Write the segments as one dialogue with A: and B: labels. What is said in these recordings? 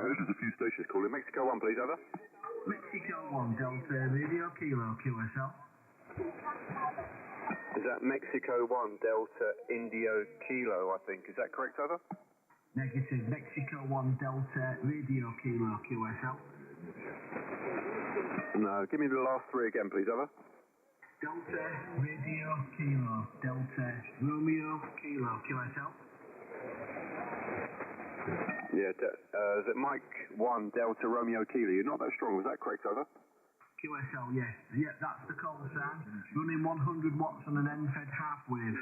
A: There's a few stations calling. Mexico 1, please, over.
B: Mexico 1, Delta Radio Kilo QSL.
A: Is that Mexico 1, Delta Indio Kilo, I think. Is that correct, over?
B: Negative. Mexico 1, Delta Radio Kilo QSL.
A: No, give me the last three again, please, over.
B: Delta Radio Kilo, Delta Romeo Kilo QSL.
A: Yeah, is it Mike 1, Delta Romeo Kilo? You're not that strong, was that correct, over?
B: QSL, yes. Yeah, that's the call sign. Running 100 watts on an end-fed half wave.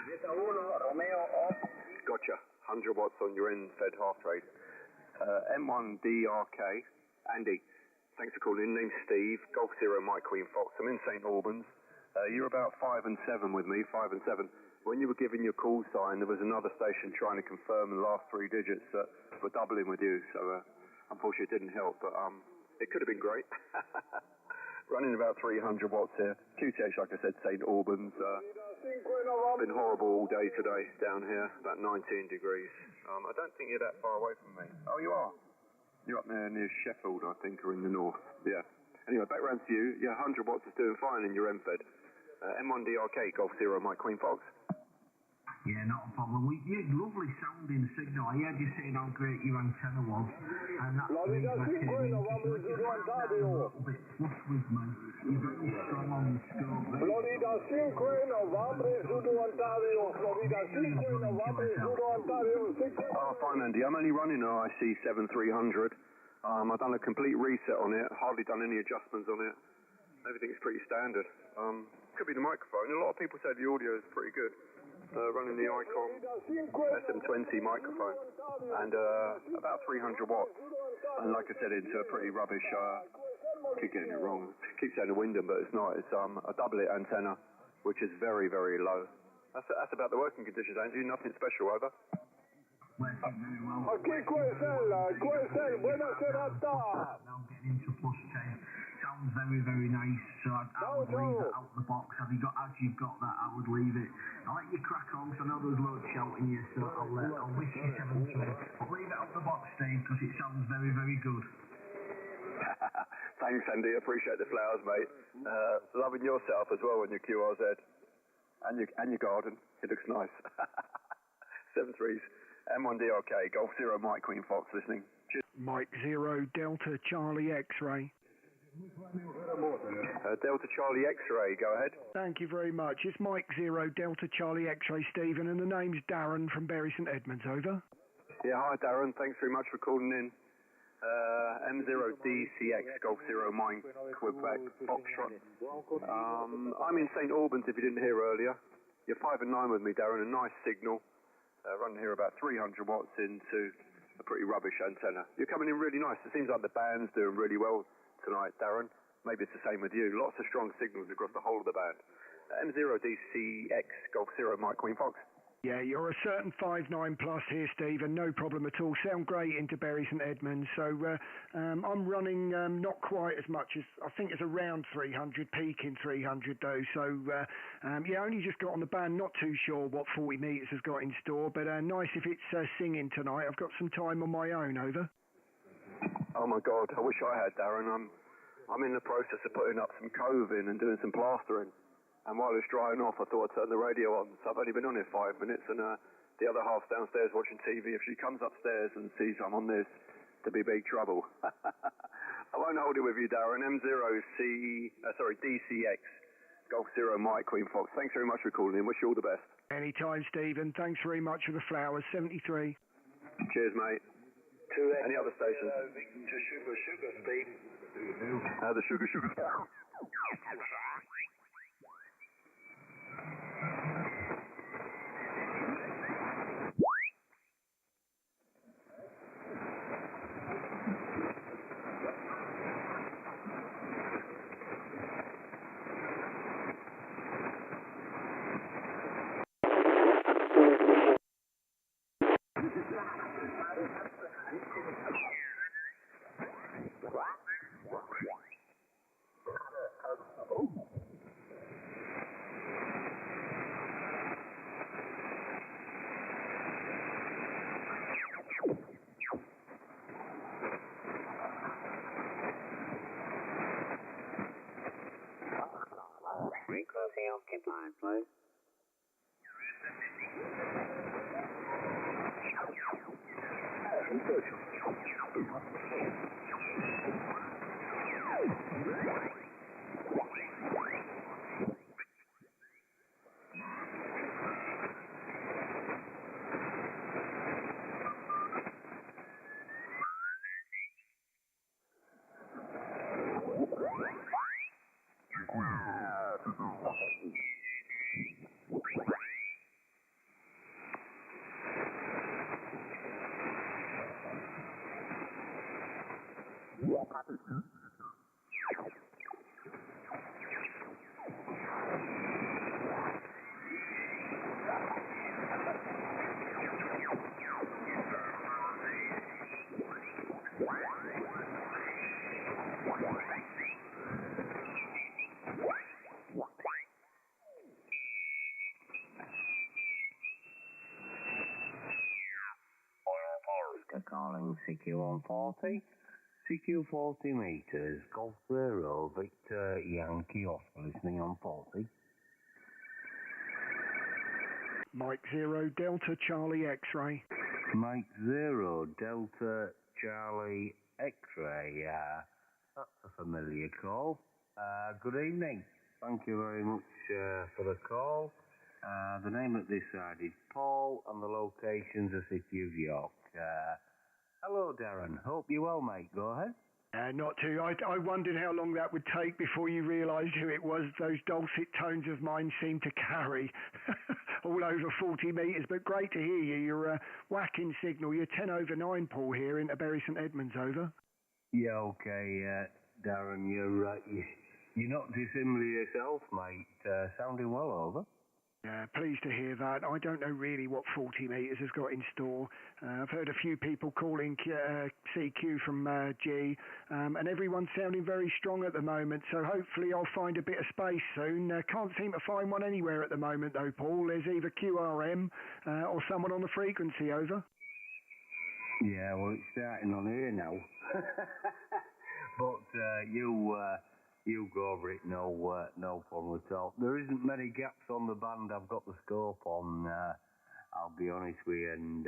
A: Gotcha. 100 watts on your end-fed half trade. M1DRK. Andy, thanks for calling in. Name's Steve. Golf Zero Mike Queen Fox. I'm in St Albans. You're about 5 and 7 with me, 5 and 7. When you were giving your call sign, there was another station trying to confirm the last three digits that were doubling with you, so unfortunately it didn't help, but it could have been great. Running about 300 watts here. QTH, like I said, St Albans. Been horrible all day today down here, about 19 degrees. I don't think you're that far away from me. Oh, you are? You're up there near Sheffield, I think, or in the north. Yeah. Anyway, back round to you. Yeah, 100 watts is doing fine in your M-Fed. M1DRK, Golf Zero, Mike Queen Fox.
B: Yeah, not a problem. You had lovely sounding signal. I heard you saying how great your antenna was, and that's the reason I came in. Just found out a little bit flush with me. You're very strong on the scope.
C: Florida 5 November, Zulu Ontario. Florida 5 November, Zulu Ontario.
A: Oh, fine, Andy. I'm only running an IC 7300. I've done a complete reset on it. Hardly done any adjustments on it. Everything's pretty standard. Could be the microphone. A lot of people say the audio is pretty good. Running the Icon SM20 microphone and about 300 watts. And like I said, into a pretty rubbish. Keep getting it wrong. Keep saying a Wyndham, but it's not. It's a double-it antenna, which is very, very low. That's about the working conditions, Andrew. Nothing special, over.
B: Working very well.
C: Aquí QSL, buonasera.
B: Now getting into plus 10. Sounds very, very nice. So I would leave it out the box. As you've got that, I would leave it. I'll let you crack on, so I know there's loads shouting you, so I'll wish you 7-3. But leave it out the box, Steve, because it sounds very, very good.
A: Thanks, Andy. Appreciate the flowers, mate. Loving yourself as well on your QRZ and your garden. It looks nice. 7-3s. M1DRK, Golf Zero, Mike Queen Fox, listening. Cheers.
D: Mike 0, Delta Charlie X-Ray.
A: Delta Charlie X-Ray, go ahead.
D: Thank you very much. It's Mike 0, Delta Charlie X-Ray, Stephen, and the name's Darren from Bury St Edmunds, over.
A: Yeah, hi Darren, thanks very much for calling in. M0DCX, Golf Zero, Mike Quebec, Foxtrot. I'm in St Albans, if you didn't hear earlier. You're 5 and 9 with me, Darren, a nice signal. Running here about 300 watts into a pretty rubbish antenna. You're coming in really nice. It seems like the band's doing really well tonight, Darren. Maybe it's the same with you. Lots of strong signals across the whole of the band. M0DCX, Golf Zero, Mike Queen Fox.
D: Yeah, you're a certain 5'9" plus here, Stephen. No problem at all. Sound great into Bury St Edmunds. So I'm running not quite as much as, I think it's around 300, peaking 300 though. So yeah, only just got on the band. Not too sure what 40 metres has got in store, but nice if it's singing tonight. I've got some time on my own, over.
A: Oh my God, I wish I had, Darren. I'm in the process of putting up some cove in and doing some plastering. And while it's drying off, I thought I'd turn the radio on. So I've only been on here 5 minutes, and the other half's downstairs watching TV. If she comes upstairs and sees I'm on this, there'll be big trouble. I won't hold it with you, Darren. DCX, Golf Zero Mike Queen Fox. Thanks very much for calling in. Wish you all the best.
D: Anytime, Stephen. Thanks very much for the flowers. 73.
A: Cheers, mate. Any other stations?
C: Sugar, Steve.
A: The sugar.
E: Frequency occupied, please.
F: Calling CQ140, CQ40 meters, Golf Zero, Victor Yankee Oscar, listening on 40.
D: Mike 0, Delta Charlie X-ray.
F: Mike 0, Delta Charlie X-ray, that's a familiar call. Good evening, thank you very much for the call. The name of this side is Paul, and the location's the City of York. Hello, Darren. Hope you're well, mate. Go ahead.
D: Not too. I wondered how long that would take before you realised who it was. Those dulcet tones of mine seem to carry all over 40 metres, but great to hear you. You're a whacking signal. You're 10 over 9, Paul, here in Bury St Edmunds, over.
F: Yeah, okay, Darren, you're not dissimilar yourself, mate. Sounding well, over.
D: Pleased to hear that. I don't know really what 40 metres has got in store. I've heard a few people calling CQ from G, and everyone's sounding very strong at the moment, so hopefully I'll find a bit of space soon. Can't seem to find one anywhere at the moment though, Paul. There's either QRM or someone on the frequency, over.
F: Yeah, well, it's starting on here now. But you go over it, no problem at all. There isn't many gaps on the band I've got the scope on, I'll be honest with you, and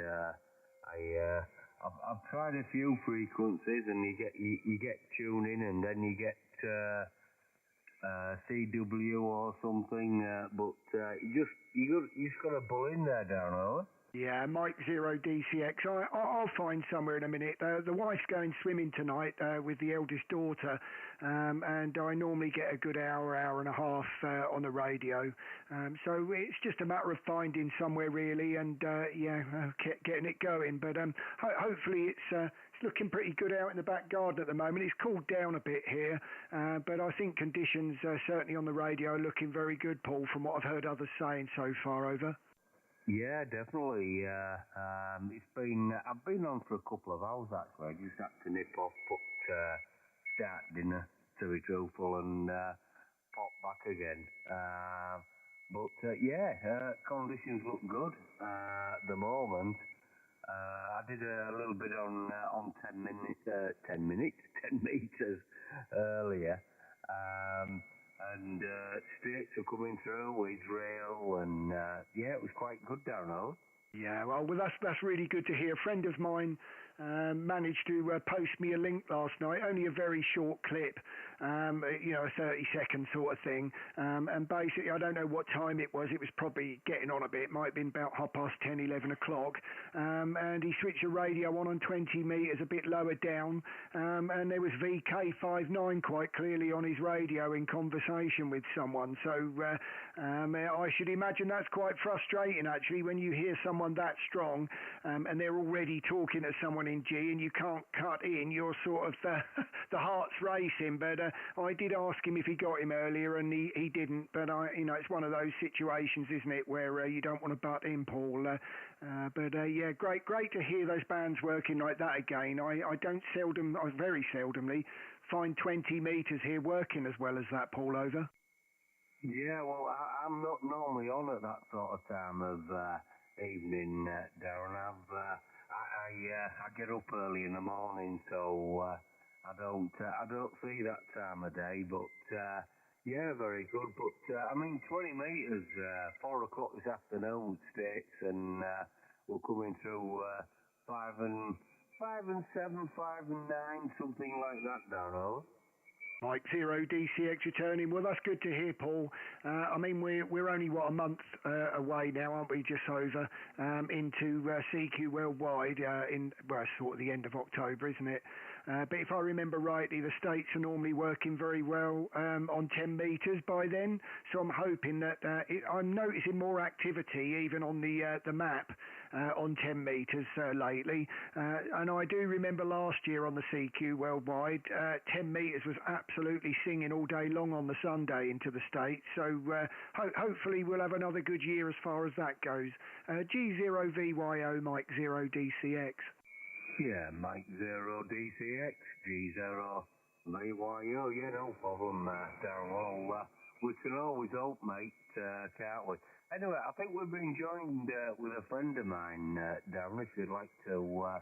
F: I've tried a few frequencies, and you get tuning, and then you get CW or something, but you just got to bull in there, down over.
D: Yeah, Mike 0 DCX. I'll find somewhere in a minute. The wife's going swimming tonight with the eldest daughter, and I normally get a good hour and a half on the radio. So it's just a matter of finding somewhere really, and getting it going. But hopefully it's looking pretty good out in the back garden at the moment. It's cooled down a bit here, but I think conditions certainly on the radio are looking very good, Paul, from what I've heard others saying so far, over.
F: Yeah, definitely. I've been on for a couple of hours actually. I just had to nip off, start dinner, to be truthful, and pop back again. Conditions look good at the moment. I did a little bit on 10 10 metres earlier. And stakes were coming through with rail, and yeah, it was quite good down there.
D: Yeah, well, that's really good to hear. A friend of mine managed to post me a link last night, only a very short clip, a 30-second sort of thing. And basically, I don't know what time it was. It was probably getting on a bit. Might have been about 10:30, 11 o'clock. And he switched the radio on 20 metres, a bit lower down. And there was VK59 quite clearly on his radio in conversation with someone. So I should imagine that's quite frustrating, actually, when you hear someone that strong and they're already talking to someone in G and you can't cut in. You're sort of the heart's racing. But I did ask him if he got him earlier, and he didn't. But it's one of those situations, isn't it, where you don't want to butt in, Paul. Yeah, great to hear those bands working like that again. I very seldomly find 20 metres here working as well as that, Paul. Over.
F: Yeah, well, I'm not normally on at that sort of time of evening, Darren. I get up early in the morning, so I don't see that time of day. But yeah, very good. But 20 metres, 4 o'clock this afternoon stakes, and we're coming through 5 and 7, 5 and 9, something like that, Darren.
D: Mike Zero DCX returning. Well, that's good to hear, Paul. We're only a month away now, aren't we? Just over into CQ Worldwide sort of the end of October, isn't it? But if I remember rightly, the States are normally working very well on 10 metres by then. So I'm hoping that I'm noticing more activity even on the map on 10 metres lately. And I do remember last year on the CQ Worldwide, 10 metres was absolutely singing all day long on the Sunday into the States. So hopefully we'll have another good year as far as that goes. G0VYO Mike 0 DCX.
F: Yeah, Mike 0 DCX, G0VYO, yeah, no problem, Darren. Well, we can always hope, mate, can't we? Anyway, I think we've been joined with a friend of mine, Darren. If you'd like to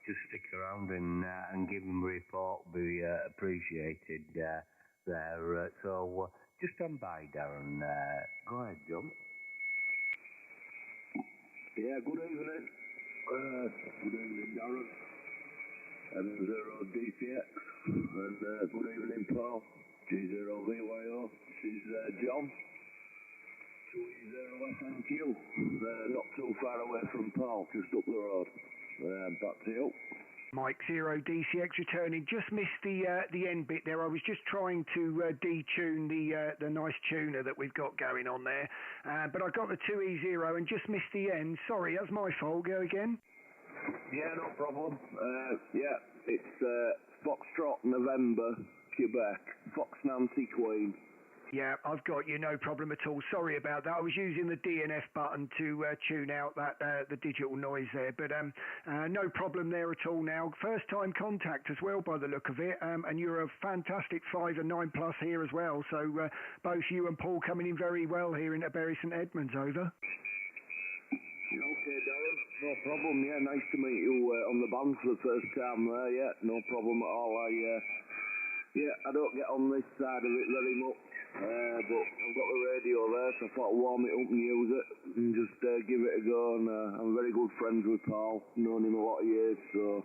F: just stick around and give him a report, be appreciated there. So just stand by, Darren. Go ahead, John.
C: Yeah, good evening. Good evening, Darren. M0 DCX. And good evening, Paul. G0VYO. This is John. 2E0SNQ. Not too far away from Paul, just up the road. Back to you.
D: Mike 0 DCX returning. Just missed the end bit there. I was just trying to detune the nice tuner that we've got going on there. But I got the 2E0 and just missed the end. Sorry, that's my fault. Go again.
C: Yeah, no problem. It's Foxtrot November, Quebec. Fox Nancy Queen.
D: Yeah, I've got you, no problem at all. Sorry about that. I was using the DNF button to tune out that the digital noise there, but no problem there at all now. First time contact as well by the look of it, and you're a fantastic 5 and 9 plus here as well. So both you and Paul coming in very well here into Bury St Edmunds. Over.
C: Okay, Darren. No problem. Yeah, nice to meet you on the band for the first time there. Yeah, no problem at all. I don't get on this side of it very much. But I've got the radio there, so I thought I'd warm it up and use it and just give it a go. And I'm very good friends with Paul, known him a lot of years, so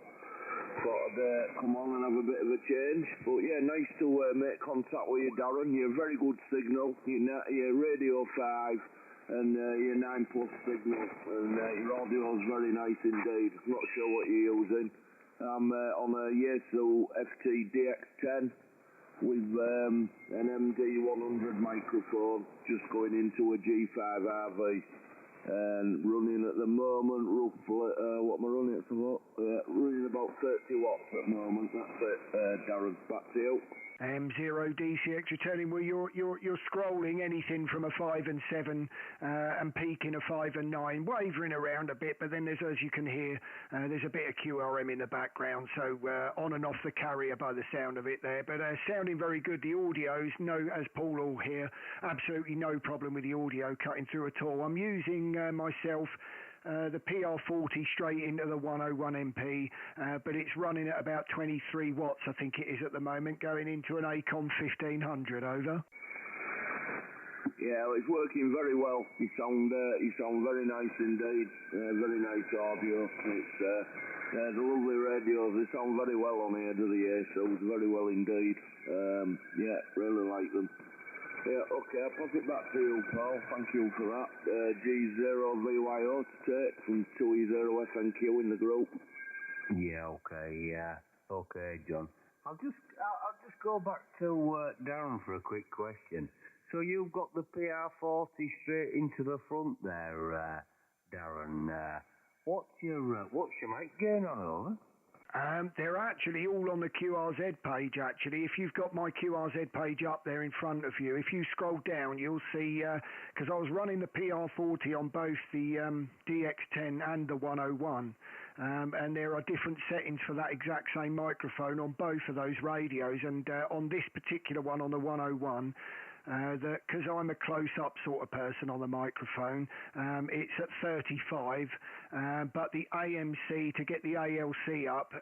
C: thought I'd come on and have a bit of a change. But yeah, nice to make contact with you, Darren. You're a very good signal. You're Radio 5 and your 9 plus signal, and your audio is very nice indeed. I'm not sure what you're using. I'm on a Yaesu FT DX10. With an MD100 microphone, just going into a G5 RV, and running at the moment roughly, what am I running at? Running about 30 watts at the moment. That's it, Darren. Back to you.
D: M0 DCX returning. Well, you're scrolling anything from a 5 and 7 and peaking a 5 and 9, wavering around a bit, but then there's, as you can hear, there's a bit of QRM in the background, so on and off the carrier by the sound of it there, but sounding very good. The audio's, as Paul will hear, absolutely no problem with the audio cutting through at all. I'm using myself the PR40 straight into the 101 MP, but it's running at about 23 watts, I think it is at the moment, going into an Acom 1500, over.
C: Yeah, well, it's working very well. You sound very nice indeed. Very nice audio. It's the lovely radios. They sound very well on here, do the ASOs, very well indeed. Yeah, really like them. Yeah, okay, I'll pass it back to you, Paul. Thank you for that. G0VYO to take from 2E0FNQ in the group.
F: Yeah, okay, yeah. Okay, John. I'll just go back to Darren for a quick question. So you've got the PR40 straight into the front there, Darren. What's your mic gain on, over?
D: They're actually all on the QRZ page, actually. If you've got my QRZ page up there in front of you, if you scroll down, you'll see, because I was running the PR40 on both the DX10 and the 101, and there are different settings for that exact same microphone on both of those radios, and on this particular one, on the 101, because I'm a close-up sort of person on the microphone, it's at 35, but the AMC, to get the ALC up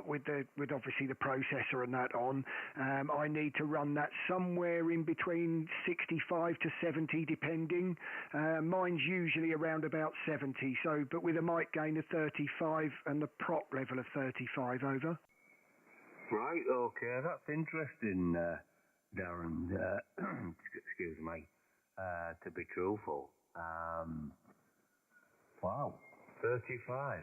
D: with obviously the processor and that on, I need to run that somewhere in between 65 to 70 depending. Mine's usually around about 70, so but with a mic gain of 35 and the prop level of 35, over.
F: Right, okay, that's interesting, Darren, excuse me, to be truthful. Wow, 35.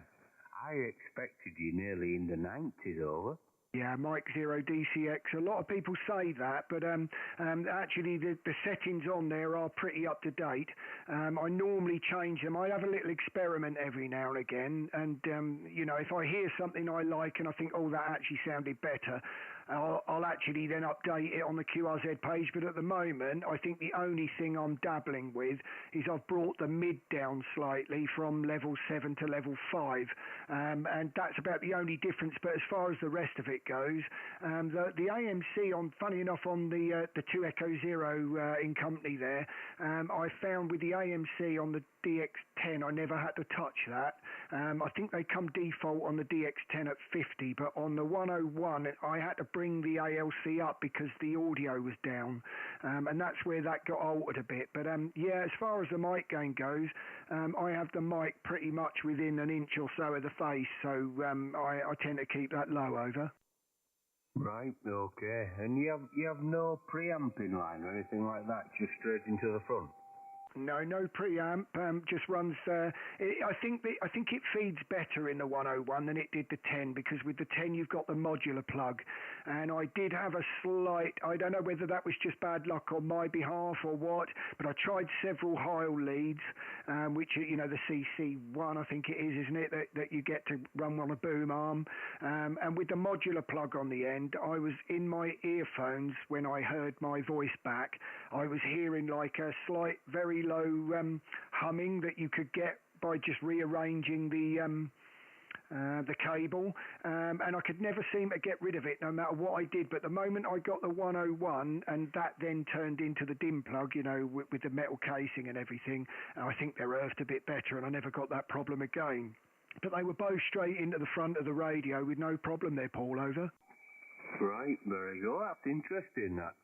F: I expected you nearly in the 90s, over.
D: Yeah, Mike Zero DCX. A lot of people say that, but actually the settings on there are pretty up to date. I normally change them. I have a little experiment every now and again, and you know, if I hear something I like and I think, oh, that actually sounded better, I'll actually then update it on the QRZ page. But at the moment, I think the only thing I'm dabbling with is I've brought the mid down slightly from level 7 to level 5, and that's about the only difference. But as far as the rest of it goes, the AMC, on funny enough, on the 2 Echo Zero in company there, I found with the AMC on the DX10, I never had to touch that. I think they come default on the DX10 at 50, but on the 101, I had to bring the ALC up because the audio was down, and that's where that got altered a bit. But yeah, as far as the mic gain goes, I have the mic pretty much within an inch or so of the face, so I tend to keep that low, over.
F: Right, okay. And you have no preamping line or anything like that, just straight into the front?
D: No preamp. Just runs. I think it feeds better in the 101 than it did the 10, because with the 10 you've got the modular plug, and I did have a slight. I don't know whether that was just bad luck on my behalf or what, but I tried several Heil leads, which you know, the CC1 I think it is, isn't it? That you get to run on a boom arm, and with the modular plug on the end, I was in my earphones when I heard my voice back. I was hearing like a slight, very low humming that you could get by just rearranging the cable, and I could never seem to get rid of it no matter what I did. But the moment I got the 101, and that then turned into the DIN plug, you know, with the metal casing and everything, I think they earthed a bit better, and I never got that problem again. But they were both straight into the front of the radio with no problem there, Paul, over.
F: Right, very good. That's interesting, that,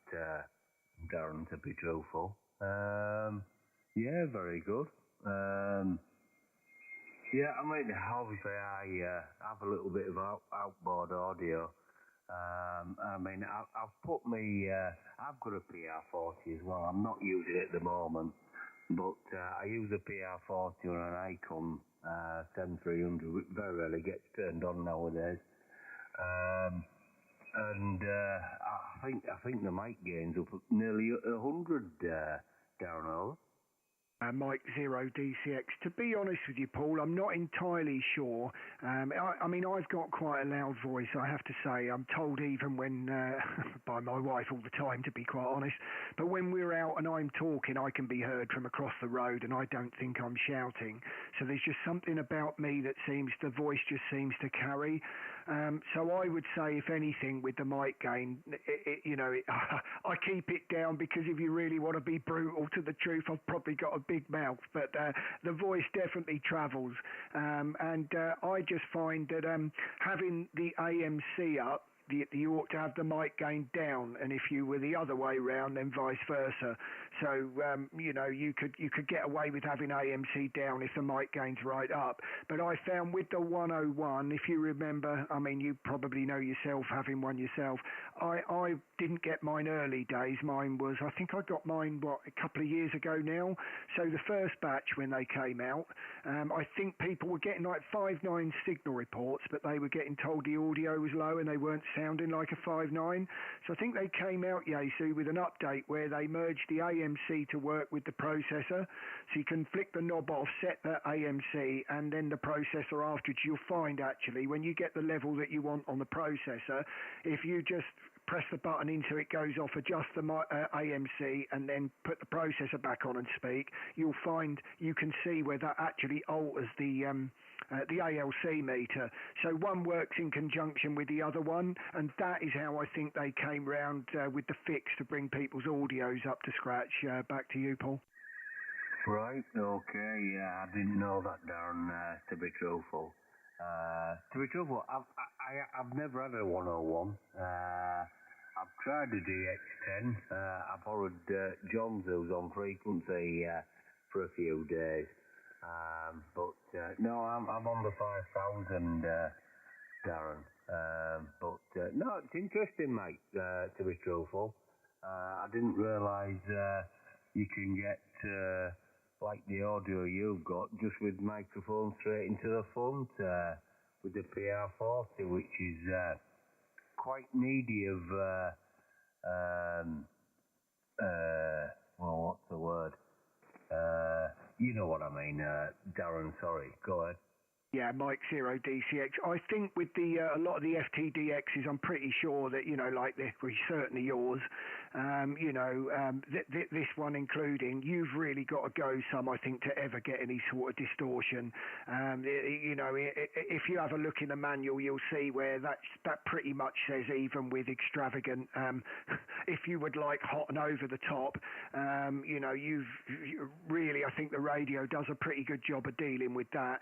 F: Darren, to be truthful. Yeah, very good. Yeah, I mean, obviously I have a little bit of outboard audio. I mean, I've put me, I've got a PR40 as well. I'm not using it at the moment, but I use a PR40 on an Icon 7300, which very rarely gets turned on nowadays. And I think the mic gain's up nearly 100 down over.
D: Mike Zero DCX. To be honest with you, Paul, I'm not entirely sure. I mean, I've got quite a loud voice, I have to say. I'm told even when, by my wife all the time, to be quite honest. But when we're out and I'm talking, I can be heard from across the road, and I don't think I'm shouting. So there's just something about me that the voice just seems to carry. So I would say, if anything, with the mic gain, I keep it down, because if you really want to be brutal to the truth, I've probably got a big mouth, but the voice definitely travels. And I just find that having the AMC up, you ought to have the mic gain down, and if you were the other way round, then vice versa. So you could get away with having AMC down if the mic gain's right up. But I found with the 101, if you remember, I mean, you probably know yourself, having one yourself, I didn't get mine early days. Mine was, I think I got mine a couple of years ago now. So the first batch when they came out, I think people were getting like 5.9 signal reports, but they were getting told the audio was low and they weren't sounding like a 5.9. So I think they came out, Yaesu, with an update where they merged the AMC to work with the processor. So you can flick the knob off, set the AMC, and then the processor afterwards. You'll find, actually, when you get the level that you want on the processor, if you just press the button into it goes off, adjust the AMC, and then put the processor back on and speak, you'll find you can see where that actually alters the ALC meter. So one works in conjunction with the other one, and that is how I think they came round with the fix to bring people's audios up to scratch. Back to you, Paul.
F: Right, okay, yeah, I didn't know that, Darren, to be truthful. I've never had a 101. I've tried the DX10. I borrowed John's, who's on frequency, for a few days. No, I'm on the 5,000, Darren. No, it's interesting, mate, to be truthful. I didn't realise you can get like the audio you've got just with microphone straight into the front with the PR40, which is quite needy of well, what's the word? You know what I mean, Darren, sorry, go ahead.
D: Yeah, Mike Zero DCX. I think with the a lot of the FTDXs, I'm pretty sure that, like certainly yours, this one including, you've really got to go some, I think, to ever get any sort of distortion. If you have a look in the manual, you'll see where that pretty much says even with extravagant, if you would like hot and over the top, you've really, I think the radio does a pretty good job of dealing with that.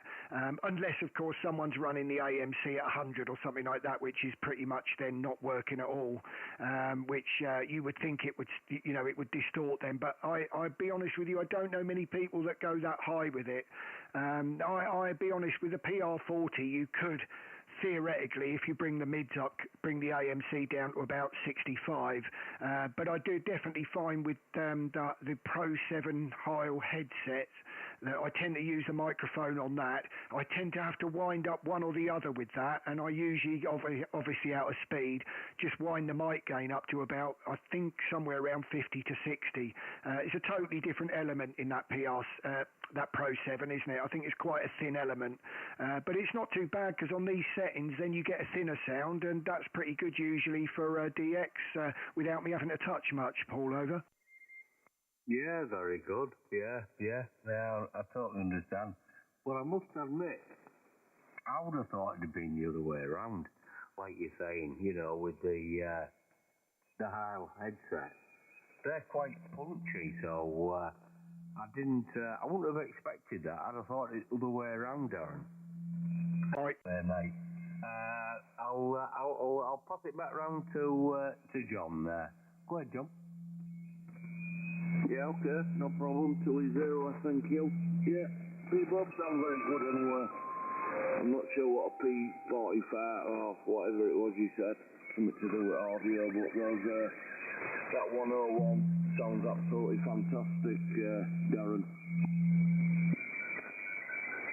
D: Unless, of course, someone's running the AMC at 100 or something like that, which is pretty much then not working at all, which you would think it would distort them. But I'd be honest with you, I don't know many people that go that high with it. I'd be honest, with the PR40, you could theoretically, if you bring the mids up, bring the AMC down to about 65. But I do definitely find with the Pro 7 Heil headsets that I tend to use the microphone on that. I tend to have to wind up one or the other with that, and I usually, obviously out of speed, just wind the mic gain up to about, I think, somewhere around 50 to 60. It's a totally different element in that that Pro 7, isn't it? I think it's quite a thin element, but it's not too bad, because on these settings then you get a thinner sound, and that's pretty good usually for DX without me having to touch much. Paul, over.
F: Yeah, very good. Yeah, I totally understand. Well, I must admit, I would have thought it'd have been the other way around, like you're saying, with the Heil headset. They're quite punchy, so I wouldn't have expected that. I'd have thought it the other way around, Darren.
D: Right.
F: There, mate. I'll pass it back round to John there. Go ahead, John.
C: Yeah, okay, no problem. 2-0, thank you. Yeah, P-Bob sound very good anyway. I'm not sure what a P45 or whatever it was you said, something to do with audio, but that 101 sounds absolutely fantastic, Darren.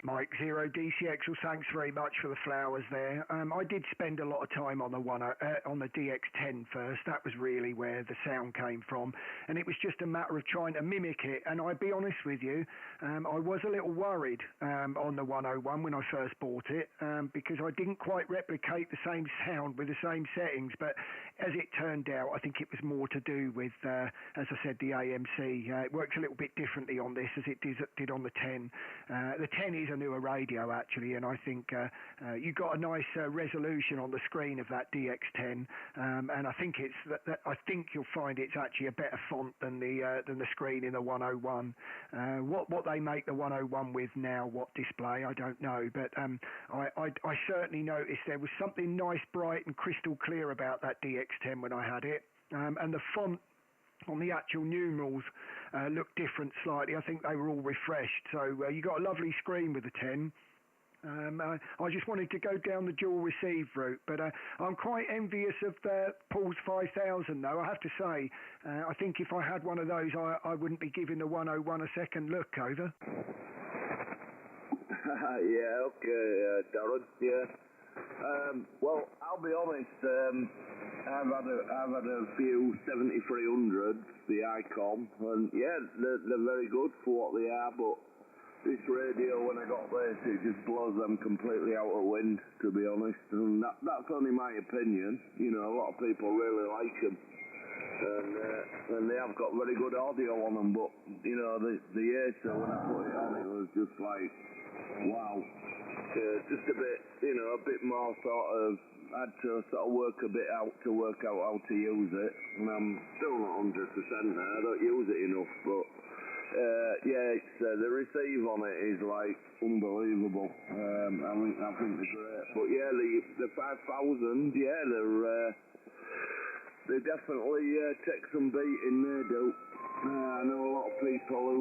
D: Mike Zero DCX, well, thanks very much for the flowers there. I did spend a lot of time on the DX10 first. That was really where the sound came from, and it was just a matter of trying to mimic it. And I'll be honest with you, I was a little worried on the 101 when I first bought it, because I didn't quite replicate the same sound with the same settings. But as it turned out, I think it was more to do with, as I said, the AMC. It works a little bit differently on this as it did on the 10. The 10 is a newer radio actually, and I think you got a nice resolution on the screen of that DX10, and I think I think you'll find it's actually a better font than the screen in the 101. What they make the 101 with now, what display, I don't know, but I certainly noticed there was something nice, bright and crystal clear about that DX10 when I had it, and the font on the actual numerals looked different slightly. I think they were all refreshed, so you got a lovely screen with the 10. I just wanted to go down the dual receive route, but I'm quite envious of Paul's 5000 though, I have to say. I think if I had one of those, I wouldn't be giving the 101 a second look. Over.
C: Yeah, okay, Darren, yeah. Well, I'll be honest, I've had a few 7300s, the Icom, and yeah, they're very good for what they are, but this radio, when I got this, it just blows them completely out of wind, to be honest, and that's only my opinion. You know, a lot of people really like them, and they have got very good audio on them, but, you know, the Acer, when I put it on, it was just like, wow. Just a bit, you know, a bit more sort of, I had to sort of work a bit out to work out how to use it, and I'm still not 100% there, I don't use it enough, but yeah, it's, the receive on it is like unbelievable. I think they're great, but yeah, the 5000, yeah, they definitely take some beating, they do. I know a lot of people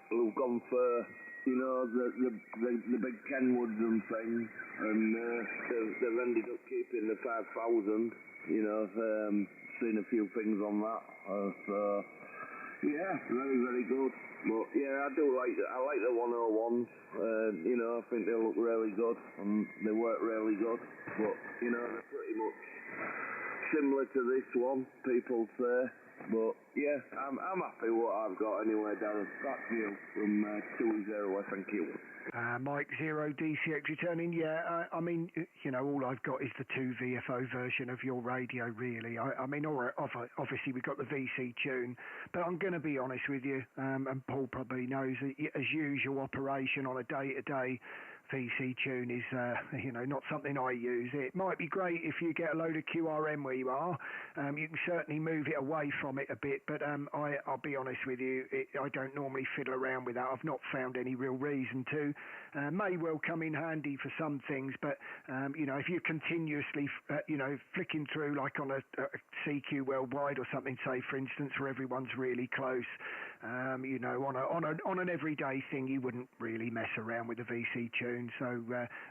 C: who've gone for, you know, the big Kenwoods and things, and they've ended up keeping the 5000. You know, seen a few things on that. So yeah, very, very good. But yeah, I like the 101s. You know, I think they look really good and they work really good. But you know, they're pretty much similar to this one, people say. But yeah, I'm happy with what I've got anyway, Darren. Back to you from 2-0, thank you.
D: Mike 0 DCX returning. Yeah, I mean, you know, all I've got is the 2 VFO version of your radio, really. I mean, obviously we've got the VC tune, but I'm going to be honest with you, and Paul probably knows, as usual, operation on a day-to-day VC tune is, you know, not something I use. It might be great if you get a load of QRM where you are. You can certainly move it away from it a bit, but I'll be honest with you, I don't normally fiddle around with that. I've not found any real reason to. May well come in handy for some things, but, you know, if you're continuously, you know, flicking through like on a CQ Worldwide or something, say, for instance, where everyone's really close, you know, on an everyday thing, you wouldn't really mess around with the VC tune. So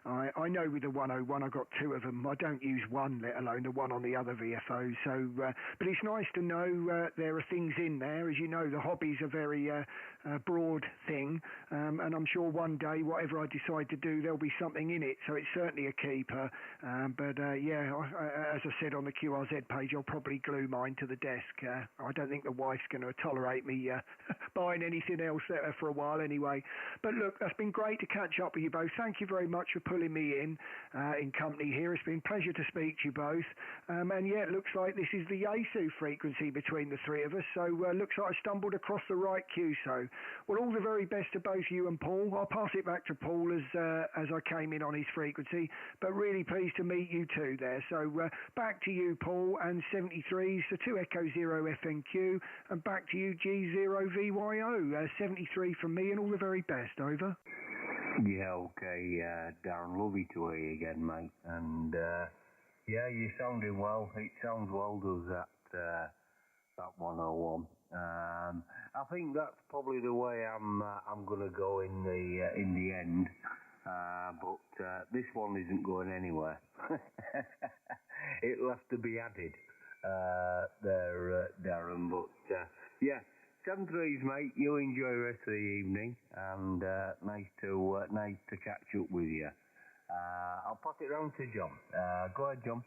D: I know with the 101, I've got 2 of them. I don't use one, let alone the one on the other VFO. So, but it's nice to know there are things in there. As you know, the hobby's a very broad thing, and I'm sure one day, whatever I decide to do, there'll be something in it. So it's certainly a keeper. But yeah, as I said on the QRZ page, I'll probably glue mine to the desk. I don't think the wife's going to tolerate me buying anything else for a while anyway. But look, it's been great to catch up with you both. Thank you very much for pulling me in company here. It's been a pleasure to speak to you both. And yeah, it looks like this is the Yaesu frequency between the three of us. So looks like I stumbled across the right queue. So, well, all the very best to both you and Paul. I'll pass it back to Paul as I came in on his frequency. But really pleased to meet you two there. So back to you, Paul, and 73s, the 2 Echo 0 FNQ, and back to you, G0VYO. 73 from me, and all the very best. Over.
F: Yeah, okay, Darren, lovely to hear you again, mate. And yeah, you're sounding well. It sounds well, does that 101. I think that's probably the way I'm gonna go in the end. But this one isn't going anywhere. It'll have to be added there, Darren. But yeah. 7-3s, mate. You enjoy the rest of the evening, and nice to catch up with you. I'll pass it round to John. Go ahead, John.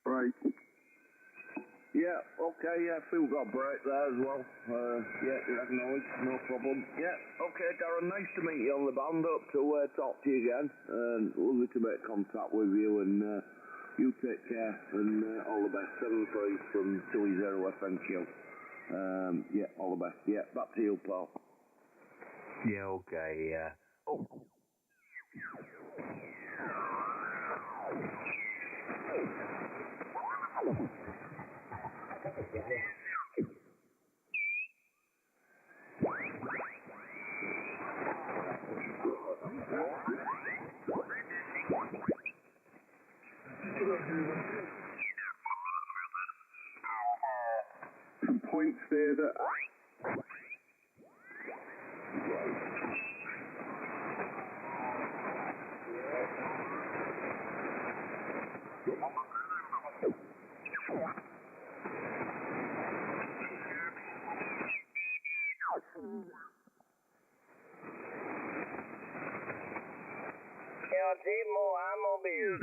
C: Right. Yeah, okay, yeah, Phil got a break there as well. Yeah, you acknowledge, no problem. Yeah, okay, Darren, nice to meet you on the band. Up to talk to you again. Lovely to make contact with you, and you take care, and all the best. 7-3 from 2-0 FNQ. Yeah, all the best. Yeah, back to you, Paul.
F: Yeah, okay, yeah. Oh.
C: Some points there that...
E: More ammo being.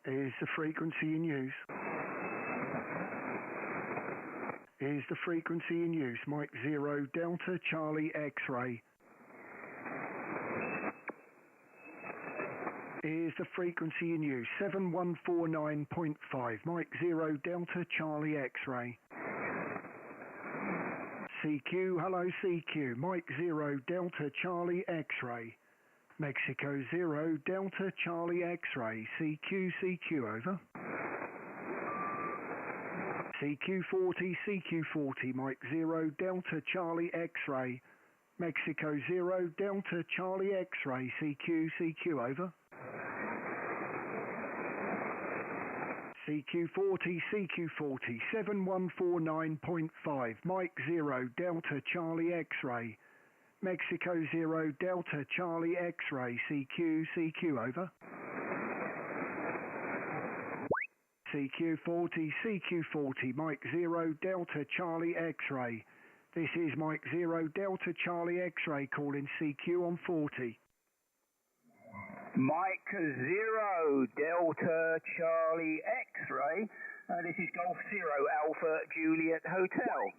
D: Is the frequency in use? Is the frequency in use? Mike 0 Delta Charlie X-ray. Is the frequency in use? 7149.5. Mike 0 Delta Charlie X-ray. CQ, hello CQ. Mike 0 Delta Charlie X-ray. Mexico 0 Delta Charlie X-ray. CQ, CQ, over. CQ40, CQ40, Mike 0, Delta Charlie X-ray. Mexico 0, Delta Charlie X-ray, CQ, CQ, over. CQ40, CQ40, 7149.5, Mike 0, Delta Charlie X-ray. Mexico 0, Delta Charlie X-ray, CQ, CQ, over. CQ40, CQ40, Mike 0, Delta Charlie X-ray. This is Mike 0, Delta Charlie X-ray calling CQ on 40.
G: Mike 0, Delta Charlie X-ray. This is Golf 0, Alpha Juliet Hotel.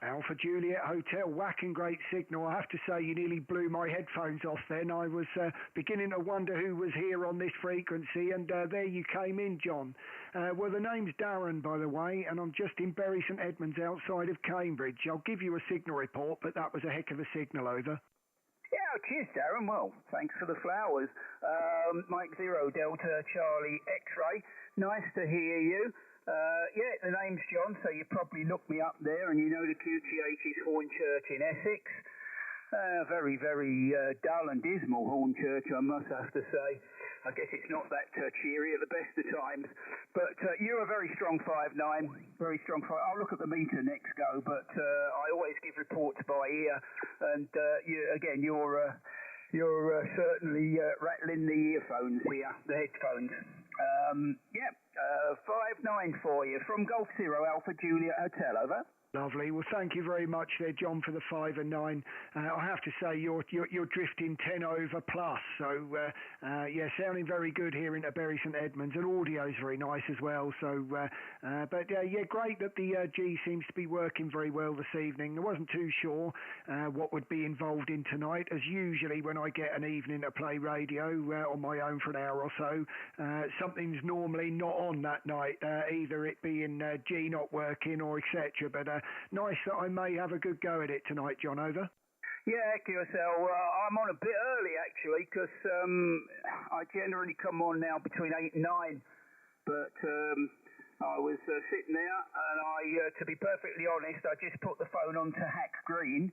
D: Alpha Juliet Hotel, whacking great signal. I have to say you nearly blew my headphones off then. I was beginning to wonder who was here on this frequency, and there you came in, John. Well, the name's Darren, by the way, and I'm just in Bury St Edmunds outside of Cambridge. I'll give you a signal report, but that was a heck of a signal, over.
G: Yeah, cheers, Darren. Well, thanks for the flowers. Mike 0, Delta Charlie X-ray. Nice to hear you. Yeah, the name's John, so you probably looked me up there, and you know the QTH's Hornchurch in Essex. Very, very dull and dismal Hornchurch, I must have to say. I guess it's not that cheery at the best of times. But you're a very strong 5'9", very strong 5'. I'll look at the meter next go, but I always give reports by ear. And you're certainly rattling the earphones here, the headphones. 5'9" for you from Golf 0 Alpha Juliet Hotel, over.
D: Lovely. Well, thank you very much there, John, for the 5 and 9. I have to say you're drifting 10 over plus. So yeah, sounding very good here into Bury St Edmunds, and audio's very nice as well. So, yeah, great that the G seems to be working very well this evening. I wasn't too sure what would be involved in tonight, as usually when I get an evening to play radio on my own for an hour or so, something's normally not on that night, either it being G not working or etc. But nice that I may have a good go at it tonight, John, over.
G: Yeah, QSL, I'm on a bit early actually, because I generally come on now between 8 and 9, but I was sitting there, and to be perfectly honest, I just put the phone on to Hack Green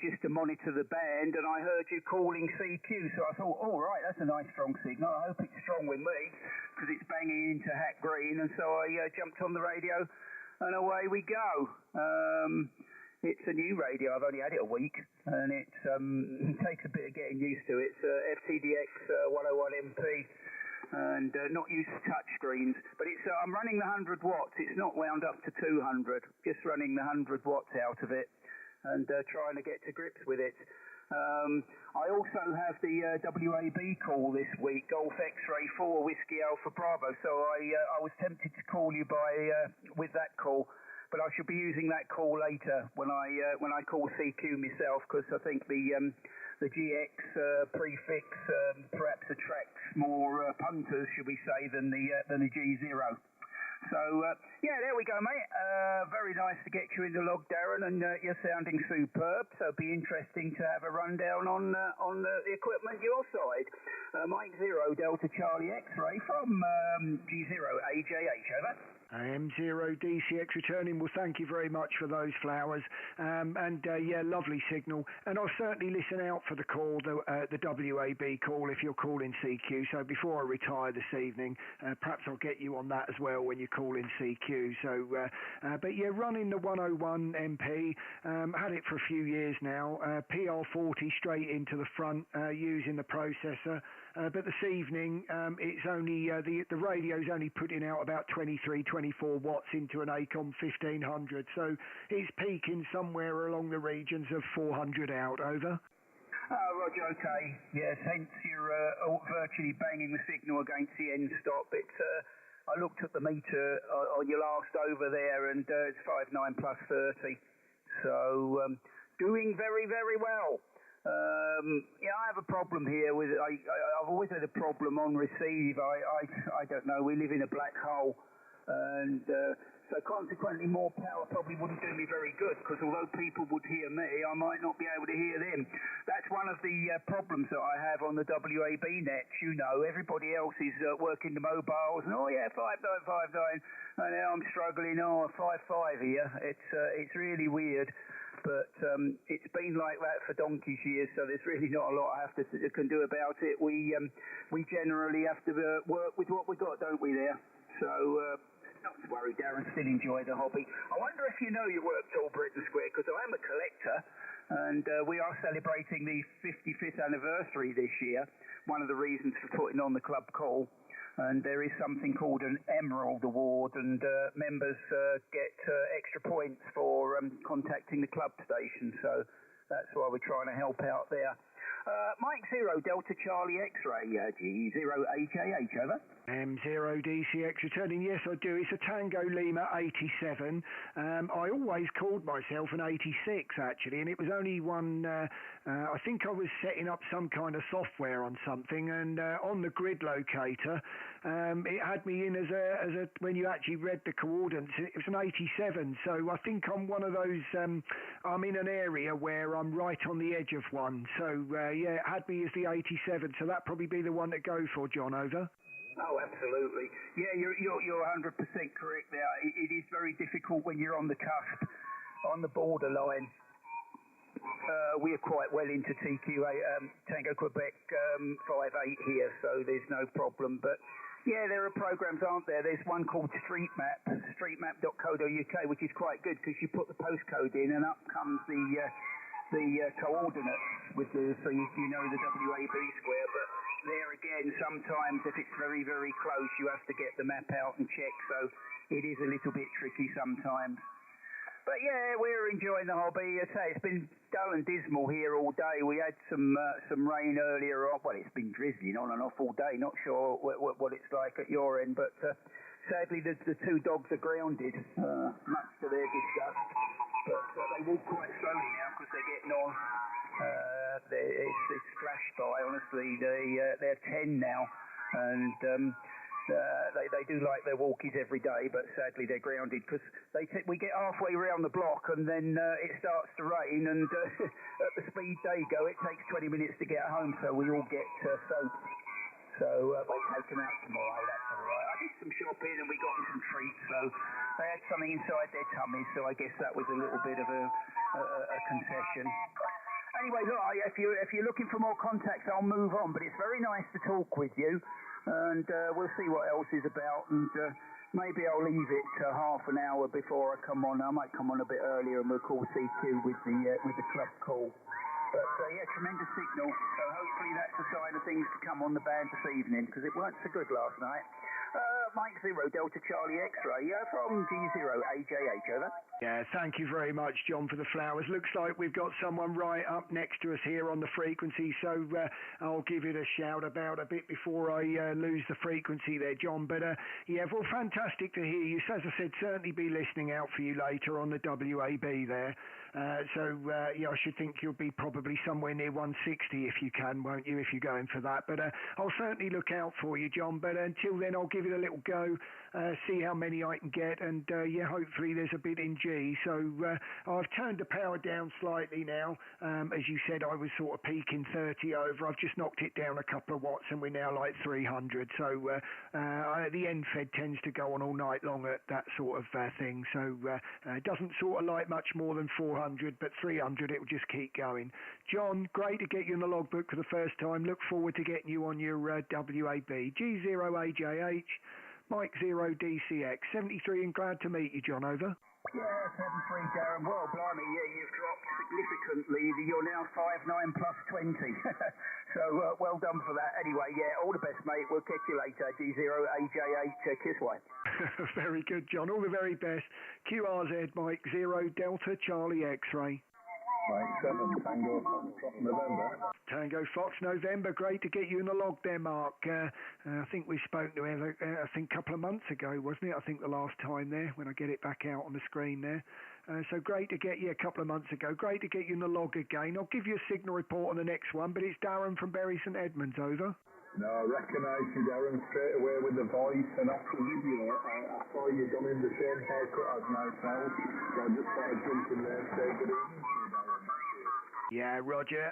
G: just to monitor the band, and I heard you calling CQ, so I thought, all right, that's a nice strong signal. I hope it's strong with me, because it's banging into Hack Green, and so I jumped on the radio, and away we go. It's a new radio. I've only had it a week, and it takes a bit of getting used to. It's FTDX 101 MP, and not used to touch screens. But it's I'm running the 100 watts. It's not wound up to 200. Just running the 100 watts out of it, and trying to get to grips with it. I also have the WAB call this week, Golf X-Ray 4 Whiskey Alpha Bravo. So I was tempted to call you with that call, but I should be using that call later when I call CQ myself, because I think the GX prefix perhaps attracts more punters, should we say, than the G0. So, yeah, there we go, mate. Very nice to get you in the log, Darren, and you're sounding superb. So it'll be interesting to have a rundown on the equipment your side. Mike 0, Delta Charlie X-Ray from G0 AJH, over.
D: M0 DCX returning. Well, thank you very much for those flowers. Yeah, lovely signal. And I'll certainly listen out for the call, the WAB call, if you're calling CQ. So before I retire this evening, perhaps I'll get you on that as well when you're calling CQ. So, but yeah, running the 101 MP, had it for a few years now. PR40 straight into the front, using the processor. But this evening, it's only the radio's only putting out about 24 watts into an ACOM 1500, so it's peaking somewhere along the regions of 400 out, over.
G: Roger, okay. Yes, hence you're virtually banging the signal against the end stop. I looked at the meter on your last over there, and it's 5.9 plus 30. So doing very, very well. Yeah, I have a problem here with it. I've always had a problem on receive. I don't know. We live in a black hole, and So consequently, more power probably wouldn't do me very good, because although people would hear me, I might not be able to hear them. That's one of the problems that I have on the WAB nets. You know, everybody else is working the mobiles, and 5959, and now I'm struggling. 55 here. It's really weird. But it's been like that for donkey's years, so there's really not a lot I can do about it. We generally have to work with what we got, don't we? There, so not to worry, Darren. Still enjoy the hobby. I wonder if you know your work to All Britain Square, because I am a collector, and we are celebrating the 55th anniversary this year. One of the reasons for putting on the club call. And there is something called an Emerald Award, and members get extra points for contacting the club station. So that's why we're trying to help out there. Mike 0 Delta Charlie X-Ray G0AJH, over.
D: M0DCX returning. Yes, I do. It's a Tango Lima 87. I always called myself an 86 actually, and it was only one. I think I was setting up some kind of software on something, and on the grid locator, it had me in as a when you actually read the coordinates, it was an 87. So I think I'm one of those. I'm in an area where I'm right on the edge of one. So yeah, it had me as the 87. So that'd probably be the one to go for, John. Over.
G: Oh, absolutely. Yeah, you're 100% correct there. It is very difficult when you're on the cusp, on the borderline. We're quite well into TQA, Tango Quebec 58 here, so there's no problem. But yeah, there are programs, aren't there? There's one called streetmap, streetmap.co.uk, which is quite good because you put the postcode in and up comes the coordinates with so you know the WAB square. But there again, sometimes if it's very, very close, you have to get the map out and check. So it is a little bit tricky sometimes. But yeah, we're enjoying the hobby. I say it's been dull and dismal here all day. We had some rain earlier on. Well, it's been drizzling on and off all day. Not sure what it's like at your end, but sadly the two dogs are grounded, much to their disgust. But they walk quite slowly now because they're getting on. It's flashed by, honestly. They're 10 now, and they do like their walkies every day, but sadly they're grounded because we get halfway around the block and then it starts to rain, and at the speed they go, it takes 20 minutes to get home, so we all get soaked. So we'll take them out tomorrow, that's all right. I did some shopping and we got them some treats, so they had something inside their tummies, so I guess that was a little bit of a concession. Anyway, look, if you're looking for more contacts, I'll move on, but it's very nice to talk with you, and we'll see what else is about, and maybe I'll leave it half an hour before I come on. I might come on a bit earlier and we'll call CQ with the club call. But yeah, tremendous signal, so hopefully that's a sign of things to come on the band this evening, because it weren't so good last night. Mike 0 Delta Charlie X-Ray from G0AJH, over.
D: Yeah, thank you very much, John, for the flowers. Looks like we've got someone right up next to us here on the frequency, so I'll give it a shout about a bit before I lose the frequency there, John. But yeah, well, fantastic to hear you. So, as I said, certainly be listening out for you later on the WAB there. Yeah, I should think you'll be probably somewhere near 160 if you can, won't you, if you're going for that. But I'll certainly look out for you, John. But until then, I'll give it a little go, see how many I can get, and yeah, hopefully there's a bit in G. So I've turned the power down slightly now. As you said, I was sort of peaking 30 over. I've just knocked it down a couple of watts, and we're now like 300. So the NFED tends to go on all night long at that sort of thing. So it doesn't sort of like much more than 400, but 300 it will just keep going. John, great to get you in the logbook for the first time. Look forward to getting you on your WAB. G0AJH, Mike 0 DCX, 73, and glad to meet you, John, over.
G: Yeah, 73, Darren. Well, blimey, yeah, you've dropped significantly. You're now 59 plus 20. So, well done for that. Anyway, yeah, all the best, mate. We'll catch you later. G0AJ8, Kissway.
D: Very good, John. All the very best. QRZ, Mike 0 Delta Charlie X-Ray.
C: Mike 7, Tango Fox November.
D: Tango Fox November. Great to get you in the log there, Mark. I think we spoke to him, I think a couple of months ago, wasn't it? I think the last time there, when I get it back out on the screen there. So great to get you a couple of months ago. Great to get you in the log again. I'll give you a signal report on the next one, but it's Darren from Bury St Edmunds, over.
C: No, I recognised you, Darren, straight away with the voice, and after the video, I saw you done in the same haircut as myself, so I just thought I'd jump in there and say good evening to you, Darren.
D: Yeah, Roger.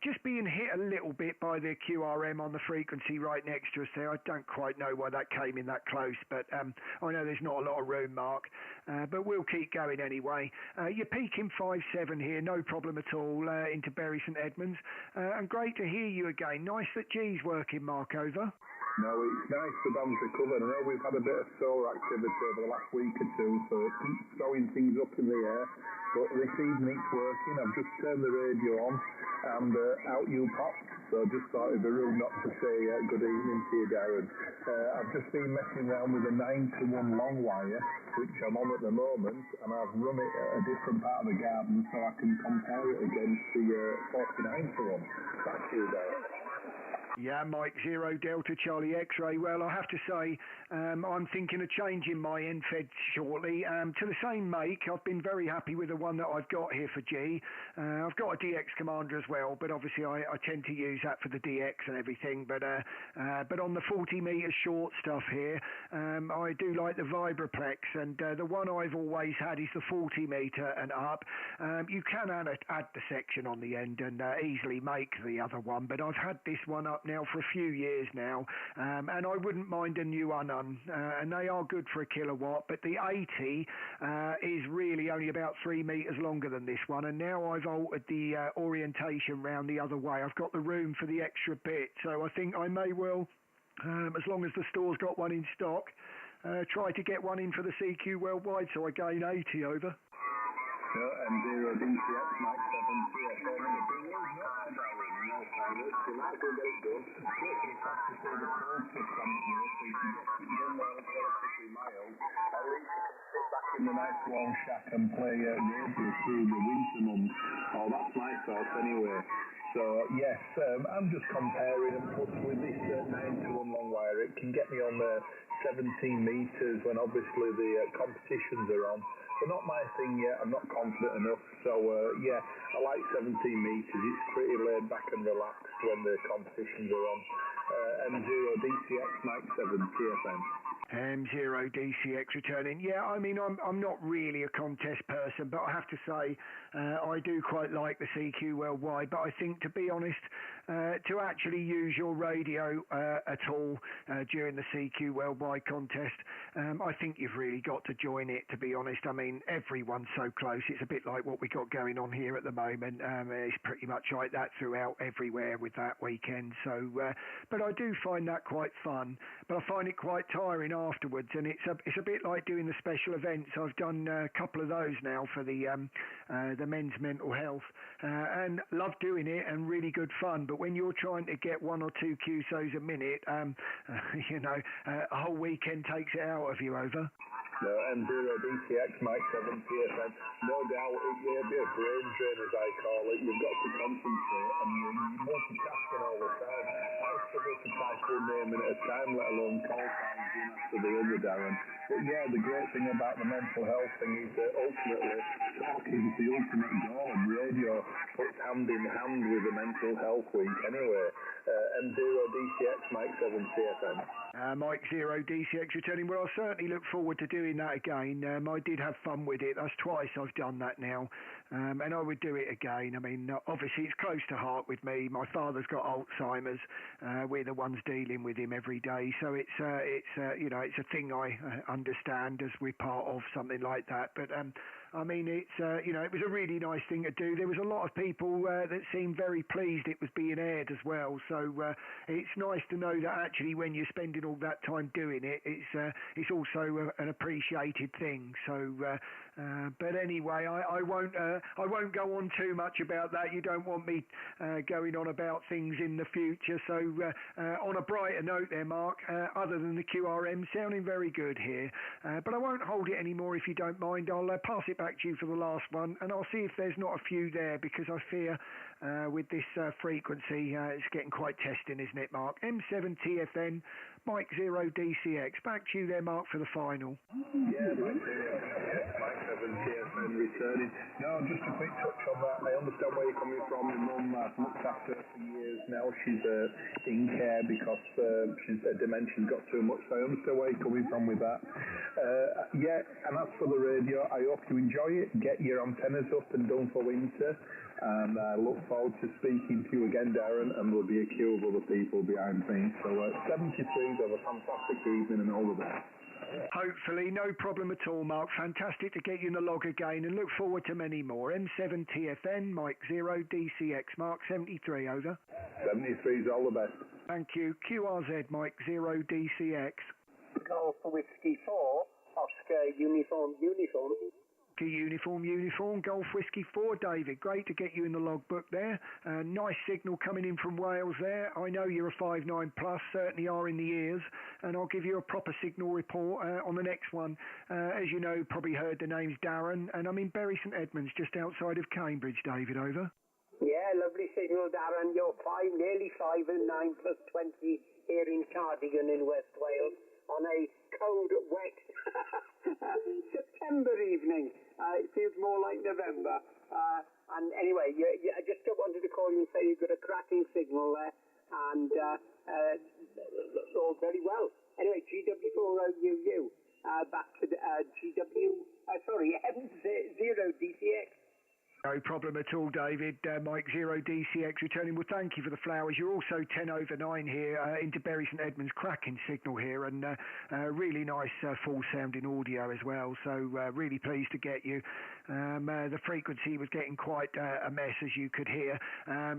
D: Just being hit a little bit by the QRM on the frequency right next to us there. I don't quite know why that came in that close, but I know there's not a lot of room, Mark. But we'll keep going anyway. You're peaking 5.7 here, no problem at all, into Bury St Edmunds. And great to hear you again. Nice that G's working, Mark, over.
C: No, it's nice the band's recovered. I know we've had a bit of sore activity over the last week or two, so it keeps throwing things up in the air. But this evening it's working. I've just turned the radio on and out you popped. So I just thought it'd be rude not to say good evening to you, Darren. I've just been messing around with a 9-to-1 long wire, which I'm on at the moment, and I've run it at a different part of the garden so I can compare it against the 49-to-1. That's you, Darren.
D: Yeah, Mike 0 Delta Charlie X-ray. Well, I have to say, I'm thinking of changing my NFED shortly to the same make. I've been very happy with the one that I've got here for G. I've got a DX Commander as well, but obviously I tend to use that for the DX and everything. But on the 40 metre short stuff here, I do like the Vibraplex, and the one I've always had is the 40 metre and up. You can add the section on the end and easily make the other one, but I've had this one up now for a few years now, and I wouldn't mind a new one on, and they are good for a kilowatt, but the 80 is really only about 3 metres longer than this one, and now I've altered the orientation round the other way. I've got the room for the extra bit, so I think I may well, as long as the store's got one in stock, try to get one in for the CQ Worldwide, so I gain 80 over.
C: And 0 DCX Mike 7 CFM and the big old not Darren, you know, Silas, you might go get it done. Listen, fast to say the course of something, so you can get it done there and 30 miles. At least you can sit back in the nice warm shack and play radio through the winter months. Oh, that's my thoughts anyway. So, yes, I'm just comparing, and plus with this 9-to-1 long wire, it can get me on 17 metres when obviously the competitions are on. But not my thing yet, I'm not confident enough. So, yeah, I like 17 metres. It's pretty laid back and relaxed when the competitions are on. M0 DCX Mike 7 TFM.
D: M0 DCX returning. Yeah, I mean, I'm not really a contest person, but I have to say I do quite like the CQ Worldwide. But I think, to be honest, to actually use your radio at all during the CQ Worldwide contest, I think you've really got to join it, to be honest. I mean, everyone's so close. It's a bit like what we got going on here at the moment. It's pretty much like that throughout everywhere with that weekend. So, but I do find that quite fun. But I find it quite tiring afterwards, and it's a bit like doing the special events. I've done a couple of those now for the men's mental health, and love doing it and really good fun. But when you're trying to get 1 or 2 QSOs a minute, you know, a whole weekend takes it out of you, over.
C: No, M0 DCX Mike 7 TFM. No doubt it may be a brain drain, as I call it. You've got to concentrate and you're multitasking all the time. I struggle to type one name at a time, let alone call times one after the other, Darren. But yeah, the great thing about the mental health thing is that ultimately talking is the ultimate goal, and radio puts hand in hand with the mental health week anyway. M0 DCX Mike 7 TFM.
D: Mike 0 DCX returning. Well, I certainly look forward to doing that again. I did have fun with it. That's twice I've done that now, and I would do it again. I mean, obviously it's close to heart with me. My father's got Alzheimer's. We're the ones dealing with him every day, so it's you know, it's a thing I understand as we're part of something like that. But I mean, it's you know, it was a really nice thing to do. There was a lot of people that seemed very pleased it was being aired as well. So it's nice to know that actually when you're spending all that time doing it, it's also an appreciated thing. So, but anyway, I won't go on too much about that. You don't want me going on about things in the future. So on a brighter note there, Mark, other than the QRM sounding very good here, but I won't hold it anymore if you don't mind. I'll pass it back to you for the last one, and I'll see if there's not a few there, because I fear with this frequency it's getting quite testing, isn't it, Mark? M7 TFN, Mike 0 DCX. Back to you there, Mark, for the final.
H: Yeah, Mike 7 TFN returning. No, just a quick touch on that. I understand where you're coming from. My mum, I've looked after her for years now. She's in care because dementia's got too much. So I understand where you're coming from with that. Yeah, and as for the radio, I hope you enjoy it. Get your antennas up and done for winter. And I look forward to speaking to you again, Darren, and there'll be a queue of other people behind me. So 73, have a fantastic evening and all the best.
D: Hopefully, no problem at all, Mark. Fantastic to get you in the log again and look forward to many more. M7 TFN, Mike 0 DCX, Mark 73, over.
H: 73's all the best.
D: Thank you. QRZ, Mike 0 DCX.
I: Golf Whiskey 4, Oscar Uniform.
D: Uniform, Golf Whiskey 4, David. Great to get you in the logbook there. Nice signal coming in from Wales there. I know you're a 5.9 plus, certainly are in the ears, and I'll give you a proper signal report on the next one. As you know, probably heard the name's Darren, and I'm in Bury St Edmunds, just outside of Cambridge, David, over.
I: Yeah, lovely signal, Darren. You're nearly 5 and 9 plus 20 here in Cardigan in West Wales on a cold, wet September evening. It feels more like November. And anyway, I just wanted to call you and say you've got a cracking signal there, and all very well. Anyway, GW4OUU, back to M0 DCX.
D: No problem at all, David. Mike 0 DCX returning. Well, thank you for the flowers. You're also 10 over 9 here into Bury St Edmunds. Cracking signal here, and really nice full sounding audio as well. So really pleased to get you. The frequency was getting quite a mess, as you could hear.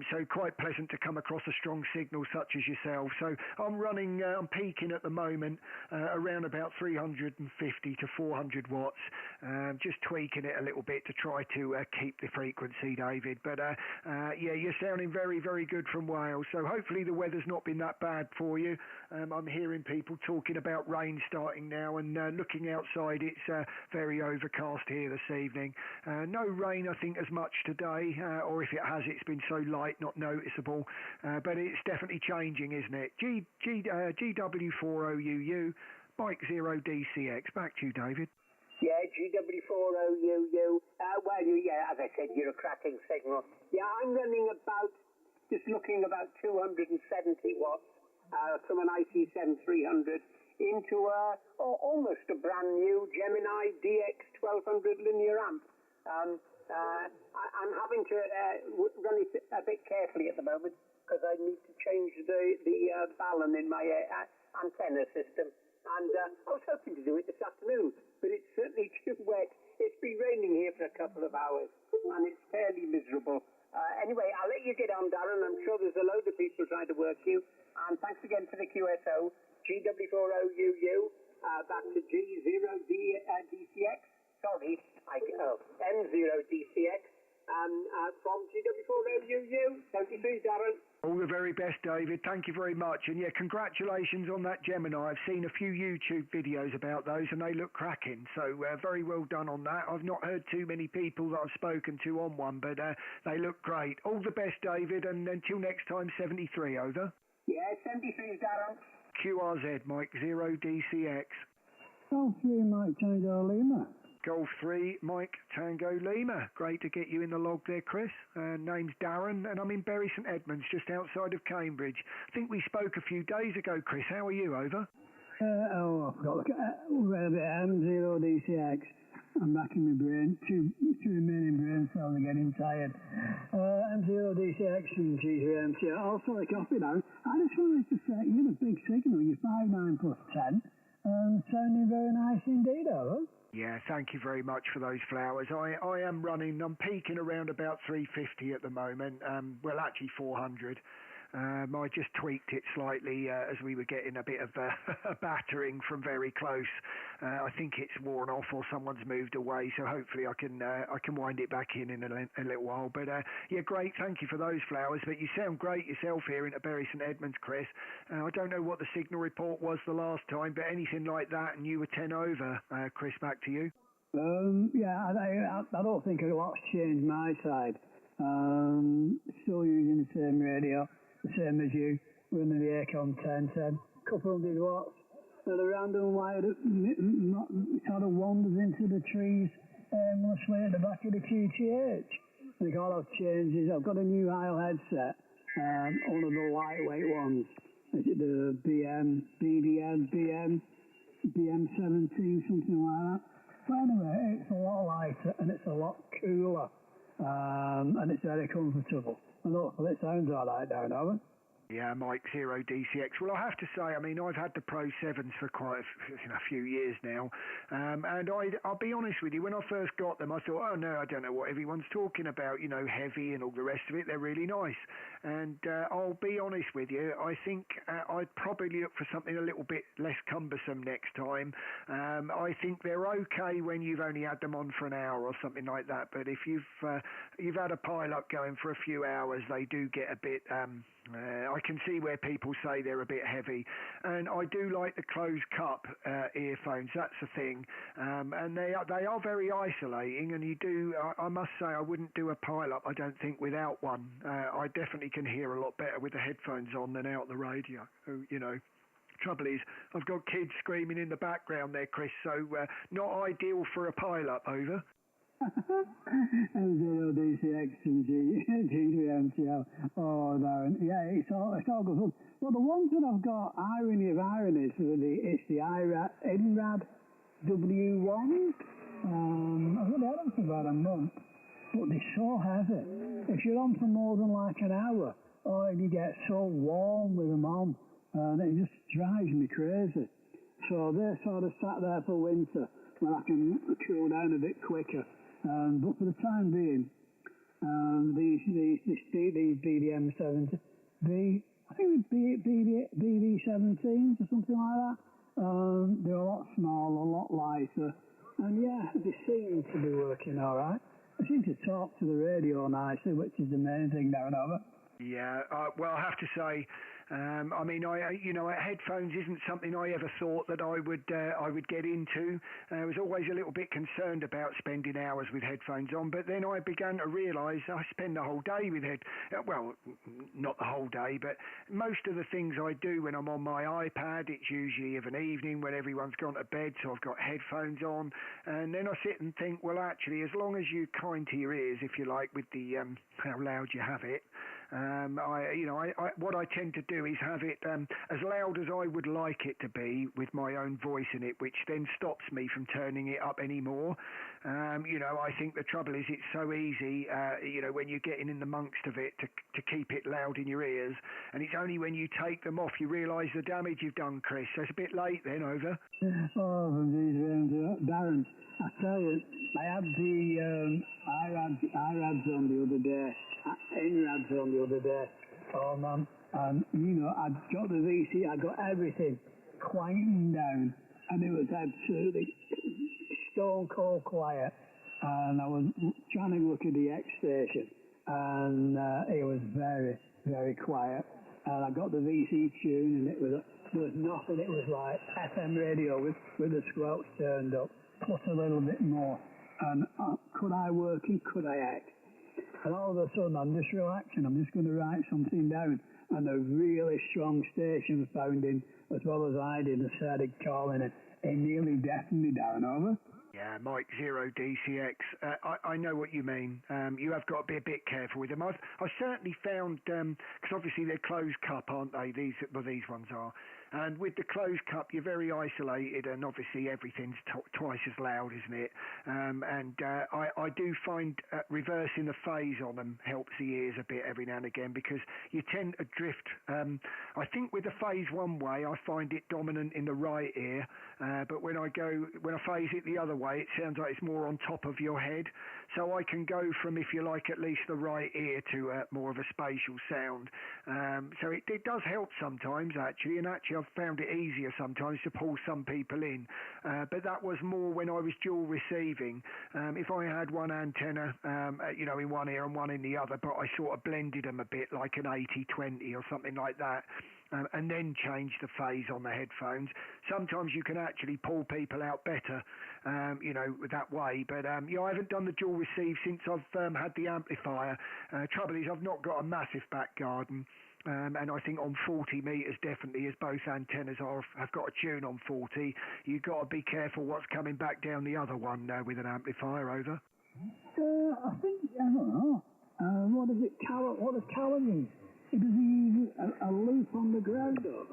D: So quite pleasant to come across a strong signal such as yourself. So I'm peaking at the moment around about 350 to 400 watts. Just tweaking it a little bit to try to keep the frequency, David, but yeah, you're sounding very, very good from Wales, so hopefully the weather's not been that bad for you. I'm hearing people talking about rain starting now, and looking outside, it's very overcast here this evening. No rain, I think, as much today, or if it has, it's been so light, not noticeable, but it's definitely changing, isn't it? GW4OUU, Mike 0 DCX, back to you, David.
I: Yeah, GW4OUU. As I said, you're a cracking signal. Yeah, I'm running about 270 watts from an IC7300 into almost a brand new Gemini DX1200 linear amp. I'm having to run it a bit carefully at the moment because I need to change the balun in my antenna system. And I was hoping to do it this afternoon, but it's certainly too wet. It's been raining here for a couple of hours, and it's fairly miserable. Anyway, I'll let you get on, Darren. I'm sure there's a load of people trying to work you. And thanks again for the QSO. GW4OUU, back to G0DCX. Sorry, M0 DCX. From GW4OUU. 73, Darren.
D: All the very best, David. Thank you very much. And yeah, congratulations on that Gemini. I've seen a few YouTube videos about those and they look cracking. So very well done on that. I've not heard too many people that I've spoken to on one, but they look great. All the best, David. And until next time, 73, over.
I: Yeah, 73, Darren.
D: QRZ, Mike 0 DCX.
J: Golf 3, Mike Tango Lima.
D: Golf 3, Mike Tango Lima. Great to get you in the log there, Chris. Name's Darren, and I'm in Bury St Edmunds, just outside of Cambridge. I think we spoke a few days ago, Chris. How are you, over?
J: I forgot. M0 DCX. I'm racking my brain. Two remaining brain cells are getting tired. M0 DCX and G3MC. Also, the copy now. I just wanted to say, you have a big signal. You're 5.9 plus 10. Sounding very nice indeed, over.
D: Yeah, thank you very much for those flowers. I am running, I'm peaking around about 350 at the moment, well actually 400. I just tweaked it slightly as we were getting a bit of a battering from very close. I think it's worn off or someone's moved away, so hopefully I can wind it back in a little while. But yeah, great, thank you for those flowers. But you sound great yourself here in Bury St Edmunds, Chris. I don't know what the signal report was the last time, but anything like that, and you were 10 over, Chris, back to you.
J: Yeah, I don't think a lot's changed my side. Still using the same radio. The same as you, running the Acon 1010. couple hundred watts. And a random wire that sort of wanders into the trees mostly at the back of the QTH. I think all I've changed is I've got a new Heil headset, one of the lightweight ones. Is it the BM17, something like that? But anyway, it's a lot lighter and it's a lot cooler. And it's very comfortable. And hopefully it sounds alright down over.
D: Yeah, Mike Zero DCX. Well, I have to say, I mean, I've had the Pro 7s for quite a few years now, and I'll be honest with you, when I first got them, I thought, oh no, I don't know what everyone's talking about, you know, heavy and all the rest of it. They're really nice, and I'll be honest with you, I think I'd probably look for something a little bit less cumbersome next time. I think they're okay when you've only had them on for an hour or something like that, but if you've had a pile-up going for a few hours, they do get a bit... I can see where people say they're a bit heavy, and I do like the closed cup earphones. That's the thing, and they are very isolating. And you do, I must say, I wouldn't do a pile up. I don't think without one. I definitely can hear a lot better with the headphones on than out the radio. You know. Trouble is, I've got kids screaming in the background there, Chris. So not ideal for a pile up. Over.
J: M0 DCX and G3MTL. Oh, Darren. Yeah, it's all good fun. Well, the ones that I've got, irony of ironies, it's the INRAD W1. I've only had them for about a month, but they're so heavy. If you're on for more than like an hour, you get so warm with them on, and it just drives me crazy. So they're sort of sat there for winter, when I can cool down a bit quicker. But for the time being, these BDM70, I think it's BD17s or something like that. They're a lot smaller, a lot lighter, and yeah, they seem to be working all right. I seem to talk to the radio nicely, which is the main thing down over.
D: Yeah, well, I have to say, I mean, headphones isn't something I ever thought that I would get into. I was always a little bit concerned about spending hours with headphones on, but then I began to realise I spend the whole day with well, not the whole day, but most of the things I do when I'm on my iPad, it's usually of an evening when everyone's gone to bed, so I've got headphones on, and then I sit and think, well, actually, as long as you're kind to your ears, if you like, with the how loud you have it. What I tend to do is have it as loud as I would like it to be with my own voice in it, which then stops me from turning it up anymore. I think the trouble is it's so easy, when you're getting in the amongst of it to keep it loud in your ears, and it's only when you take them off you realise the damage you've done, Chris. So it's a bit late then, over.
J: Oh, Darren, I tell you, I had the IRADs on the other day. INRADs on the other day. Oh man, and I got the VC, I got everything quieting down, and it was absolutely stone cold quiet. And I was trying to look at the X station, and it was very, very quiet. And I got the VC tune, and there was nothing. It was like FM radio with the squelch turned up, plus a little bit more. And could I work and could I act? And all of a sudden, I'm just relaxing. I'm just going to write something down. And a really strong station found in, as well as I did, and started calling it. It nearly deafened me down, over.
D: Yeah, Mike Zero DCX. I know what you mean. You have got to be a bit careful with them. I've certainly found, because obviously they're closed cup, aren't they? These ones are. And with the closed cup, you're very isolated, and obviously everything's twice as loud, isn't it? I do find reversing the phase on them helps the ears a bit every now and again, because you tend to drift. I think with the phase one way, I find it dominant in the right ear, but when I phase it the other way, it sounds like it's more on top of your head. So I can go from, if you like, at least the right ear to more of a spatial sound. So it does help sometimes, actually, and actually I've found it easier sometimes to pull some people in. But that was more when I was dual receiving. If I had one antenna, in one ear and one in the other, but I sort of blended them a bit like an 80-20 or something like that. And then change the phase on the headphones. Sometimes you can actually pull people out better, that way. But, I haven't done the dual receive since I've had the amplifier. Trouble is, I've not got a massive back garden. and I think on 40 metres definitely, as both antennas have got a tune on 40, you've got to be careful what's coming back down the other one with an amplifier. Over.
J: I think, I don't know, what does Callum use? Does he use a loop on the ground or?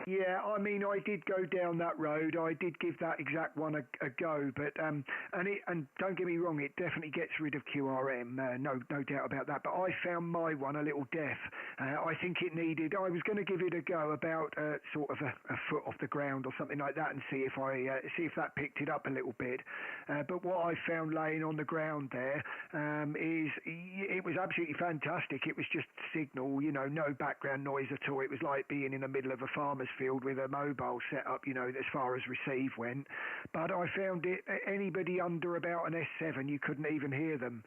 D: Yeah, I mean, I did go down that road. I did give that exact one a go, but and don't get me wrong, it definitely gets rid of QRM, no doubt about that. But I found my one a little deaf. I think it needed. I was going to give it a go about sort of a foot off the ground or something like that, and see if that picked it up a little bit. But what I found laying on the ground there is it was absolutely fantastic. It was just signal, no background noise at all. It was like being in the middle of a farmer's field with a mobile set up, as far as receive went. But I found it, anybody under about an S7, you couldn't even hear them.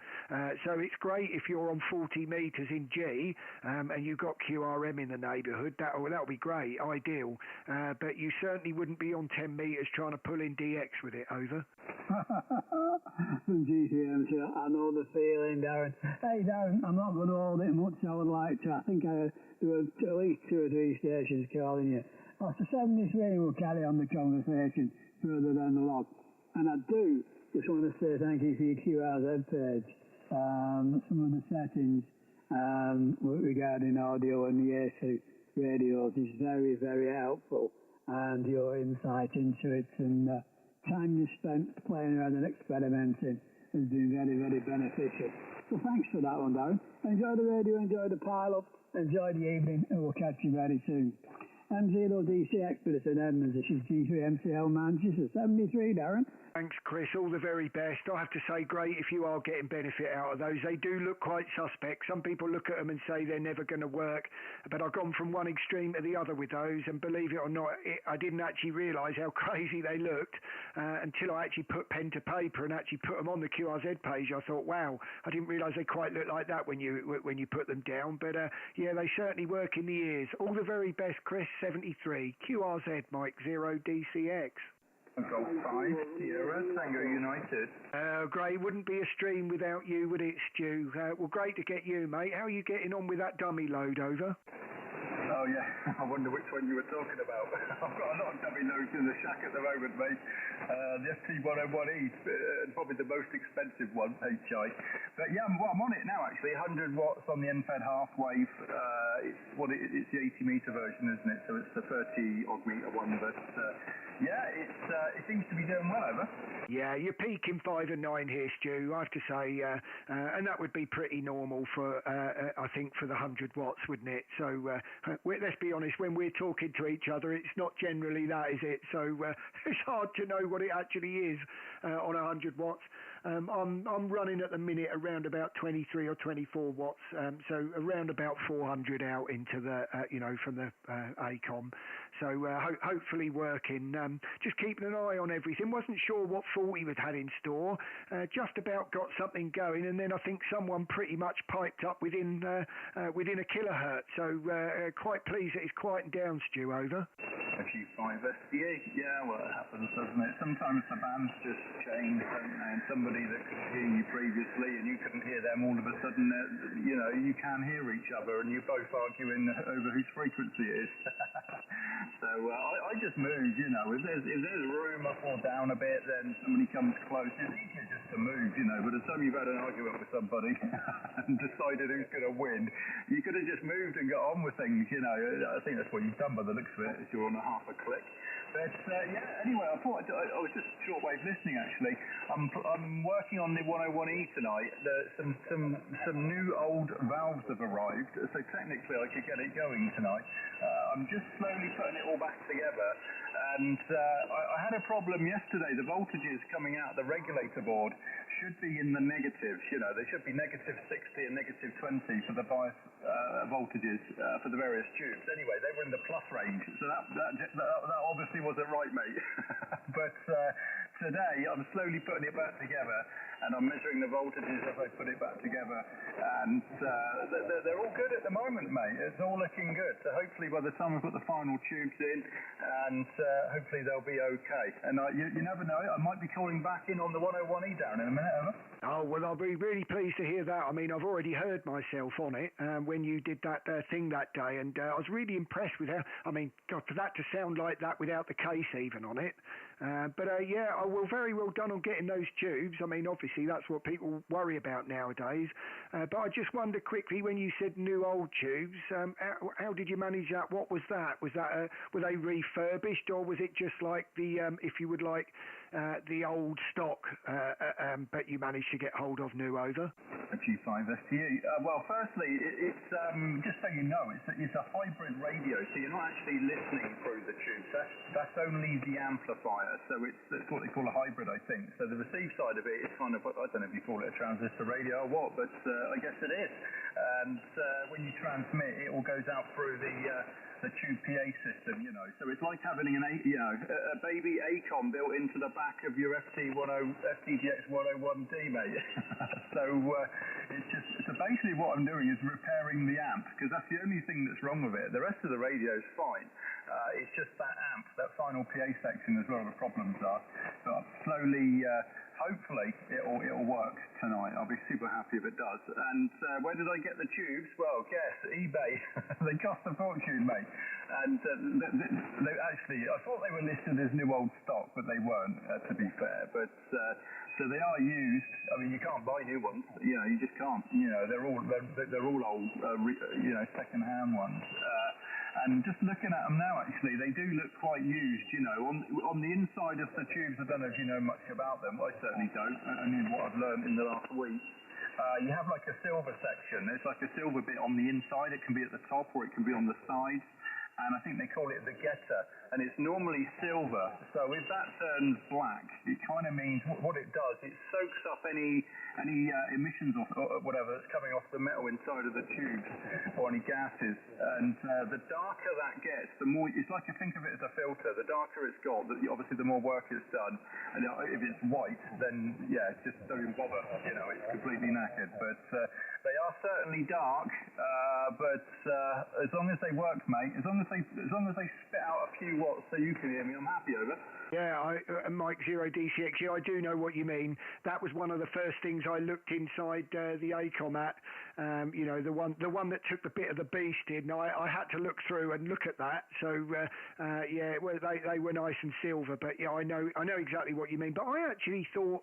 D: So it's great if you're on 40 metres in G and you've got QRM in the neighbourhood. That'll be great, ideal. But you certainly wouldn't be on 10 metres trying to pull in DX with it. Over.
J: From GCM, I know the feeling, Darren. Hey, Darren, I'm not going to hold it much. I would like to. I think there were at least 2 or 3 stations calling you. After 73, we'll carry on the conversation further down the log. And I do just want to say thank you for your QRZ page. Some of the settings regarding audio and the A2 radios is very, very helpful. And your insight into it and time you spent playing around and experimenting has been very, very beneficial. So thanks for that one, Darren. Enjoy the radio, enjoy the pile-up, enjoy the evening, and we'll catch you very soon. M0DC Expeditor St Edmunds, this is G3MCL Manchester 73, Darren.
D: Thanks, Chris. All the very best. I have to say, great if you are getting benefit out of those. They do look quite suspect. Some people look at them and say they're never going to work, but I've gone from one extreme to the other with those, and believe it or not, I didn't actually realise how crazy they looked until I actually put pen to paper and actually put them on the QRZ page. I thought, wow, I didn't realise they quite look like that when you put them down. But yeah, they certainly work in the ears. All the very best, Chris. 73 QRZ Mike 0 DCX.
K: Golf 5 Sierra Tango United.
D: Great, wouldn't be a stream without you, would it, Stu? Well, great to get you, mate. How are you getting on with that dummy load? Over.
K: Oh yeah, I wonder which one you were talking about. I've got a lot of dummy loads in the shack at the moment, mate. The FT101E, probably the most expensive one, HI. But yeah, I'm on it now actually. 100 watts on the MFED half wave. It's the 80 metre version, isn't it? So it's the 30 odd metre one. But yeah, it seems to be doing well. Over.
D: Yeah, you're peaking 5 and 9 here, Stu. I have to say, and that would be pretty normal for I think for the 100 watts, wouldn't it? So. Let's be honest, when we're talking to each other, it's not generally that, is it? So it's hard to know what it actually is on 100 watts. I'm running at the minute around about 23 or 24 watts, so around about 400 out into the, from the ACOM. So hopefully working. Just keeping an eye on everything. Wasn't sure what 40 had in store. Just about got something going, and then I think someone pretty much piped up within a kilohertz. So quite pleased that it's quieting down, Stu. Over.
K: A Q5 SDA. Yeah, well, it happens, doesn't it? Sometimes the bands just change, don't they? And somebody that could hear you previously and you couldn't hear them, all of a sudden, you can hear each other and you're both arguing over whose frequency it is. So I just move, If there's room up or down a bit, then somebody comes close. It's easier just to move, By the time you've had an argument with somebody and decided who's going to win, you could have just moved and got on with things, I think that's what you've done by the looks of it, if you're on a half a click. But yeah, anyway, I thought I was just shortwave listening actually. I'm working on the 101E tonight. Some new old valves have arrived, so technically I could get it going tonight. I'm just slowly putting it all back together. And I had a problem yesterday. The voltages coming out of the regulator board should be in the negatives. They should be negative 60 and negative 20 for the bias voltages for the various tubes. Anyway, they were in the plus range, so that obviously wasn't right, mate. But today I'm slowly putting it back together, and I'm measuring the voltages as I put it back together, and they're all good at the moment, mate. It's all looking good. So hopefully by the time we put the final tubes in, and hopefully they'll be okay. And you never know, I might be calling back in on the 101E down in a minute, over.
D: Oh, well, I'll be really pleased to hear that. I mean, I've already heard myself on it when you did that thing that day, and I was really impressed with how, I mean, God, for that to sound like that without the case even on it. But yeah, well, very well done on getting those tubes. I mean, obviously that's what people worry about nowadays. But I just wondered quickly, when you said new old tubes, how did you manage that? What was that? Was that were they refurbished, or was it just like the if you would like the old stock, but you managed to get hold of new over?
K: A G5 STE. Well, firstly, it's just so you know, it's a hybrid radio, so you're not actually listening through the tubes. That's only the amplifier. So it's what they call a hybrid, I think. So the receive side of it is kind of, I don't know if you call it a transistor radio or what, but I guess it is. And when you transmit, it all goes out through the tube PA system, you know. So it's like having a baby ACOM built into the back of your FTGX 101D, mate. So basically what I'm doing is repairing the amp, because that's the only thing that's wrong with it. The rest of the radio is fine. It's just that amp, that final PA section is where the problems are. But slowly, hopefully, it'll work tonight. I'll be super happy if it does. And where did I get the tubes? Well, guess, eBay. They cost a fortune, mate. And they actually, I thought they were listed as new old stock, but they weren't, to be fair. But so they are used. I mean, you can't buy new ones. You know, you just can't. You know, they're all old, second-hand ones. And just looking at them now, actually, they do look quite used, you know. On the inside of the tubes, I don't know if you know much about them. I certainly don't, only what I've learned in the last week. You have like a silver section. There's like a silver bit on the inside. It can be at the top or it can be on the sides. And I think they call it the getter, and it's normally silver. So if that turns black, it kind of means what it does. It soaks up any emissions or whatever that's coming off the metal inside of the tubes, or any gases. And the darker that gets, the more. It's like you think of it as a filter. The darker it's got, obviously the more work it's done. And if it's white, then yeah, it's just don't even bother. You know, it's completely knackered. But they are certainly dark. But as long as they work, mate, as long as they spit out a few watts so you can hear me, I'm happy, over.
D: Yeah, Mike Zero DCX, yeah, I do know what you mean. That was one of the first things I looked inside the ACOM at. You know, the one that took the bit of the beast in. I had to look through and look at that. So yeah, well, they were nice and silver, but yeah, I know exactly what you mean. But I actually thought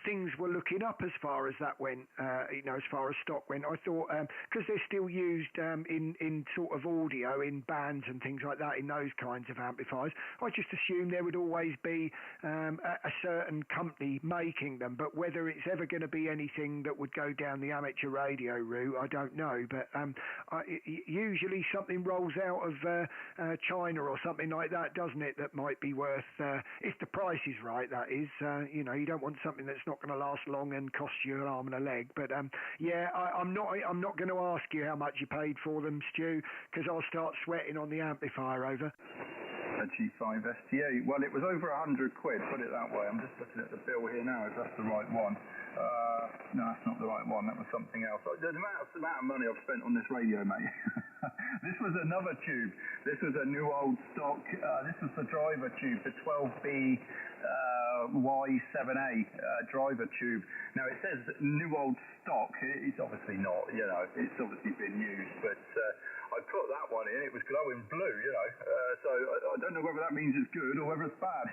D: things were looking up as far as that went. You know, as far as stock went, I thought because they're still used in sort of audio in bands and things like that, in those kinds of amplifiers, I just assumed there would always be a certain company making them, but whether it's ever going to be anything that would go down the amateur radio route, I don't know. But usually something rolls out of China or something like that, doesn't it, that might be worth, if the price is right, that is. You know, you don't want something that's not going to last long and cost you an arm and a leg. But yeah, I'm not going to ask you how much you paid for them, Stu, because I'll start sweating on the amplifier, over.
K: A G5 STA. Well, it was over 100 quid, put it that way. I'm just looking at the bill here now, if that's the right one. No, that's not the right one. That was something else. The amount of money I've spent on this radio, mate. This was another tube. This was a new old stock. This was the driver tube, the 12B Y7A driver tube. Now, it says new old stock. It's obviously not, you know. It's obviously been used, but I put that one in. It was glowing blue, you know. So I don't know whether that means it's good or whether it's bad.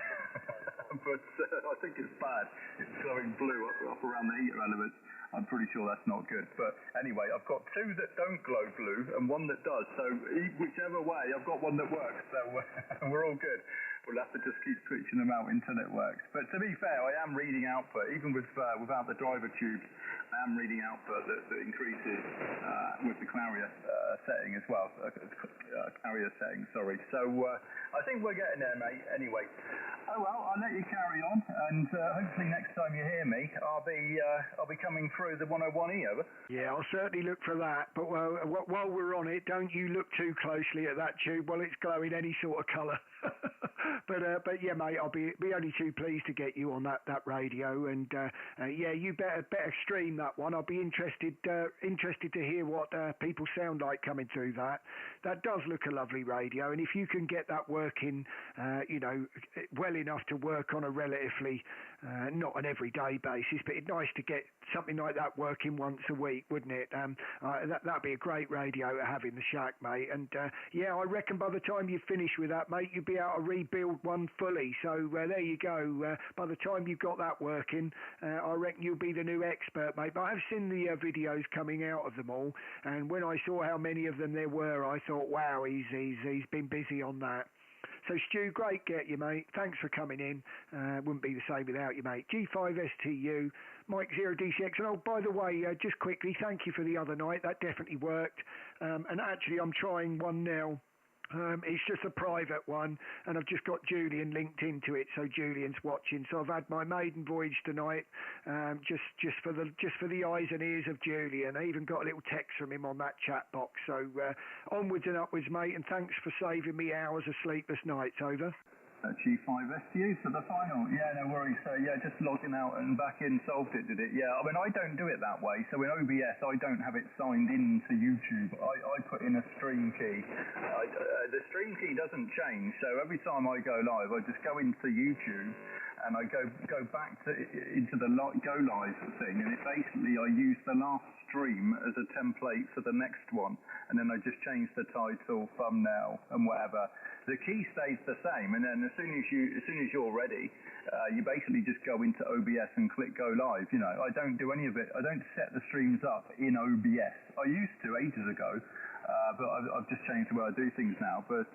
K: But I think it's bad. It's glowing blue up around the heater elements. I'm pretty sure that's not good. But anyway, I've got two that don't glow blue and one that does. So whichever way, I've got one that works. So we're all good. We'll have to just keep switching them out until it works. But to be fair, I am reading output. Even without the driver tubes, I am reading output that increases with the carrier setting as well. Carrier setting, sorry. So I think we're getting there, mate. Anyway. Oh well, I'll let you carry on, and hopefully next time you hear me, I'll be coming through the 101E, over.
D: Yeah, I'll certainly look for that. But while we're on it, don't you look too closely at that tube while it's glowing any sort of colour. But yeah, mate, I'll be only too pleased to get you on that radio, and yeah, you better stream that one. I'll be interested to hear what people sound like coming through that. That does look a lovely radio, and if you can get that working, well enough to work on a relatively not an everyday basis, but it's nice to get something like that working once a week, wouldn't it? That'd be a great radio to have in the shack, mate. And yeah, I reckon by the time you finish with that, mate, you'll be able to rebuild one fully. So there you go. By the time you've got that working, I reckon you'll be the new expert, mate. But I have seen the videos coming out of them all, and when I saw how many of them there were, I thought, wow, he's been busy on that. So, Stu, great get you, mate. Thanks for coming in. Wouldn't be the same without you, mate. G5STU, Mike 0DCX. And oh, by the way, just quickly, thank you for the other night. That definitely worked. And actually, I'm trying one now. It's just a private one, and I've just got Julian linked into it, so Julian's watching. So I've had my maiden voyage tonight, just for the eyes and ears of Julian. I even got a little text from him on that chat box. So onwards and upwards, mate, and thanks for saving me hours of sleepless nights. Over.
K: G5STU for the final. Yeah, no worries. So yeah, just logging out and back in solved it, did it? Yeah, I mean, I don't do it that way. So in OBS, I don't have it signed into YouTube. I put in a stream key. The stream key doesn't change. So every time I go live, I just go into YouTube and I go back into the go live thing, and it basically, I use the last stream as a template for the next one, and then I just change the title, thumbnail, and whatever. The key stays the same, and then as soon as you're ready, you basically just go into OBS and click go live. You know, I don't do any of it. I don't set the streams up in OBS. I used to ages ago, but I've just changed the way I do things now. But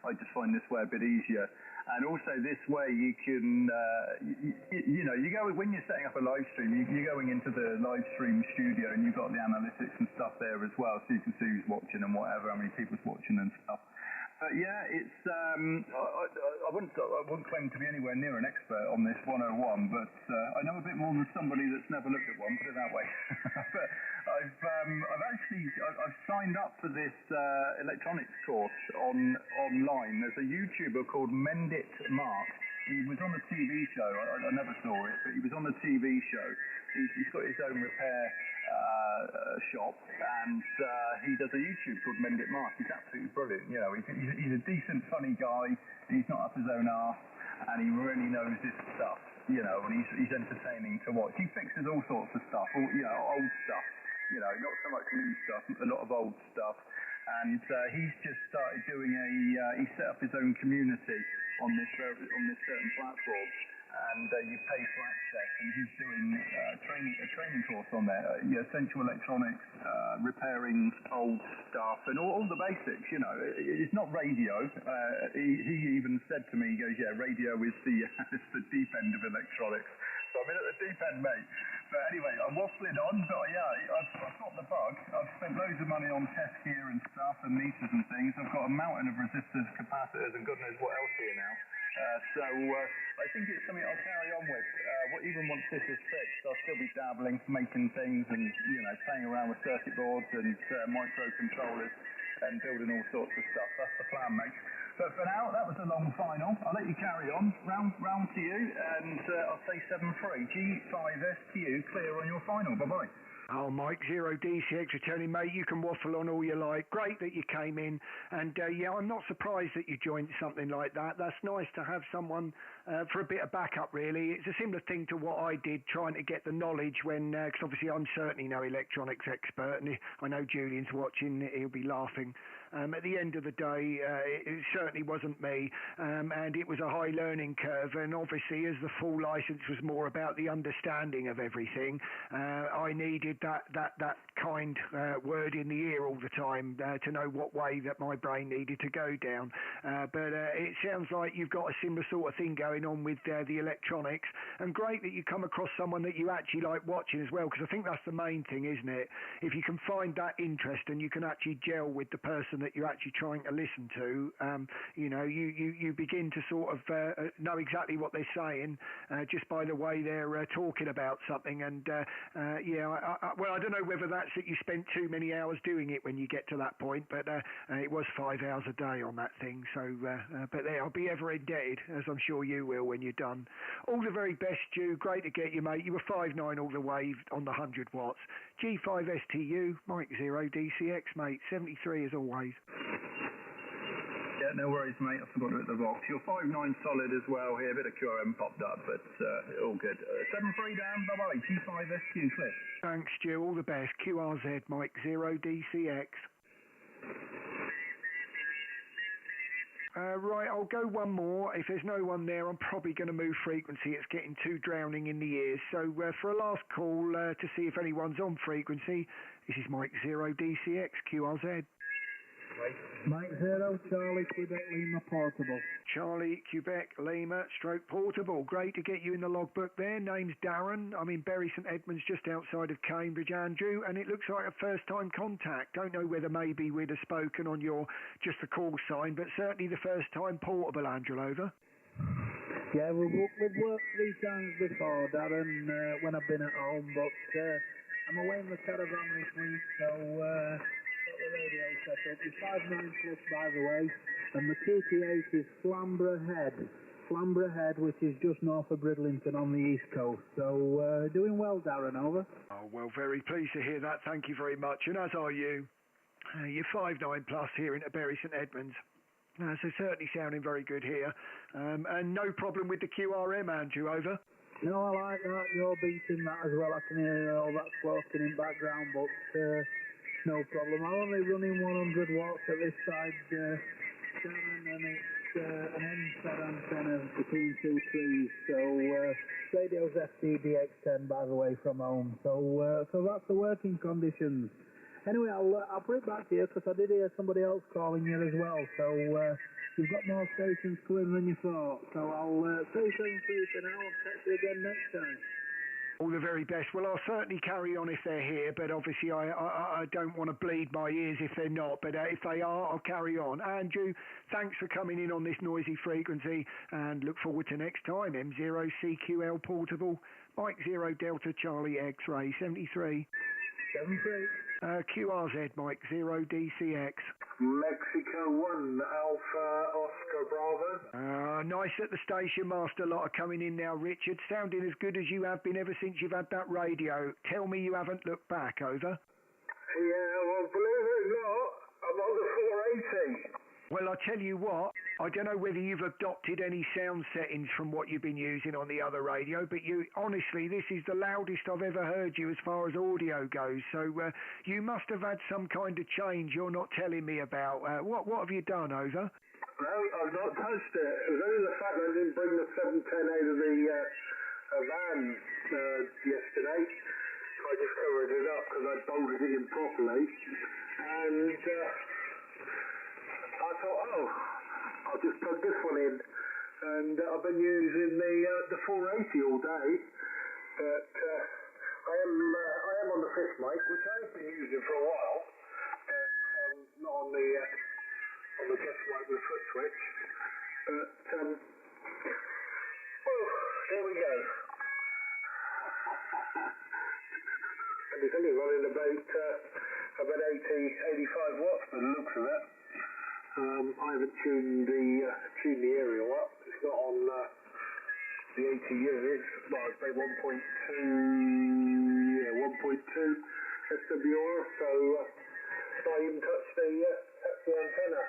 K: I just find this way a bit easier. And also this way you can, you go when you're setting up a live stream, you're going into the live stream studio and you've got the analytics and stuff there as well, so you can see who's watching and whatever, how many people's watching and stuff. But yeah, it's I wouldn't claim to be anywhere near an expert on this 101, but I know a bit more than somebody that's never looked at one, put it that way. But I've signed up for this electronics course online. There's a YouTuber called Mendit Mark. He was on the TV show. I never saw it, but he was on the TV show. He's got his own repair shop, and he does a YouTube called Mendit Mark. He's absolutely brilliant. You know, he's a decent, funny guy. He's not up his own arse, and he really knows his stuff. You know, and he's entertaining to watch. He fixes all sorts of stuff, old stuff. You know, not so much new stuff, a lot of old stuff. And he's just started doing he set up his own community on this certain platform, and you pay for access, and he's doing a training course on there, essential electronics, repairing old stuff, and all the basics. You know, it's not radio. He even said to me, he goes, yeah, radio is it's the deep end of electronics. So I'm in at the deep end, mate. But anyway, I'm waffling on, but yeah, I've got the bug. I've spent loads of money on test gear and stuff and meters and things. I've got a mountain of resistors, capacitors, and God knows what else here now. So I think it's something I'll carry on with. Even once this is fixed, I'll still be dabbling, making things, and playing around with circuit boards and microcontrollers and building all sorts of stuff. That's the plan, mate. But for now, that was a long final. I'll let you carry on. Round to you, and I'll say 7-3. G5STU, clear on your final. Bye-bye.
D: Oh, Mike, 0DCX returning, mate. You can waffle on all you like. Great that you came in. And, yeah, I'm not surprised that you joined something like that. That's nice to have someone for a bit of backup, really. It's a similar thing to what I did, trying to get the knowledge when, because obviously I'm certainly no electronics expert, and I know Julian's watching, he'll be laughing. At the end of the day, it certainly wasn't me, and it was a high learning curve, and obviously as the full license was more about the understanding of everything, I needed that kind word in the ear all the time to know what way that my brain needed to go down. But it sounds like you've got a similar sort of thing going on with the electronics, and great that you come across someone that you actually like watching as well, because I think that's the main thing, isn't it? If you can find that interest and you can actually gel with the person that you're actually trying to listen to, you begin to sort of know exactly what they're saying just by the way they're talking about something. And yeah, Well, I don't know whether that's that you spent too many hours doing it when you get to that point, but it was 5 hours a day on that thing. So, but there, I'll be ever indebted, as I'm sure you will when you're done. All the very best, Stu. Great to get you, mate. You were 5.9 all the way on the 100 watts. G5STU, Mike 0 DCX, mate. 73 as always.
K: Yeah, no worries, mate. I forgot to hit the box. You're 5.9 solid as well here. A bit of QRM popped up, but all good. 7.3 down. Bye-bye. G5SQ, Cliff.
D: Thanks, Stu. All the best. QRZ, Mike 0 DCX. Right, I'll go one more. If there's no one there, I'm probably going to move frequency. It's getting too drowning in the ears. So for a last call to see if anyone's on frequency, this is Mike 0 DCX, QRZ.
L: Mike 0, Charlie, Quebec, Lima, Portable.
D: Charlie, Quebec, Lima, stroke Portable. Great to get you in the logbook there. Name's Darren. I'm in Bury St Edmunds, just outside of Cambridge, Andrew, and it looks like a first-time contact. Don't know whether maybe we'd have spoken on your just the call sign, but certainly the first-time Portable, Andrew, over.
L: Yeah, we've worked 3 times before, Darren, when I've been at home, but I'm away in the caravan this week, so... the radio setup is 5.9 plus, by the way, and the TT8 is Flamborough Head, which is just north of Bridlington on the east coast. So doing well, Darren, over.
D: Oh, well, very pleased to hear that. Thank you very much, and as are you. You're 5.9 plus here into Bury St Edmunds. So certainly sounding very good here. And no problem with the QRM, Andrew, over.
L: No, I like that. You're beating that as well. I can hear all that squawking in background, but... no problem. I'm only running 100 watts at this side, Darren, and it's an M-fed antenna between 2 trees. So radio's FDDX10, by the way, from home. So that's the working conditions. Anyway, I'll put it back to you because I did hear somebody else calling you as well. So you've got more stations coming than you thought. So I'll say 7-3 for now and catch you again next time.
D: All the very best. Well, I'll certainly carry on if they're here, but obviously I don't want to bleed my ears if they're not. But if they are, I'll carry on. Andrew, thanks for coming in on this noisy frequency, and look forward to next time. M0CQL Portable, Mike 0 Delta Charlie X-Ray 73.
L: 73.
D: QRZ, Mike 0 DCX.
H: Mexico 1, Alpha Oscar Bravo.
D: Nice at the station master lot are coming in now, Richard. Sounding as good as you have been ever since you've had that radio. Tell me you haven't looked back, over.
H: Yeah, well, believe it or not, I'm on the 480.
D: Well, I tell you what, I don't know whether you've adopted any sound settings from what you've been using on the other radio, but honestly, this is the loudest I've ever heard you as far as audio goes. So you must have had some kind of change you're not telling me about. What have you done, over?
H: No, I've not touched it. It was only the fact that I didn't bring the 710 out of the van yesterday. I just covered it up because I bolted it in properly. And I thought, I'll just plug this one in. And I've been using the 480 all day. But I am on the 5th mic, which I've been using for a while. But not on the guest mic with foot switch. But, there we go. And it's only running about 85 watts by the looks of it. I haven't tuned the aerial up. It's not on the 80 units. Well, I'd say 1.2 SWR, so not even touch the antenna.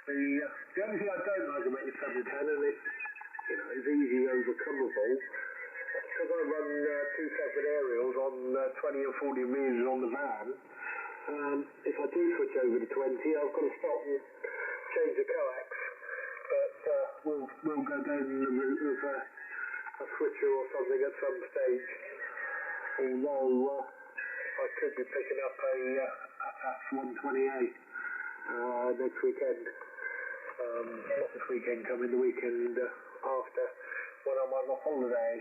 H: The only thing I don't like about the 710, and it's easy overcomeable, because I run 2 separate aerials on 20 or 40 meters on the van. If I do switch over to 20, I've got to stop and change the coax. But we'll go down the route of a switcher or something at some stage. Although I could be picking up a ATAS 128 next weekend. Not this weekend coming, the weekend after, when I'm on a holiday.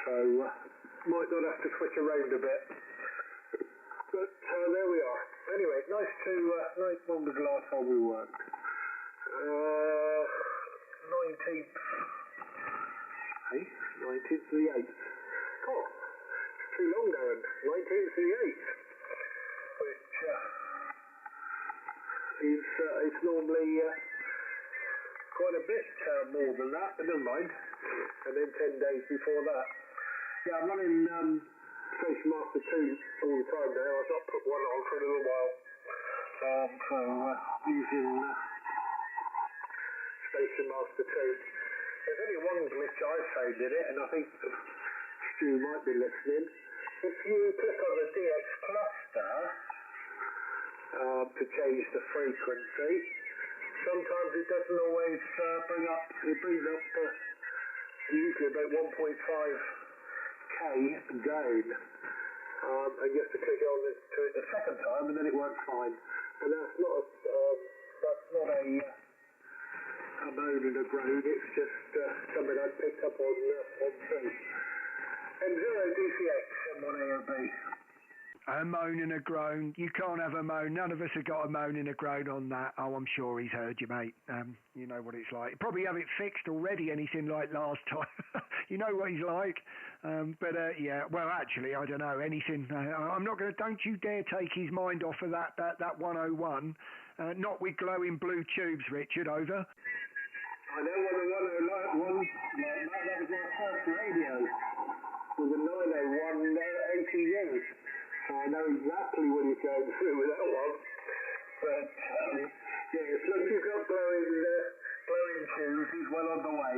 H: So might not have to switch around a bit. But there we are. Anyway, nice when was the last time we worked? 19th. Hey, 19th to the 8th. Oh, too long, Darren. 1968. Which it's normally quite a bit more than that, but never mind. And then 10 days before that. Yeah, I'm running Station Master 2 all the time now. I've not put one on for a little while. So using Station Master 2. There's only one glitch I found in it, and I think Stu might be listening. If you click on the DX cluster to change the frequency, sometimes it doesn't always bring up, it brings up usually about 1.5k down. And you have to click on it to it the second time, and then it works fine. And that's not a moan and a groan, it's just something I picked up on too. M0 DCX M1AOB.
D: A moan and a groan. You can't have a moan. None of us have got a moan and a groan on that. Oh, I'm sure he's heard you, mate. You know what it's like. Probably have it fixed already, anything like last time. You know what he's like. Yeah, well, actually, I don't know. Anything. I'm not going to... Don't you dare take his mind off of that 101. Not with glowing blue tubes, Richard. Over.
H: I know that was my first radio. With a 901 ATU. So I know exactly what he's going through with that one. But, yeah, as long as you've got glowing tubes, he's well on the way.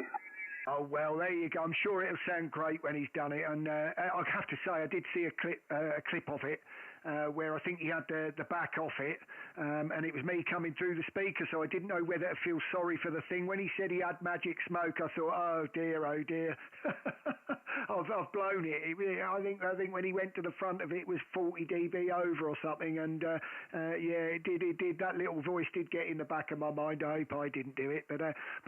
D: Oh, well, there you go. I'm sure it'll sound great when he's done it. And I have to say, I did see a clip of it where I think he had the back off it, and it was me coming through the speaker, so I didn't know whether to feel sorry for the thing. When he said he had magic smoke, I thought, oh dear. I've blown it. I think when he went to the front of it was 40 dB over or something, and yeah, it did. That little voice did get in the back of my mind. I hope I didn't do it, but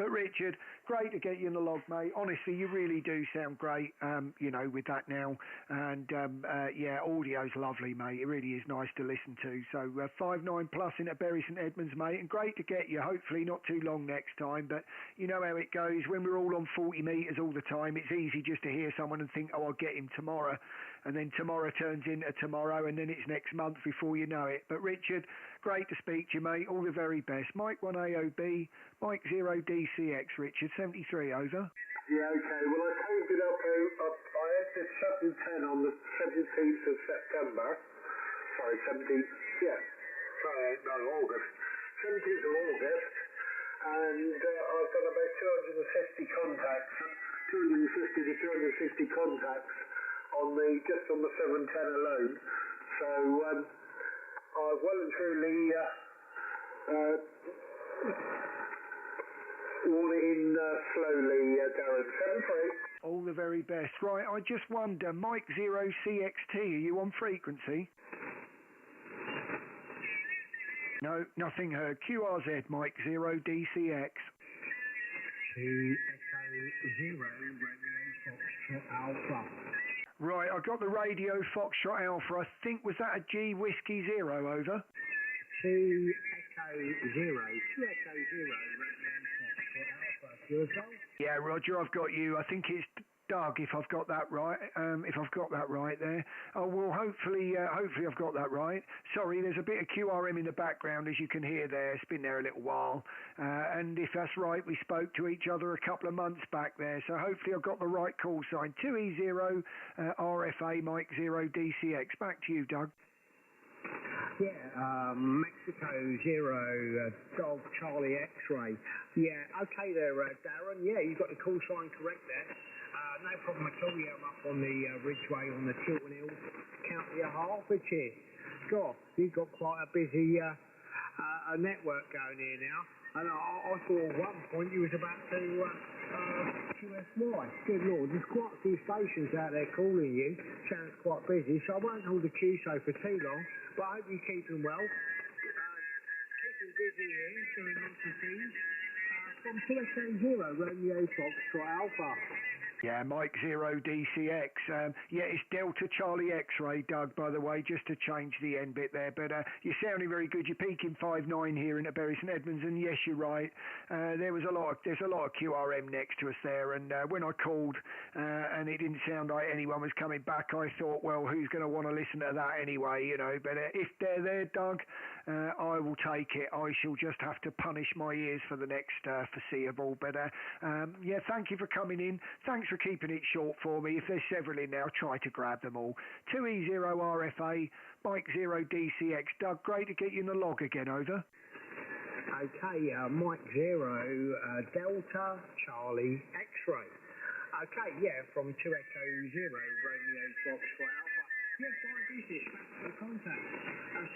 D: Richard, great to get you in the log, mate. Honestly, you really do sound great, you know, with that now, and yeah, audio's lovely, mate. It really is nice to listen to. So 5.9 plus in at Bury St Edmunds, mate, and great to get you. Hopefully not too long next time, but you know how it goes when we're all on 40 metres all the time. It's easy just to hear someone and think, oh, I'll get him tomorrow, and then tomorrow turns into tomorrow, and then it's next month before you know it. But Richard, great to speak to you, mate. All the very best. Mike 1 AOB, Mike 0 DCX, Richard 73, over.
H: Yeah, okay. Well, I coded it up. I had this 710 on the 17th of September. Sorry, 17th. Yeah. Sorry, no, August. 17th of August. And I've done about 250 contacts, 250 to 260 contacts just on the 710 alone. So I've well and truly worn it in slowly, Darren. 7-3.
D: All the very best. Right, I just wonder, Mike 0 CXT, are you on frequency? No, nothing heard. QRZ, Mike 0 DCX.
B: To Echo 0, Radio Foxtrot Alpha.
D: Right, I got the Radio Foxtrot Alpha. I think, was that a G Whiskey 0, over?
B: To Echo 0, Radio Foxtrot Alpha. Yourself?
D: Yeah, Roger, I've got you. I think it's Doug, if I've got that right. If I've got that right there. Oh, well, hopefully I've got that right. Sorry, there's a bit of QRM in the background, as you can hear there. It's been there a little while. And if that's right, we spoke to each other a couple of months back there. So hopefully I've got the right call sign. 2E0 RFA Mike 0 DCX. Back to you, Doug.
B: Yeah, Mexico 0, Golf Charlie X-Ray. Yeah, okay there, Darren. Yeah, you got the call sign correct there. No problem at all. Yeah, I'm up on the Ridgeway on the Chiltern Hills, County of Hertfordshire. God, you've got quite a busy a network going here now. And I thought at one point you was about to QSY. Good Lord, there's quite a few stations out there calling you. Sounds quite busy, so I won't hold the QSO for too long, but I hope you're keeping well. Keeping busy here, doing lots of things. From 2SO0, Romeo Foxtrot Alpha.
D: Yeah, Mike 0 DCX. Yeah, it's Delta Charlie X-Ray, Doug, by the way, just to change the end bit there. But you're sounding very good. You're peaking 5.9 here in Bury St Edmunds, and yes, you're right. There's a lot of QRM next to us there, and when I called and it didn't sound like anyone was coming back, I thought, well, who's going to want to listen to that anyway, you know? But if they're there, Doug, I will take it. I shall just have to punish my ears for the next foreseeable. But yeah, thank you for coming in. Thanks for keeping it short for me. If there's several in there, I'll try to grab them all. 2E0RFA, Mike 0 DCX. Doug, great to get you in the log again, over.
M: Okay, Mike 0, Delta Charlie X-Ray. Okay, yeah, from 2 Echo 0, Romeo Foxtrot Alpha. Yes, fine business, back to the contact.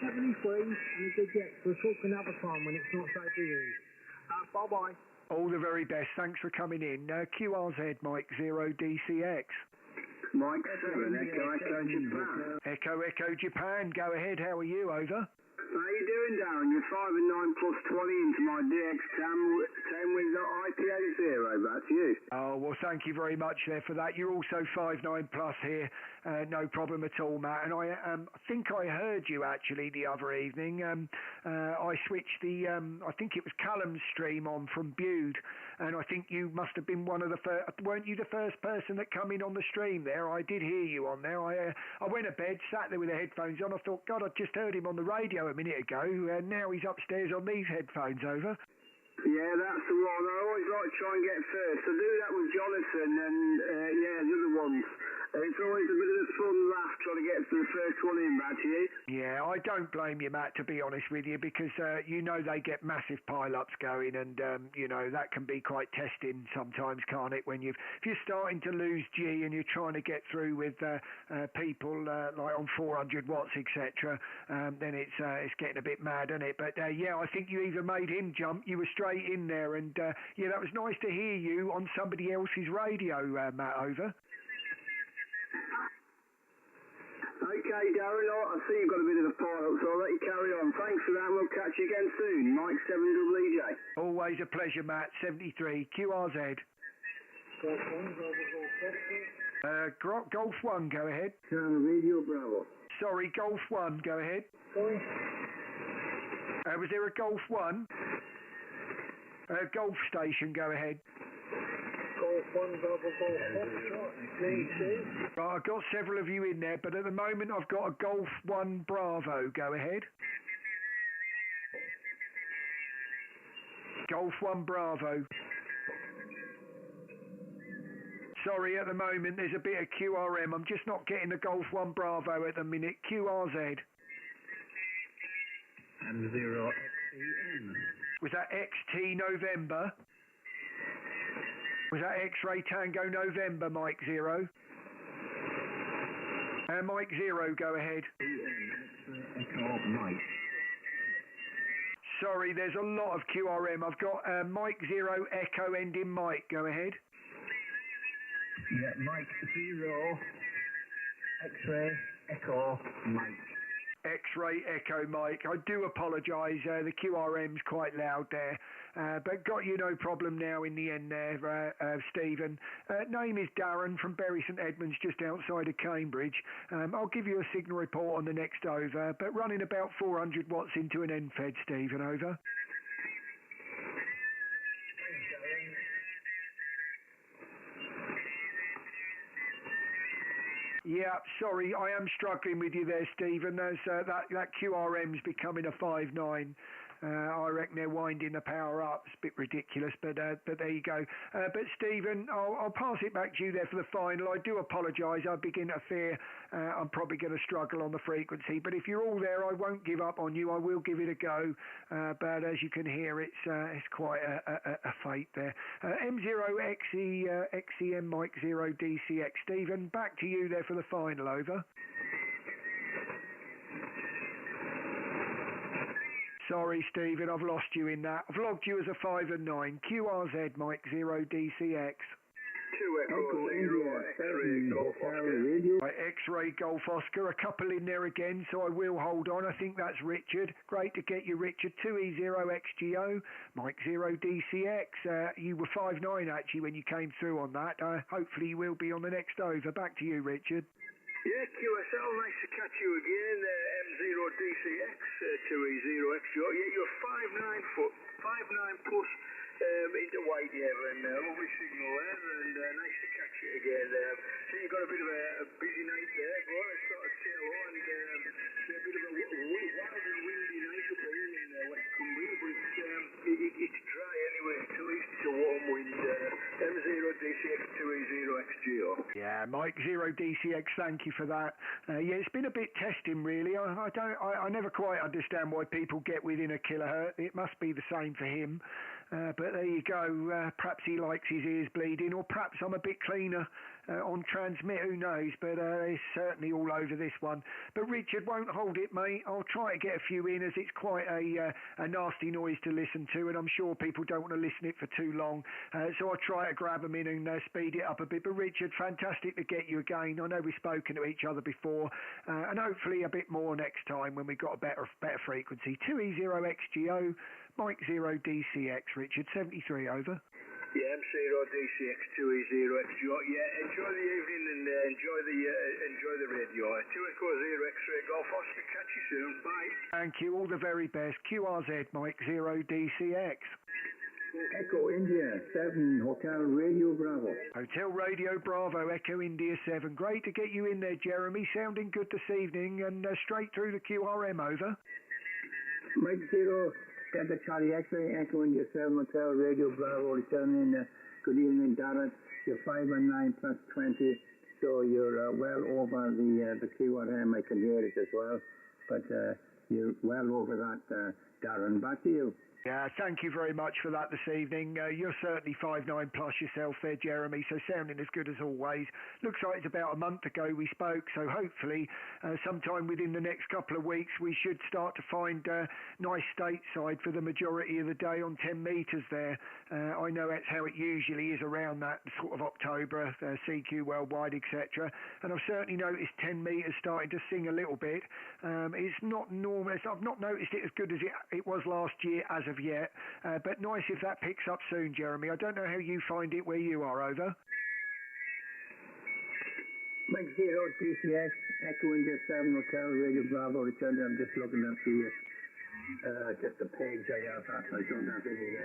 M: 73 and a good jet. We'll talk another time when it's not so busy. Bye-bye.
D: All the very best. Thanks for coming in. QRZ, Mike 0 DCX.
C: Mike 7, Echo Japan.
D: Echo Japan. Go ahead. How are you, over?
C: How you doing, Darren? You're 5 and 9 plus 20 into my DX10 with the IP80. Back to you.
D: Oh, well, thank you very much there for that. You're also 5.9 plus here. No problem at all, Matt. And I think I heard you actually the other evening. I switched the, I think it was Callum's stream on from Bude, and I think you must have been one of the first. Weren't you the first person that come in on the stream there? I did hear you on there. I went to bed, sat there with the headphones on. I thought, God, I just heard him on the radio a minute ago, and now he's upstairs on these headphones, over.
C: Yeah, that's the one. I always like to try and get first. I do that with Jonathan and, yeah, the other ones. It's always a bit of a fun laugh trying to get to the first one in, back to you.
D: Yeah, I don't blame you, Matt, to be honest with you, because, you know, they get massive pile-ups going, and, you know, that can be quite testing sometimes, can't it, when if you're starting to lose G and you're trying to get through with people like on 400 watts, etc., then it's getting a bit mad, isn't it? But, yeah, I think you even made him jump. You were straight in there, and, yeah, that was nice to hear you on somebody else's radio, Matt, over.
C: Okay, Darren, I see you've got a bit of a pile-up, so I'll let you carry on. Thanks for that, and we'll catch you again soon. Mike 7EJ.
D: Always a pleasure, Matt. 73, QRZ. Golf 1, go ahead.
C: Radio Bravo.
D: Sorry, Golf 1, go ahead.
C: Sorry?
D: Was there a Golf 1? Golf station, go ahead.
L: Golf 1, Bravo, Golf 1.
D: Right, I've got several of you in there, but at the moment I've got a Golf 1 Bravo. Go ahead. Golf 1 Bravo. Sorry, at the moment there's a bit of QRM. I'm just not getting the Golf 1 Bravo at the minute. QRZ.
M: And 0 XEN.
D: Was that XT November? Was that X-Ray Tango November, Mike 0? Mike 0, go ahead.
M: Echo Mike.
D: Sorry, there's a lot of QRM. I've got Mike 0, Echo ending Mike. Go ahead.
M: Yeah, Mike 0, X-Ray, Echo Mike.
D: X-Ray Echo Mike. I do apologise, the QRM's quite loud there, but got you no problem now in the end there, Stephen. Name is Darren from Bury St Edmunds, just outside of Cambridge. I'll give you a signal report on the next over, but running about 400 watts into an end-fed, Stephen, over. Yeah, sorry, I am struggling with you there, Stephen. There's, that QRM's becoming a 5.9. I reckon they're winding the power up. It's a bit ridiculous, but there you go. But Stephen, I'll pass it back to you there for the final. I do apologise. I begin to fear I'm probably going to struggle on the frequency. But if you're all there, I won't give up on you. I will give it a go. But as you can hear, it's quite a fate there. M0XEM Mike 0 DCX. Stephen, back to you there for the final. Over. Sorry, Stephen, I've lost you in that. I've logged you as a 5 and 9. QRZ Mike 0 DCX.
C: Echo India 7 Hotel Radio.
D: X-Ray Golf Oscar, a couple in there again, so I will hold on. I think that's Richard. Great to get you, Richard. 2E0XGO, Mike 0 DCX. You were 5'9" actually when you came through on that. Hopefully you will be on the next over. Back to you, Richard.
N: Yeah, QSL, nice to catch you again. M0DCX, 2E0XGO. Yeah, you're 5'9" plus. Into white here, and lovely signal there, and nice to catch you again. So you've got a bit of a busy night there, but I sort of tail on, and a bit of a wild and windy night up here in West Cumbria, but it's dry anyway, at least it's a warm wind. M0DCX 2E0XGO.
D: Yeah, Mike 0 DCX, thank you for that. Yeah, it's been a bit testing really. I never quite understand why people get within a kilohertz. It must be the same for him. But there you go. Perhaps he likes his ears bleeding, or perhaps I'm a bit cleaner on transmit. Who knows? But it's certainly all over this one. But Richard, won't hold it, mate. I'll try to get a few in, as it's quite a nasty noise to listen to, and I'm sure people don't want to listen it for too long. So I'll try to grab them in and speed it up a bit. But Richard, fantastic to get you again. I know we've spoken to each other before, and hopefully a bit more next time when we've got a better frequency. 2E0XGO. Mike 0 DCX, Richard, 73 over.
N: Yeah, M0 DCX 2E0XGO. Yeah, enjoy the evening and enjoy the radio. 2 Echo 0 X-Ray Golf Oscar. Catch you soon. Bye.
D: Thank you. All the very best. QRZ, Mike 0 DCX.
C: Echo India 7 Hotel Radio Bravo.
D: Hotel Radio Bravo, Echo India 7. Great to get you in there, Jeremy. Sounding good this evening, and straight through the QRM, over.
C: Mike 0 Delta Charlie X-Ray, Echo India 7 Hotel Radio Bravo, returning. Good evening, Darren. You're 5'9" plus 20, so you're well over the QRM. I can hear it as well, but you're well over that, Darren. Back to you.
D: Yeah, thank you very much for that this evening. You're certainly 5'9" plus yourself there, Jeremy, so sounding as good as always. Looks like it's about a month ago we spoke, so hopefully sometime within the next couple of weeks we should start to find nice stateside for the majority of the day on 10 metres there. I know that's how it usually is around that sort of October, CQ Worldwide, etc. And I've certainly noticed 10 metres starting to sing a little bit. It's not normal. I've not noticed it as good as it was last year as of yet, but nice if that picks up soon, Jeremy. I don't know how you find it where you are, over.
C: Mike 0 DCX, Echo India 7 Hotel Radio Bravo, returning. I'm just looking at just the page I have. I don't have any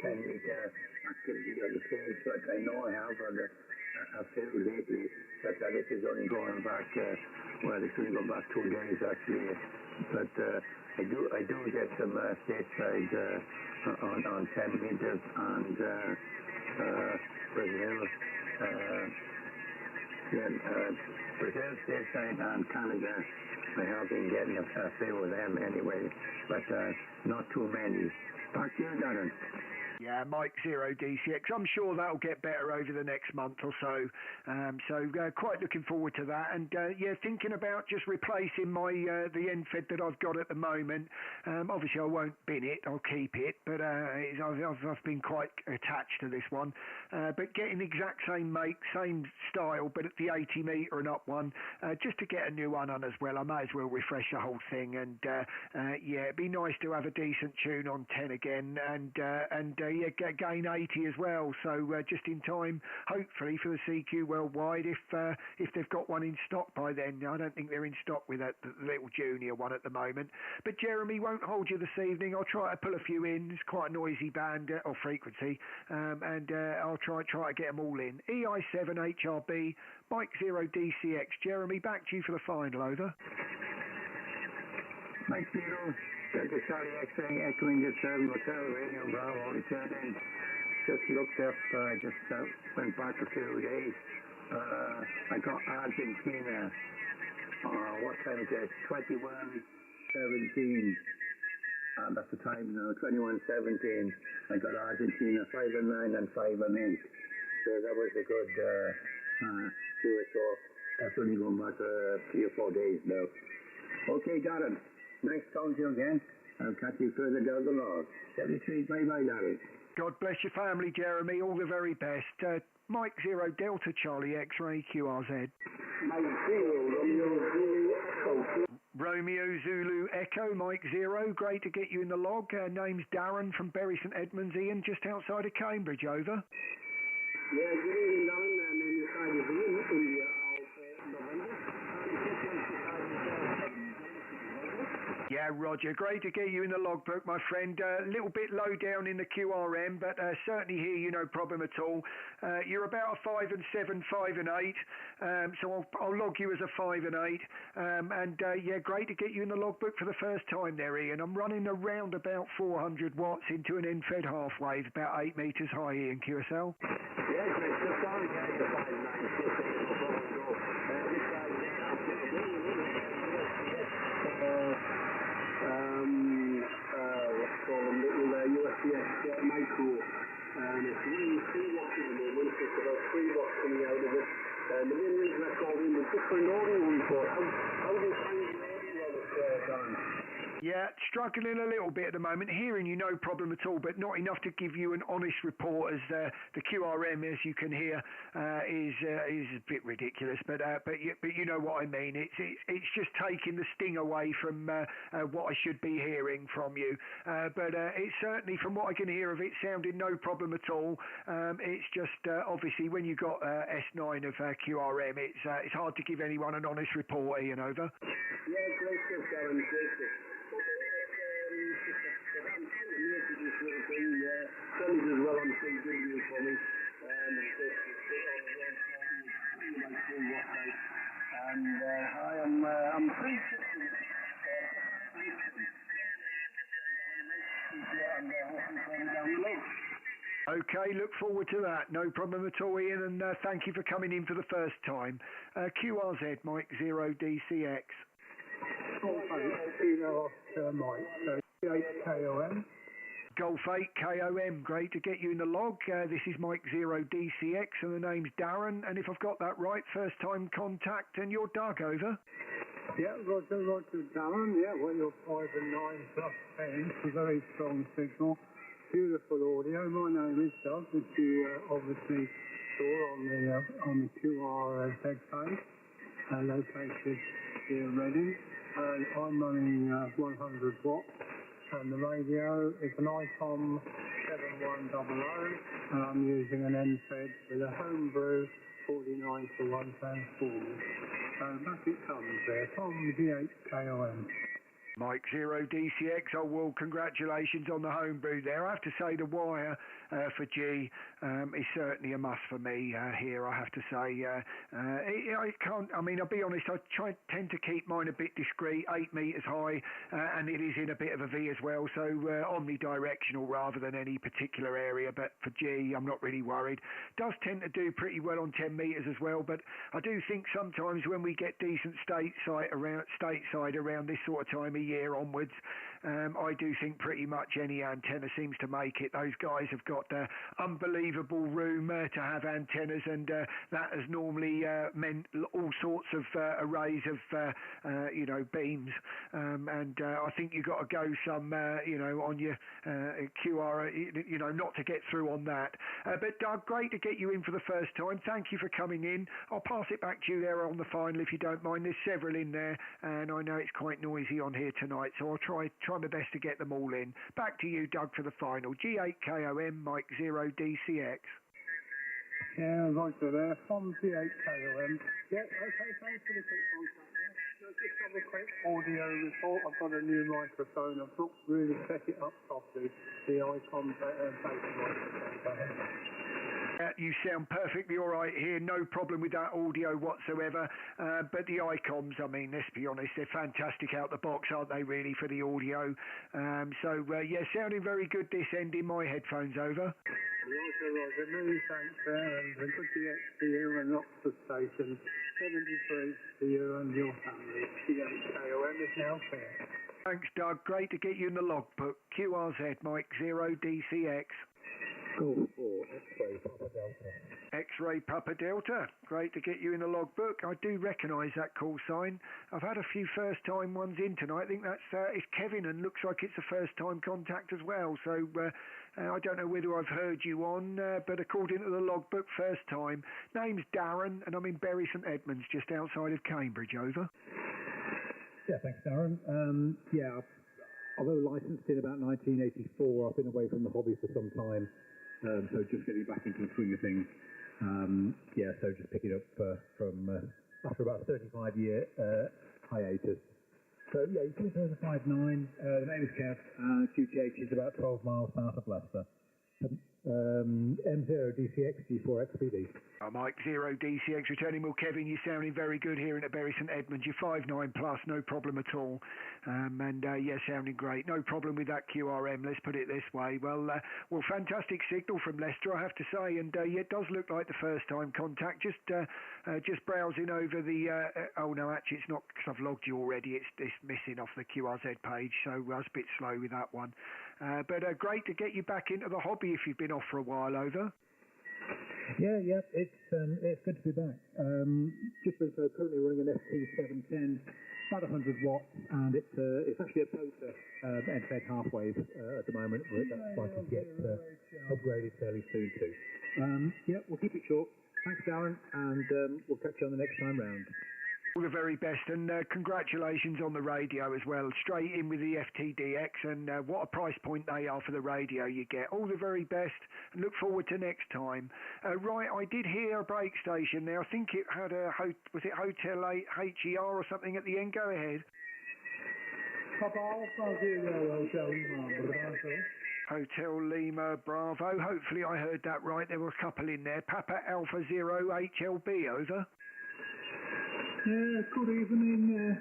C: 10-meter activity on the page, but I know I have on a few lately, but this is only going back, it's only going back 2 days actually, but I do get some stateside on 10 meters and Brazil, Brazil stateside and Canada. I have been getting a few of them anyway, but not too many. Back to you, Darren.
D: Yeah, Mike 0 DCX. I'm sure that'll get better over the next month or so. Quite looking forward to that. And thinking about just replacing my the NFED that I've got at the moment. Obviously, I won't bin it. I'll keep it. But I've been quite attached to this one. But getting the exact same make, same style, but at the 80 metre and up one, just to get a new one on as well. I may as well refresh the whole thing. And it'd be nice to have a decent tune on 10 again. And gain 80 as well, so just in time hopefully for the CQ Worldwide if they've got one in stock by then. I don't think they're in stock with that little junior one at the moment, but Jeremy, won't hold you this evening. I'll try to pull a few in. It's quite a noisy band or frequency, and I'll try to get them all in. EI7 HRB, Mike 0 DCX. Jeremy, back to you for the final, over.
C: Mike 0 Delta Charlie X-Ray, Echo India 7 Hotel Radio Bravo, returning. Just looked up, just went back a few days. I got Argentina. What time is it? 21:17. That's the time now, 21:17. I got Argentina 5-9 and 5-8. So that was a good QSO. That's only going back 3 or 4 days now. Okay, Darren. Nice talking to you again. I'll catch you further down the road. 73, bye-bye, Larry.
D: God bless your family, Jeremy. All the very best. Mike 0 Delta Charlie X-Ray QRZ. Romeo Zulu Echo, Mike 0, great to get you in the log. Name's Darren from Bury St Edmunds, Ian, just outside of Cambridge, over.
C: Yeah, good evening, Darren. Name is Ian, India, November.
D: Yeah, Roger, great to get you in the logbook, my friend. A little bit low down in the QRM, but certainly hear you, no problem at all. You're about a 5 and 7, 5 and 8, so I'll log you as a 5 and 8. Yeah, great to get you in the logbook for the first time there, Ian. I'm running around about 400 watts into an end-fed half wave, about 8 metres high, Ian QSL.
C: Yeah, great. Just sorry, guys, the 5 and 9, micro, and it's really 3 watts at the moment, it's about 3 watts coming out of it. The main reason I called in was just for an audio report. How do you find the audio on it, Darren?
D: Yeah, struggling a little bit at the moment. Hearing you, no problem at all, but not enough to give you an honest report, as the QRM, as you can hear, is a bit ridiculous. But you know what I mean. It's just taking the sting away from what I should be hearing from you. But it's certainly, from what I can hear of it, sounding no problem at all. It's just obviously when you got S9 of QRM, it's hard to give anyone an honest report, Ian, over.
C: Yeah, great stuff, Darren. Great stuff. Send as well on CW for me. I'm pretty
D: Okay, look forward to that. No problem at all, Ian, and thank you for coming in for the first time. QRZ, Mike 0 DCX.
L: Mike, so 8KOM.
D: Golf 8 KOM, great to get you in the log. This is Mike 0 DCX and the name's Darren, and if I've got that right, first time contact, and you're Doug, over.
L: Yeah, Roger, Darren, yeah, well, you're 5 and 9 plus 10, it's a very strong signal, beautiful audio. My name is Doug, as you obviously saw on the QRZ page, located here in Reading. I'm running 100 watts. And the radio is an ICOM 7100, and I'm using an end-fed with a homebrew 49 to 1 transformer. So back it comes there from the 8KOM.
D: Mike 0 DCX, oh well, congratulations on the homebrew there. I have to say the wire for G is certainly a must for me here, I have to say. I'll be honest, I tend to keep mine a bit discreet, 8 metres high, and it is in a bit of a V as well, so omnidirectional rather than any particular area, but for G, I'm not really worried. Does tend to do pretty well on 10 metres as well, but I do think sometimes when we get decent stateside around this sort of time of year onwards, I do think pretty much any antenna seems to make it. Those guys have got unbelievable room to have antennas, and that has normally meant all sorts of arrays of beams, and I think you've got to go some on your QR, not to get through on that. But Doug, great to get you in for the first time. Thank you for coming in. I'll pass it back to you there on the final if you don't mind. There's several in there, and I know it's quite noisy on here tonight, so I'll try my best to get them all in. Back to you, Doug, for the final. G8KOM, Mike 0 DCX.
L: Yeah, Roger there, from G8KOM. Yeah, okay, thanks for the quick contact there. Just have a quick audio report. I've got a new microphone. I've not really set it up properly. The ICOM base microphone.
D: You sound perfectly all right here, no problem with that audio whatsoever, but the ICOMs, I mean, let's be honest, they're fantastic out the box, aren't they, really, for the audio? Sounding very good this end in my headphones, over.
L: Roger, many thanks there, and a good DX to you and Oxford Station, 73 to you and your family. G8KOM is now clear.
D: Thanks, Doug, great to get you in the logbook. QRZ, Mike 0 DCX.
O: Golf 4, X-ray Papa Delta.
D: X-ray Papa Delta. Great to get you in the logbook. I do recognise that call sign. I've had a few first-time ones in tonight. I think that's it's Kevin, and looks like it's a first-time contact as well. So I don't know whether I've heard you on, but according to the logbook, first time. Name's Darren, and I'm in Bury St Edmunds, just outside of Cambridge. Over.
O: Yeah, thanks, Darren. Yeah, although licensed in about 1984, I've been away from the hobby for some time. So just getting back into the swing of things. Yeah, so just picking up from after about a 35-year hiatus. So yeah, you can tell us 5'9". The name is Kev. QTH is about 12 miles south of Leicester. M0 DCX G4 XPD.
D: Mike 0 DCX returning. Well, Kevin, you're sounding very good here in Bury St Edmunds. You're 5'9 plus, no problem at all. Yeah, sounding great. No problem with that QRM. Let's put it this way. Well, fantastic signal from Leicester, I have to say. And yeah, it does look like the first time contact. Just browsing over the. Oh no, actually, it's not because I've logged you already. It's missing off the QRZ page, so I was a bit slow with that one. But great to get you back into the hobby if you've been off for a while. Over.
O: Yeah, it's good to be back. Just been currently running an ST710, about 100 watts, and it's actually a Poser end-fed half wave at the moment. That's likely to get upgraded fairly soon too. Yeah, we'll keep it short. Thanks, Darren, and we'll catch you on the next time round.
D: All the very best, and congratulations on the radio as well. Straight in with the FTDX, and what a price point they are for the radio you get. All the very best, and look forward to next time. Right, I did hear a break station there. I think it had was it Hotel 8 HER or something at the end? Go ahead.
L: Papa Alpha 0 Hotel Lima Bravo.
D: Hotel Lima Bravo. Hopefully I heard that right. There were a couple in there. Papa Alpha 0 HLB, over.
L: Good evening,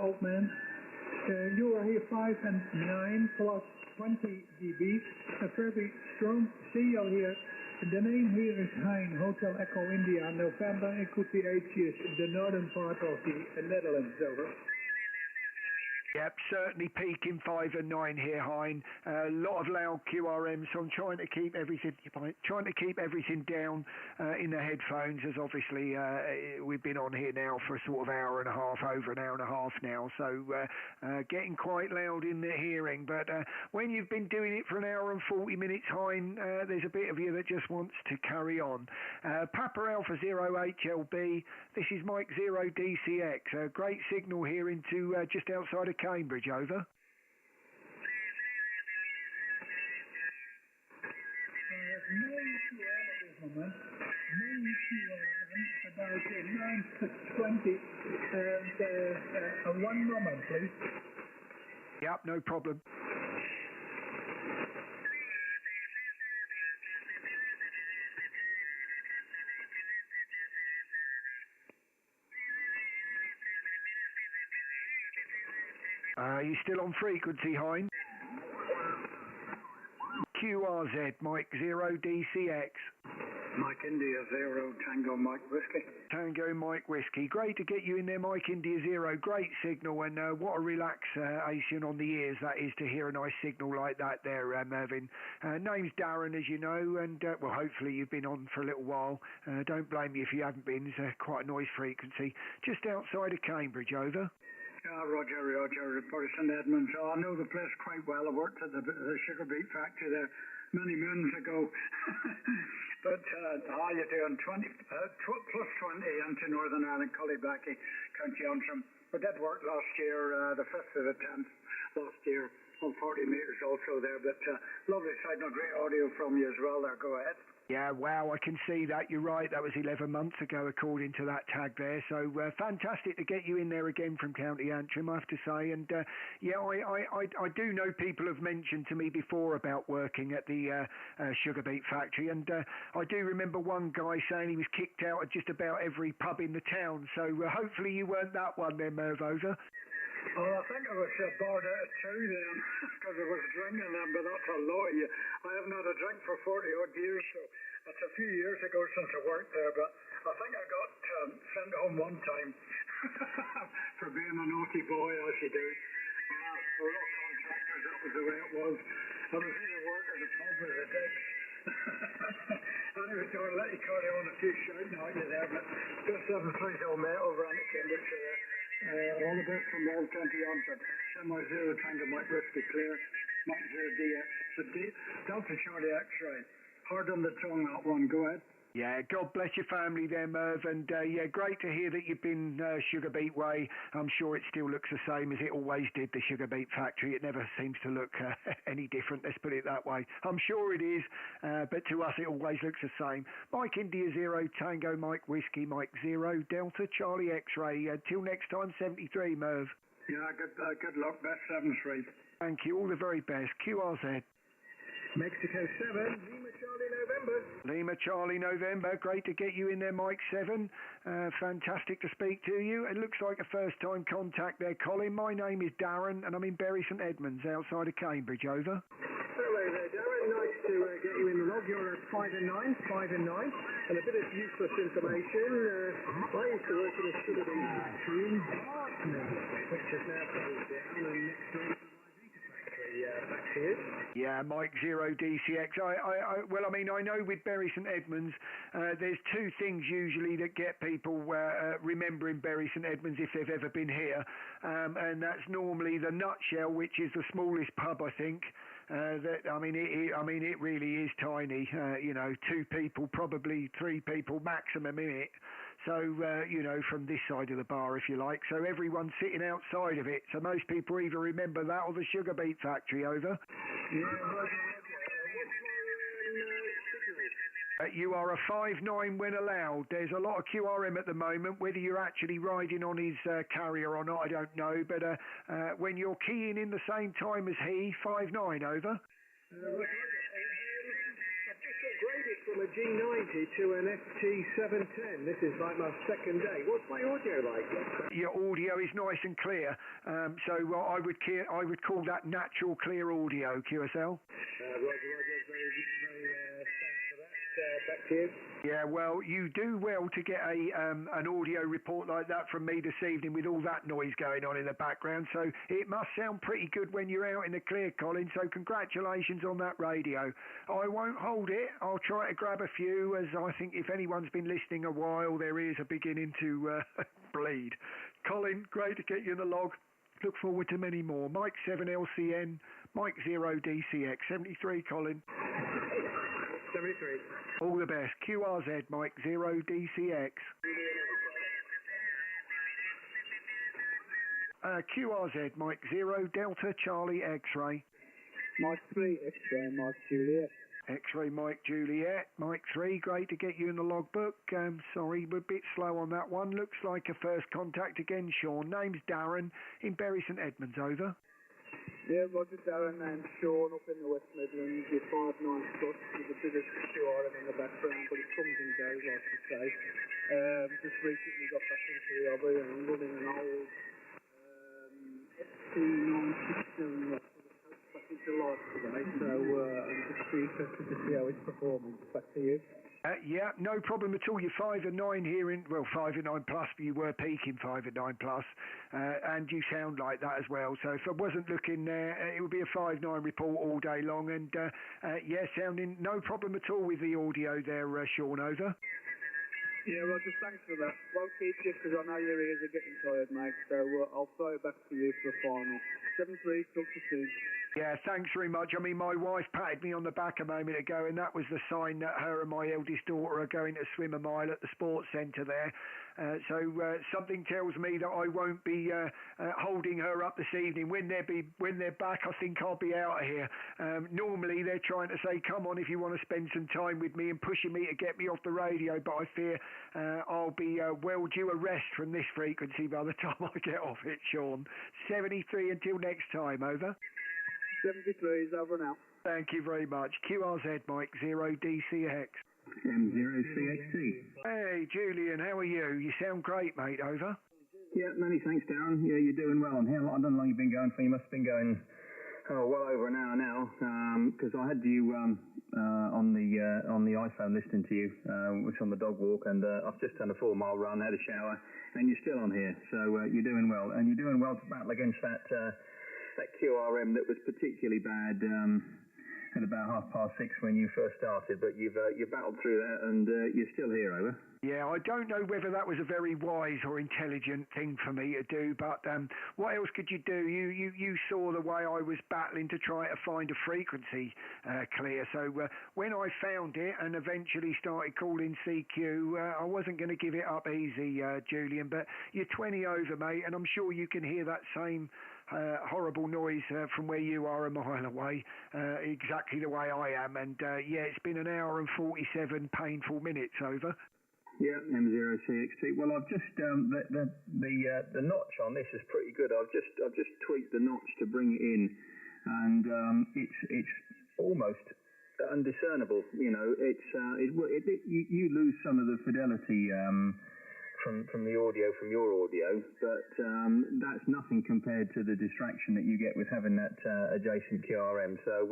L: old man. You are here 5 and 9 plus 20 dB. A very strong signal here. The name here is Hein, Hotel Echo India, November, Equity H is the northern part of the Netherlands, over.
D: Yep, certainly peaking 5 and 9 here, Hein. A lot of loud QRMs, so I'm trying to keep everything down in the headphones, as obviously we've been on here now for a sort of hour and a half, over an hour and a half now, so getting quite loud in the hearing. But when you've been doing it for an hour and 40 minutes, Hein, there's a bit of you that just wants to carry on. Papa Alpha 0 HLB, this is Mike 0 DCX. A great signal here into just outside of Cambridge, over.
L: No QRM at this moment. No QRM, about 9:20. And 1 moment, please.
D: Yep, no problem. Are you still on frequency, Hein? QRZ, Mike 0 DCX.
N: Mike India 0, Tango Mike Whiskey.
D: Tango Mike Whiskey. Great to get you in there, Mike India 0. Great signal, and what a relaxation on the ears that is to hear a nice signal like that there, Mervyn. Name's Darren, as you know, and well, hopefully you've been on for a little while. Don't blame me if you haven't been. It's quite a noise frequency. Just outside of Cambridge, over.
N: Roger, Bury St Edmunds. I know the place quite well. I worked at the sugar beet factory there many moons ago. But how you doing? 20 plus 20 into Northern Ireland, Cullybacky, County Antrim. We did work last year, the 5th to the 10th last year, on 40 metres also there. But lovely signal, great audio from you as well there. Go ahead.
D: Yeah, wow, I can see that. You're right. That was 11 months ago, according to that tag there. So fantastic to get you in there again from County Antrim, I have to say. And yeah, I do know people have mentioned to me before about working at the sugar beet factory. And I do remember one guy saying he was kicked out of just about every pub in the town. So hopefully you weren't that one then, Merv, over.
N: Oh, I think I was barred out of 2 then, because I was drinking them, but that's a lot of you. I haven't had a drink for 40-odd years, so that's a few years ago since I worked there, but I think I got sent home one time for being a naughty boy, as you do. For all contractors, that was the way it was. I was either working the pub with the digs. Anyway, don't let you carry on a few shouting out you there, but just 730 mate over on the Cambridge all the best from Roll 20 onward. Semi Zero Tango Mike Whiskey Clear, Mike Zero DX. So Delta Charlie X-ray. Hard on the tongue that one, go ahead.
D: Yeah, God bless your family there, Merv, and yeah, great to hear that you've been Sugar Beet Way. I'm sure it still looks the same as it always did, the Sugar Beet factory. It never seems to look any different, let's put it that way. I'm sure it is, but to us it always looks the same. Mike India Zero, Tango Mike Whiskey, Mike Zero, Delta Charlie X-ray. Till next time, 73, Merv.
N: Yeah, good luck, best 7-3.
D: Thank you, all the very best. QRZ.
M: Mexico 7, Lima Charlie November.
D: Lima Charlie November, great to get you in there, Mike 7. Fantastic to speak to you. It looks like a first-time contact there, Colin. My name is Darren, and I'm in Bury St Edmunds, outside of Cambridge. Over.
M: Hello there, Darren. Nice to get you in the log. You're at 5 and 9, and a bit of useless information. I used to work in a sugar beet factory in Dartmouth, which is now closed down, and next door back to you.
D: Yeah, Mike Zero DCX. Well, I mean, I know with Bury St Edmunds, there's two things usually that get people remembering Bury St Edmunds if they've ever been here, and that's normally the Nutshell, which is the smallest pub, I think. It really is tiny. 2 people, probably 3 people maximum in it. So, from this side of the bar, if you like. So everyone's sitting outside of it. So most people either remember that or the Sugar Beet factory. Over. You are a 5-9 when allowed. There's a lot of QRM at the moment. Whether you're actually riding on his carrier or not, I don't know. But when you're keying in the same time as he, 5-9, over.
M: From a G90 to an FT710. This is like my second day. What's my audio like?
D: Your audio is nice and clear. So I would call that natural clear audio, QSL.
M: Roger. Thanks for that. Back to you.
D: Yeah, well, you do well to get an audio report like that from me this evening with all that noise going on in the background. So it must sound pretty good when you're out in the clear, Colin. So congratulations on that radio. I won't hold it. I'll try to grab a few, as I think if anyone's been listening a while, their ears are beginning to bleed. Colin, great to get you in the log. Look forward to many more. Mike 7 LCN, Mike 0 DCX, 73, Colin.
M: 73.
D: All the best. QRZ, Mike 0 DCX. QRZ, Mike 0 Delta Charlie X-ray.
L: Mike 3 X-ray, Mike Juliet.
D: X-ray, Mike Juliet. Mike 3, great to get you in the logbook. Sorry, we're a bit slow on that one. Looks like a first contact again, Sean. Name's Darren in Bury St Edmunds. Over.
L: Yeah, Roger, Darren and Sean up in the West Midlands. You're 5-9 plus with a bit of QRM in the background, but it comes and goes, like you say. Just recently got back into the hobby and I'm running an old ST967 back into life today, so I'm just interested to see how it's performing. Back to you.
D: Yeah, no problem at all. You're 5 and 9 here 5 and 9 plus, but you were peaking 5 and 9 plus, and you sound like that as well. So if I wasn't looking there, it would be a 5-9 report all day long, and sounding no problem at all with the audio there, Sean. Over.
L: Yeah, Roger, thanks for that. Won't keep you because I know your ears are getting tired, mate, so I'll throw it back to you for the final. 7-3, talk to you soon.
D: Yeah, thanks very much. I mean, my wife patted me on the back a moment ago, and that was the sign that her and my eldest daughter are going to swim a mile at the sports centre there. So something tells me that I won't be holding her up this evening. When they're back, I think I'll be out of here. Normally, they're trying to say, come on if you want to spend some time with me, and pushing me to get me off the radio, but I fear I'll be well due a rest from this frequency by the time I get off it, Sean. 73 until next time. Over.
L: 73 is over now.
D: Thank you very much. QRZ, Mike 0 DCX.
C: M0CXT.
D: Hey, Julian, how are you? You sound great, mate. Over.
C: Yeah, many thanks, Darren. Yeah, you're doing well. And I don't know how long you've been going for. You must have been going well over an hour now, because I had you on the iPhone listening to you, which on the dog walk, and I've just done a 4-mile run, had a shower, and you're still on here. So you're doing well, and you're doing well to battle against that QRM that was particularly bad
K: at about 6:30 when you first started, but you've battled through that and you're still here, over.
D: Yeah, I don't know whether that was a very wise or intelligent thing for me to do, but what else could you do? You saw the way I was battling to try to find a frequency clear. So when I found it and eventually started calling CQ, I wasn't going to give it up easy, Julian. But you're 20 over, mate, and I'm sure you can hear that same horrible noise from where you are a mile away, exactly the way I am. And yeah, it's been an hour and 47 painful minutes, over.
K: Yeah, M0CXT. Well, I've just the notch on this is pretty good. I've just tweaked the notch to bring it in, and it's almost undiscernible. You know, you lose some of the fidelity from the audio from your audio, but that's nothing compared to the distraction that you get with having that adjacent QRM. So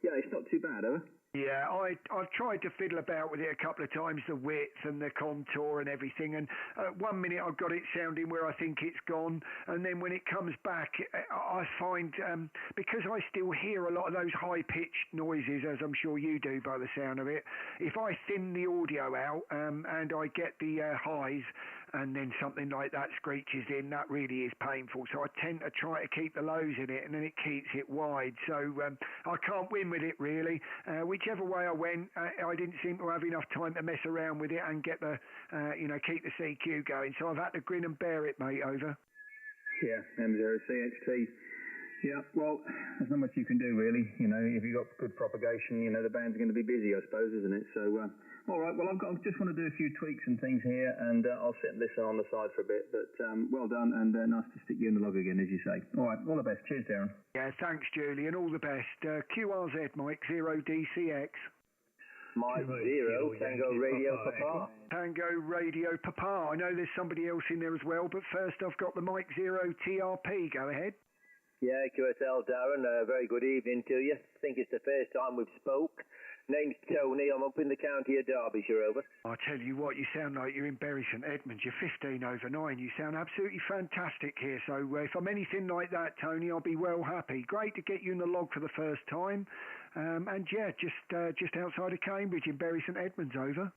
K: yeah, it's not too bad, ever.
D: Yeah, I've tried to fiddle about with it a couple of times, the width and the contour and everything, and 1 minute I've got it sounding where I think it's gone, and then when it comes back, I find, because I still hear a lot of those high-pitched noises, as I'm sure you do by the sound of it, if I thin the audio out and I get the highs, and then something like that screeches in, that really is painful. So I tend to try to keep the lows in it, and then it keeps it wide. So I can't win with it, really. Whichever way I went, I didn't seem to have enough time to mess around with it and get the, keep the CQ going. So I've had to grin and bear it, mate, over.
K: Yeah, M0CXT. Yeah, well, there's not much you can do, really. You know, if you've got good propagation, you know, the band's going to be busy, I suppose, isn't it? So, all right, well, I just want to do a few tweaks and things here, and I'll sit and listen on the side for a bit. But well done, and nice to stick you in the log again, as you say. All right, all the best. Cheers, Darren.
D: Yeah, thanks, Julian. All the best. QRZ, Mike, 0DCX.
P: Mike 0, Tango Radio Papa.
D: Tango Radio Papa. I know there's somebody else in there as well, but first I've got the Mike 0 TRP. Go ahead.
P: Yeah, QSL, Darren. Very good evening to you. I think it's the first time we've spoke. Name's Tony. I'm up in the county of Derbyshire, over.
D: I tell you what, you sound like you're in Bury St Edmunds. You're 15 over 9. You sound absolutely fantastic here. So if I'm anything like that, Tony, I'll be well happy. Great to get you in the log for the first time. And yeah, just outside of Cambridge in Bury St Edmunds, over.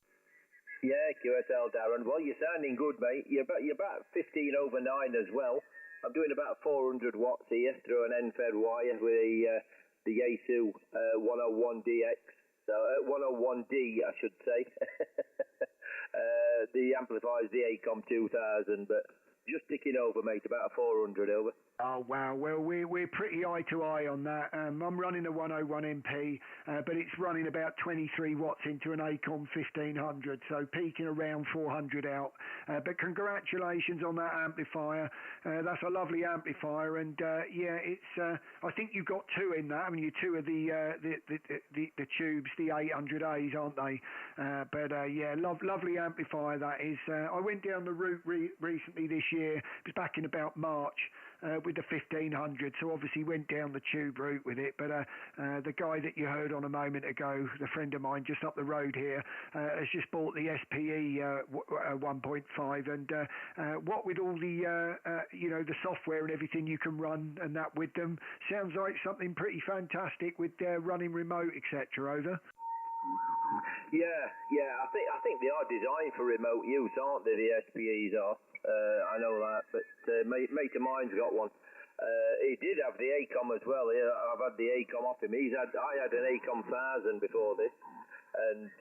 P: Yeah, QSL, Darren. Well, you're sounding good, mate. You're about 15 over 9 as well. I'm doing about 400 watts here through an end-fed wire with the Yaesu 101DX. So 101D, I should say. The amplifier's the ACOM 2000, but just ticking over, mate, about 400 over.
D: Oh, wow. Well, we're pretty eye to eye on that. I'm running a 101 MP, but it's running about 23 watts into an ACOM 1500, so peaking around 400 out. But congratulations on that amplifier. That's a lovely amplifier, and yeah, it's. I think you've got two in that. I mean, you two of the tubes, the 800As, aren't they? But yeah, lovely amplifier that is. I went down the route recently this year. It was back in about March. With the 1500, so obviously went down the tube route with it, but the guy that you heard on a moment ago, the friend of mine just up the road here, has just bought the SPE 1.5, and what with all the the software and everything you can run and that with them, sounds like something pretty fantastic with running remote, etc. Over.
P: Yeah, I think they are designed for remote use, aren't they? The SPEs are. I know that, but mate of mine's got one. He did have the ACOM as well. I've had the ACOM off him. I had an ACOM 1000 before this, and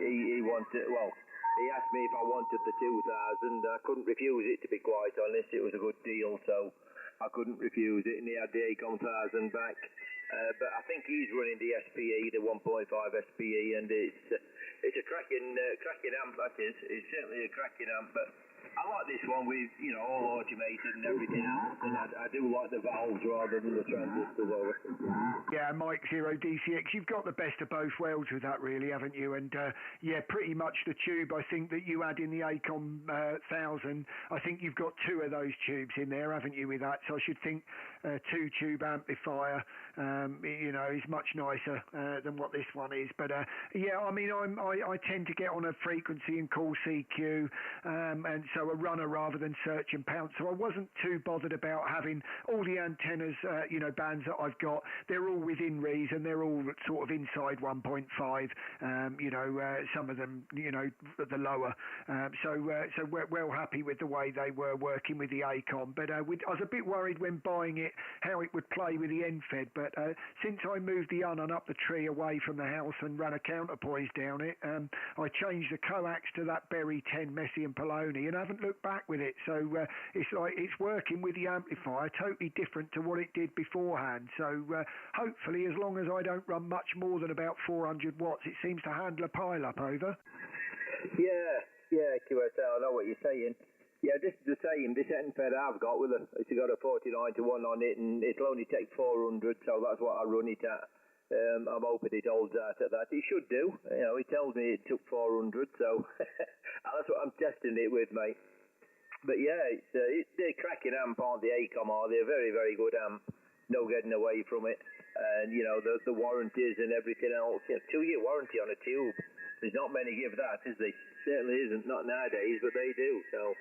P: he wanted. Well, he asked me if I wanted the 2000. I couldn't refuse it, to be quite honest. It was a good deal, so I couldn't refuse it, and he had the ACOM 1000 back. But I think he's running the SPE, the 1.5 SPE, and it's a cracking amp. That is. It's certainly a cracking amp, but I like this one with, all automated and everything else, and I do like the valves rather than the transistors over.
D: Yeah, Mike 0DCX, you've got the best of both worlds with that, really, haven't you? And yeah, pretty much the tube, I think, that you had in the ACOM 1000, I think you've got two of those tubes in there, haven't you, with that? So I should think two-tube amplifier, is much nicer than what this one is. But yeah, I mean, I tend to get on a frequency and call CQ, and so a runner rather than search and pounce. So I wasn't too bothered about having all the antennas, bands that I've got. They're all within reason. They're all sort of inside 1.5. Some of them, the lower. So we're well happy with the way they were working with the ACOM. But I was a bit worried when buying it how it would play with the NFED. But since I moved the Unon up the tree away from the house and ran a counterpoise down it, I changed the coax to that Berry 10 Messi and Poloni and haven't looked back with it. So it's like it's working with the amplifier totally different to what it did beforehand. So hopefully, as long as I don't run much more than about 400 watts, it seems to handle a pile-up. Over.
P: Yeah, QSL, I know what you're saying. Yeah, this is the same. This NFED I've got it's got a 49 to 1 on it, and it'll only take 400, so that's what I run it at. I'm hoping it holds out at that. It should do. It tells me it took 400, so that's what I'm testing it with, mate. But yeah, they're cracking amp, aren't they? ACOM are. They're a very, very good amp. No getting away from it. And, the warranties and everything else. 2-year warranty on a tube. There's not many give that, is there? Certainly isn't. Not nowadays, but they do. So,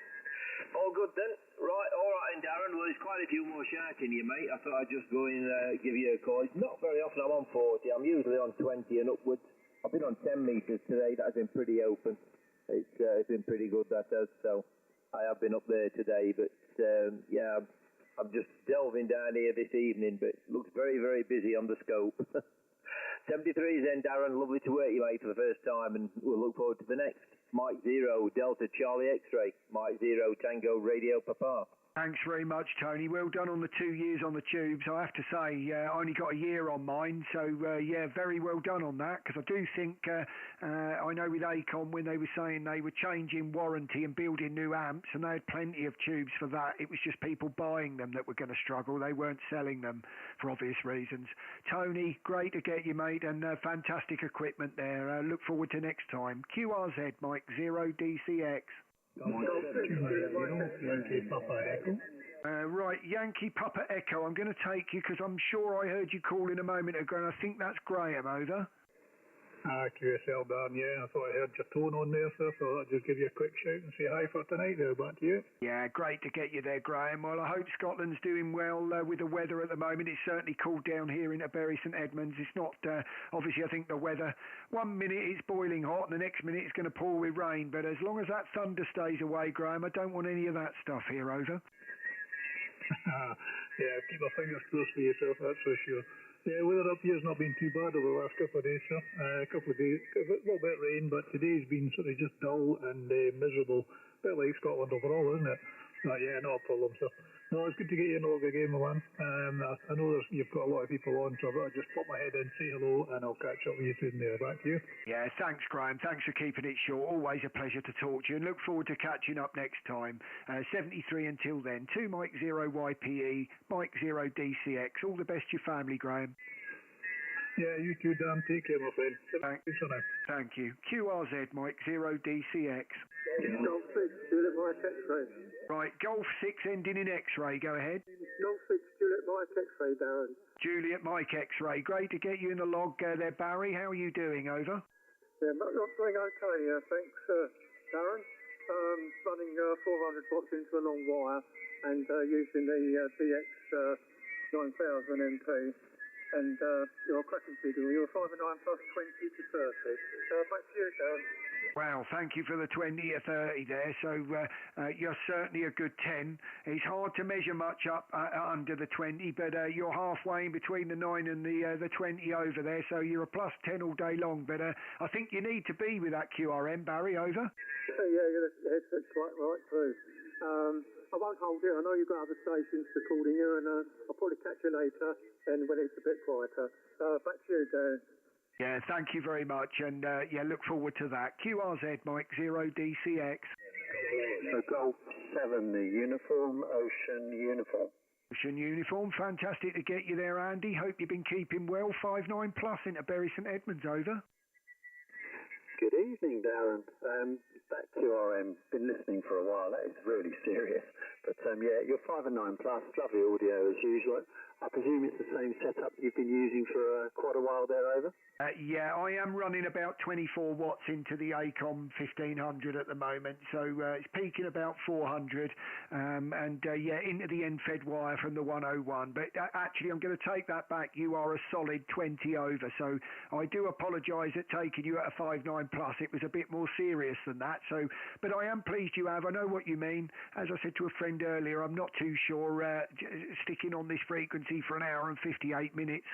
P: all good then. Right, all right, and Darren, well, there's quite a few more shouting you, mate. I thought I'd just go in and give you a call. It's not very often I'm on 40. I'm usually on 20 and upwards. I've been on 10 metres today. That has been pretty open. It's been pretty good, that has. So, I have been up there today, but, I'm just delving down here this evening, but it looks very, very busy on the scope. 73 then, Darren. Lovely to work you, mate, for the first time, and we'll look forward to the next. Mike 0, Delta Charlie X-Ray. Mike 0, Tango Radio Papa.
D: Thanks very much, Tony. Well done on the 2 years on the tubes. I have to say, I only got a year on mine, so very well done on that, because I do think, I know with ACOM, when they were saying they were changing warranty and building new amps, and they had plenty of tubes for that, it was just people buying them that were going to struggle. They weren't selling them for obvious reasons. Tony, great to get you, mate, and fantastic equipment there. Look forward to next time. QRZ, Mike 0 DCX.
O: Yankee Papa Echo.
D: Right, Yankee Papa Echo. I'm going to take you because I'm sure I heard you call in a moment ago, and I think that's Graham. Over.
H: QSL, Dan, yeah. I thought I heard your tone on there, sir, so I'll just give you a quick shout and say hi for tonight there. Back to you.
D: Yeah, great to get you there, Graham. Well, I hope Scotland's doing well with the weather at the moment. It's certainly cooled down here in Bury St Edmunds. It's not, obviously, I think the weather, 1 minute it's boiling hot and the next minute it's going to pour with rain. But as long as that thunder stays away, Graham, I don't want any of that stuff here. Over.
H: Yeah, keep my fingers crossed for yourself, that's for sure. Yeah, weather up here's not been too bad over the last couple of days, sir. A couple of days, a little bit of rain, but today's been sort of just dull and miserable. A bit like Scotland overall, isn't it? Yeah, not a problem, sir. No, it's good to get you in log again, my man. I know you've got a lot of people on, so I'll just pop my head in, say hello, and I'll catch up with you soon there. Back to you.
D: Yeah, thanks, Graham. Thanks for keeping it short. Always a pleasure to talk to you, and look forward to catching up next time. 73 until then. 2 Mike 0 YPE, Mike 0 DCX. All the best to your family, Graham.
H: Yeah, you too, Dan. Take care, my friend.
D: Thank you. QRZ, Mike 0 DCX.
N: Golf 6, Juliet Mike X-Ray.
D: Right, Golf 6 ending in X-Ray. Go ahead.
N: Golf 6, Juliet Mike X-Ray, Darren.
D: Juliet Mike X-Ray. Great to get you in the log there, Barry. How are you doing? Over.
N: Yeah, not doing okay. Thanks, Darren. Running 400 watts into a long wire and using the BX 9000 MP. And you're a cracking figure. You're 5 and 9 plus 20 to 30. Back to you, Darren.
D: Wow, thank you for the 20 or 30 there. So you're certainly a good 10. It's hard to measure much up under the 20, but you're halfway in between the 9 and the 20 over there. So you're a plus 10 all day long. But I think you need to be with that QRM, Barry. Over.
N: Yeah, your headset's right through. I won't hold you. I know you've got other stations to call in you, and I'll probably catch you later and when it's a bit quieter. Back to you, Dan.
D: Yeah, thank you very much, and look forward to that. QRZ, Mike 0 DCX.
A: Golf 7, the uniform, Ocean uniform.
D: Ocean uniform, fantastic to get you there, Andy. Hope you've been keeping well. 5-9 plus into Bury St Edmunds. Over.
A: Good evening, Darren. That QRM, been listening for a while. That is really serious. But you're 5 and 9 plus, lovely audio as usual.
Q: I presume it's the same setup you've been using for quite a while there, over?
D: Yeah, I am running about 24 watts into the ACOM 1500 at the moment, so it's peaking about 400, into the end-fed wire from the 101. But actually, I'm going to take that back. You are a solid 20 over, so I do apologise at taking you at a 5.9 plus. It was a bit more serious than that. So, but I am pleased you have. I know what you mean. As I said to a friend earlier, I'm not too sure sticking on this frequency for an hour and 58 minutes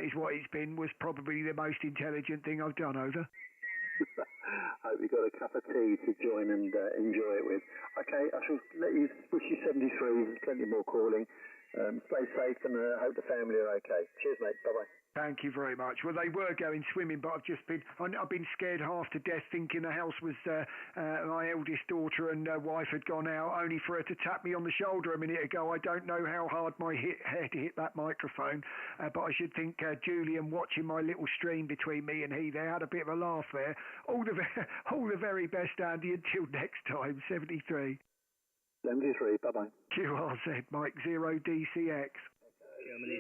D: is what it's been, was probably the most intelligent thing I've done, over.
Q: Hope you got a cup of tea to join and enjoy it with. Okay, I shall let you wish you 73, there's plenty more calling. Stay safe and hope the family are okay. Cheers, mate. Bye-bye.
D: Thank you very much. Well, they were going swimming, but I've been scared half to death, thinking the house was my eldest daughter and wife had gone out, only for her to tap me on the shoulder a minute ago. I don't know how hard my head hit that microphone, but I should think Julian, watching my little stream between me and he there, had a bit of a laugh there. All the very best, Andy. Until next time, 73.
Q: 73, bye-bye.
D: QRZ, Mike 0 DCX.
R: Germany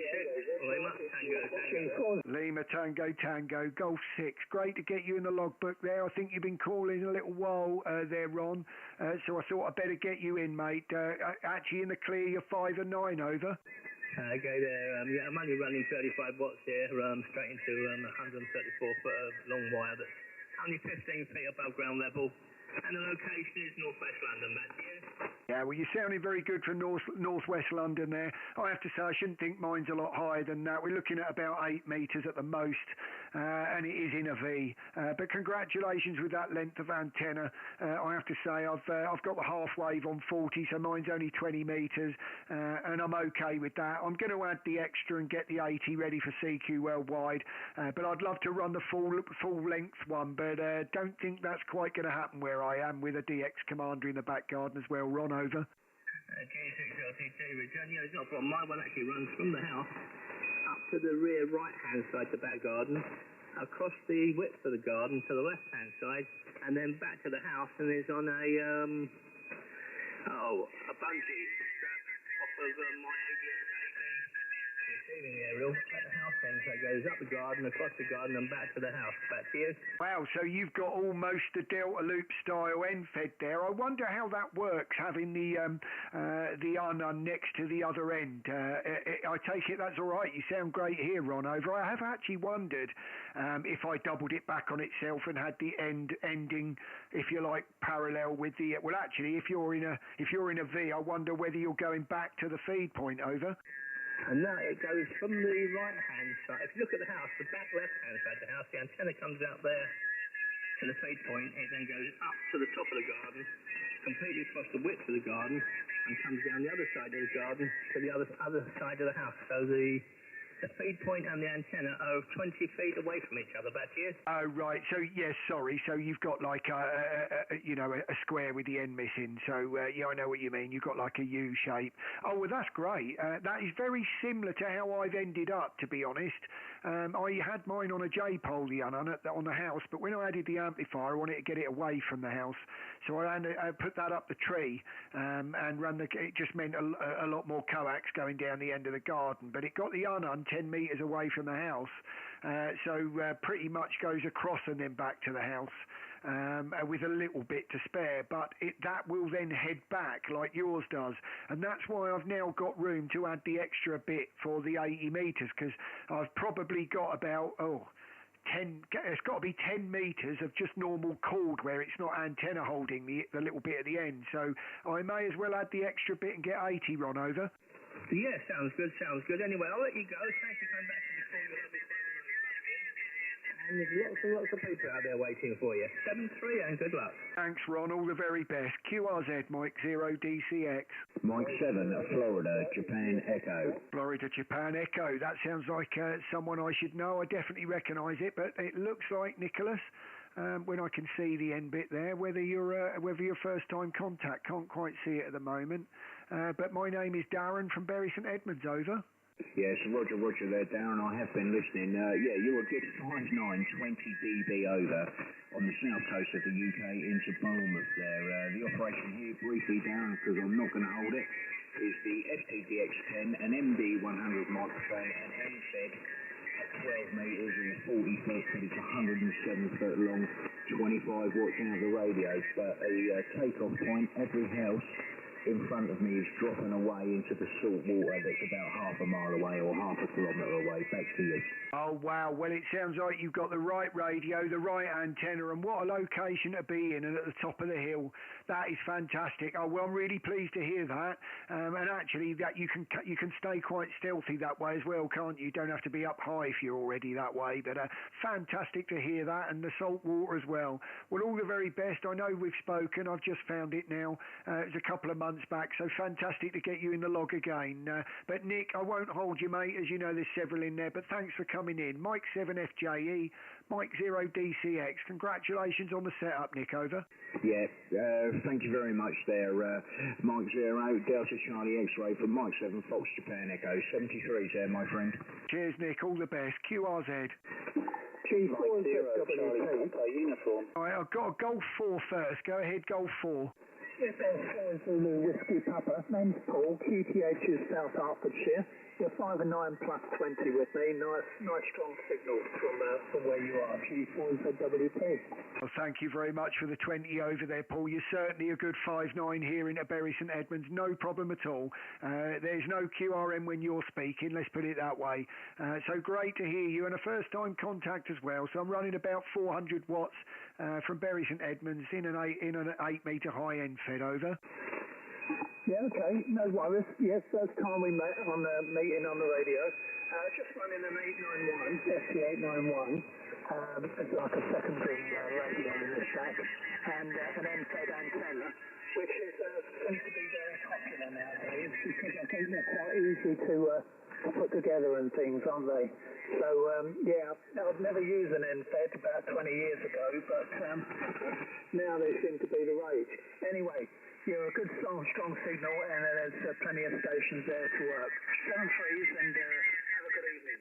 R: 6,
D: Lima Tango Tango, Golf 6. Great to get you in the logbook there. I think you've been calling a little while there, Ron. So I thought I'd better get you in, mate. Actually in the clear, you're 5 and 9, over.
R: Okay there, I'm only running 35 watts here, straight into 134 foot of long wire that's only 15 feet above ground level. And the location is northwest London, that's you.
D: Yeah, well, you're sounding very good from northwest London there. I have to say, I shouldn't think mine's a lot higher than that. We're looking at about 8 metres at the most, and it is in a V. But congratulations with that length of antenna. I have to say, I've got the half wave on 40, so mine's only 20 metres, and I'm okay with that. I'm going to add the extra and get the 80 ready for CQ Worldwide, but I'd love to run the full length one, but don't think that's quite going to happen where I am, with a DX Commander in the back garden as well. Ron, over.
R: G6LTT, return. Yeah, it's not a problem. My one actually runs from the house up to the rear right-hand side, the back garden, across the width of the garden to the left-hand side, and then back to the house, and is on a bungee strap off of my receiving aerial at the house end, so it goes up the garden, across the garden, and back to the house. Back to you.
D: Wow, so you've got almost a Delta Loop style end fed there. I wonder how that works, having the unknown next to the other end. I take it that's all right. You sound great here, Ron, over. I have actually wondered if I doubled it back on itself and had the ending, if you like, parallel with the. Well, actually, if you're in a V, I wonder whether you're going back to the feed point, over.
R: And now it goes from the right-hand side. If you look at the house, the back left-hand side of the house, the antenna comes out there to the feed point. It then goes up to the top of the garden, completely across the width of the garden, and comes down the other side of the garden to the other side of the house. So the feed point and the antenna are 20 feet away from each other. Back to you.
D: Oh, right. So, yes, sorry. So you've got like a square with the end missing. So, yeah, I know what you mean. You've got like a U shape. Oh, well, that's great. That is very similar to how I've ended up, to be honest. I had mine on a J-pole, on the house, but when I added the amplifier, I wanted to get it away from the house. So I put that up the tree and it just meant a lot more coax going down the end of the garden. But it got the unknown 10 metres away from the house, so pretty much goes across and then back to the house with a little bit to spare, but that will then head back like yours does, and that's why I've now got room to add the extra bit for the 80 metres, because I've probably got about 10, it's got to be 10 metres of just normal cord where it's not antenna holding the little bit at the end, so I may as well add the extra bit and get 80, Ron, over.
R: Yeah, sounds good. Anyway, I'll let you go. Thanks for coming back to the call. And there's lots of people out there waiting for you. 7-3 and good luck.
D: Thanks, Ron. All the very best. QRZ, Mike 0 DCX.
S: Mike 7, Florida, Japan Echo.
D: Florida, Japan Echo. That sounds like someone I should know. I definitely recognise it, but it looks like Nicholas. When I can see the end bit there, whether you're first time contact, can't quite see it at the moment. But my name is Darren from Bury St Edmunds, over.
S: Yes, Roger there, Darren. I have been listening. You were good 59, 20 dB over on the south coast of the UK into Bournemouth there. The operation here, briefly, Darren, because I'm not going to hold it. is the STDX10, an MD100 microphone, an MFED at 12 metres and 40 foot, but it's 107 foot long, 25 watts out of the radio. But a takeoff point, every house in front of me is dropping away into the salt water that's about half a mile away or half a kilometre away. Back to you.
D: Oh, wow. Well, it sounds like you've got the right radio, the right antenna, and what a location to be in, and at the top of the hill. That is fantastic. Oh, well, I'm really pleased to hear that. And actually, that you can stay quite stealthy that way as well, can't you? You don't have to be up high if you're already that way. But fantastic to hear that, and the salt water as well. Well, all the very best. I know we've spoken. I've just found it now. It was a couple of months back, so fantastic to get you in the log again. But Nick, I won't hold you, mate. As you know, there's several in there, but thanks for coming in. Mike 7FJE, Mike 0DCX. Congratulations on the setup, Nick. Over.
S: Yeah, thank you very much there. Mike 0, Delta Charlie X-Ray from Mike 7, Fox Japan Echo. 73's there, my friend.
D: Cheers, Nick. All the best. QRZ.
I: G4 Charlie uniform.
D: All right, I've got a Golf 4 first. Go ahead, Golf 4.
H: Yes, Golf 4 Zulu Whiskey Papa. Name's Paul. QTH is South Hertfordshire. You're 5 and 9 plus 20 with me. Nice strong signal from where you are. G4 ZWP.
D: Well, thank you very much for the 20 over there, Paul. You're certainly a good 5'9" here into Bury St Edmunds. No problem at all. There's no QRM when you're speaking, let's put it that way. So great to hear you, and a first-time contact as well. So I'm running about 400 watts from Bury St Edmunds in an 8-metre high-end fed. Over.
H: Yeah, okay, no worries. Yes, first time we met on a meeting on the radio. Just running an 891, ST891. It's like a secondary radio in the shack, and an MFED antenna, which is seems to be very popular nowadays because I think they're quite easy to put together and things, aren't they? So, yeah, I've never used an MFED about 20 years ago, but now they seem to be the rage. Anyway, you're a good, strong signal, and there's plenty of stations there to work. 7-3s, and have a good evening.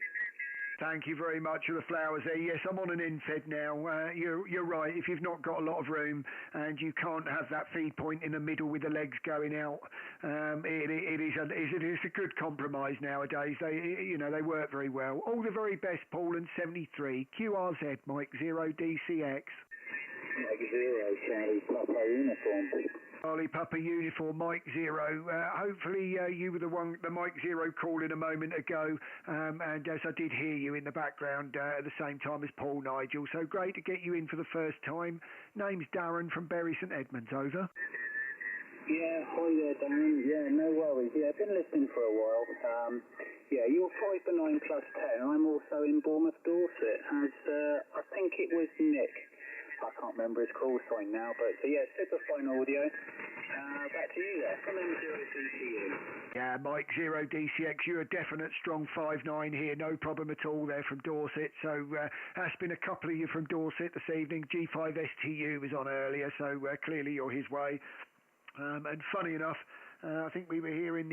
D: Thank you very much for the flowers there. Yes, I'm on an infed now. You're right. If you've not got a lot of room and you can't have that feed point in the middle with the legs going out, it is a good compromise nowadays. They work very well. All the very best, Paul, and 73 QRZ Mike 0DCX.
I: Mike 0 Charlie Papa uniform.
D: Charlie Papa uniform, Mike 0. Hopefully you were the Mike 0 call in a moment ago, and as I did hear you in the background at the same time as Paul Nigel. So great to get you in for the first time. Name's Darren from Bury St Edmunds. Over.
I: Yeah, hi there, Darren. Yeah, no worries. Yeah, I've been listening for a while. Yeah, you're 5 and 9 plus 10. I'm also in Bournemouth, Dorset. As I think it was Nick. I can't remember his call sign now, but yeah, super fine audio. Back to you there, from M0DCX.
D: Yeah, Mike 0DCX, you're a definite strong 5'9" here, no problem at all there from Dorset. So that's been a couple of you from Dorset this evening. G5STU was on earlier, so clearly you're his way. And funny enough, I think we were hearing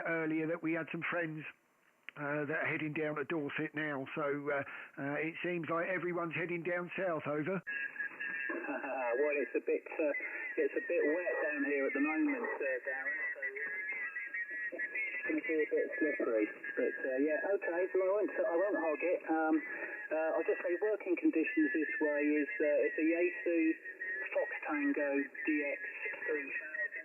D: earlier that we had some friends that are heading down to Dorset now. So it seems like everyone's heading down south. Over.
I: Well, it's a bit wet down here at the moment, Darren. So it's going to be a bit slippery. But yeah, okay. So I won't hog it. I'll just say working conditions this way is it's a Yaesu Fox Tango DX 3000,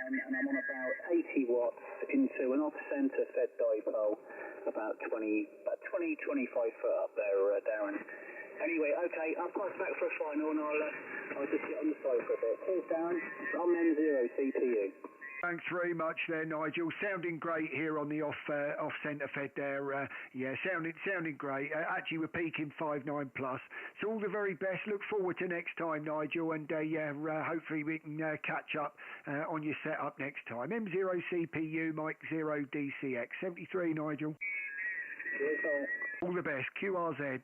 I: and I'm on about 80 watts into an off-center fed dipole, about 20, 25 foot up there, Darren. Anyway, okay, I'll pass back for a final, and I'll just get on the side for a bit. Cheers, Darren. I'm M0 CPU.
D: Thanks very much there, Nigel. Sounding great here on the off-centre fed there. Yeah, sounding great. Actually, we're peaking 5'9 plus. So all the very best. Look forward to next time, Nigel. And yeah, hopefully we can catch up on your setup next time. M0 CPU, Mike 0DCX. 73, Nigel.
I: Cheers,
D: all the best. QRZ.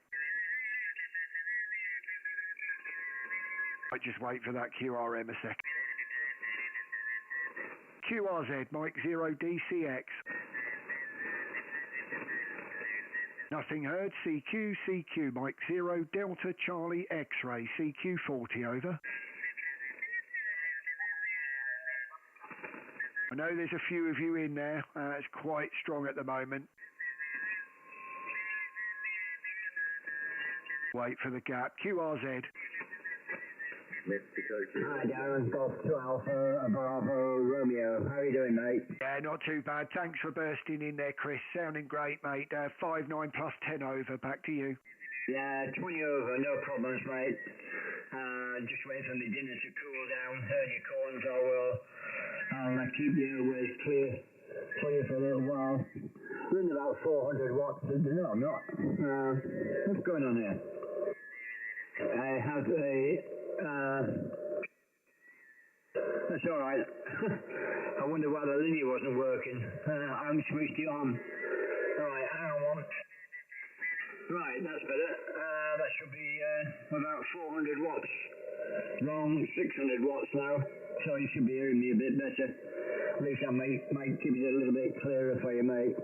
D: Might just wait for that QRM a second. QRZ, Mike 0DCX. Nothing heard. CQ, Mike 0, Delta Charlie X-Ray, CQ40, over. I know there's a few of you in there. It's quite strong at the moment. Wait for the gap. QRZ.
M: Hi Darren, Golf 2 Alpha, Bravo, Romeo. How are you doing, mate?
D: Yeah, not too bad. Thanks for bursting in there, Chris. Sounding great, mate. 5-9 plus 10 over. Back to you.
M: Yeah, 20 over, no problems, mate. Just waiting for my dinner to cool down. Heard your calls, I'll keep the airways clear for a little while. Running about 400 watts. No, I'm not. What's going on here? I have that's all right. I wonder why the linear wasn't working. I'm switched it on. All right, hang on one. Right, that's better. That should be about 400 watts. Wrong, 600 watts now. So you should be hearing me a bit better. At least I might keep it a little bit clearer for you, mate.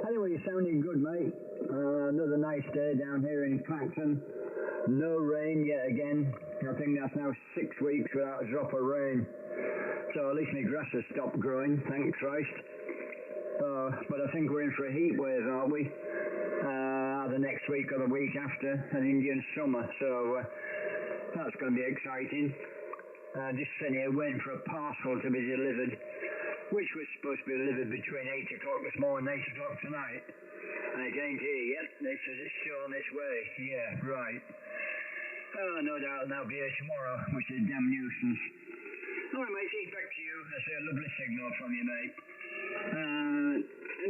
M: Anyway, you're sounding good, mate. Another nice day down here in Clacton. No rain yet again. I think that's now 6 weeks without a drop of rain. So at least my grass has stopped growing, thank Christ. But I think we're in for a heat wave, aren't we? Either next week or the week after, an Indian summer. So that's going to be exciting. Just sitting here waiting for a parcel to be delivered, which was supposed to be delivered between 8 o'clock this morning and 8 o'clock tonight. And it ain't here yet. They says it's still on its way. Yeah, right. Oh, no doubt that'll be here tomorrow, which is a damn nuisance. All right, matey, back to you. That's a lovely signal from you, mate.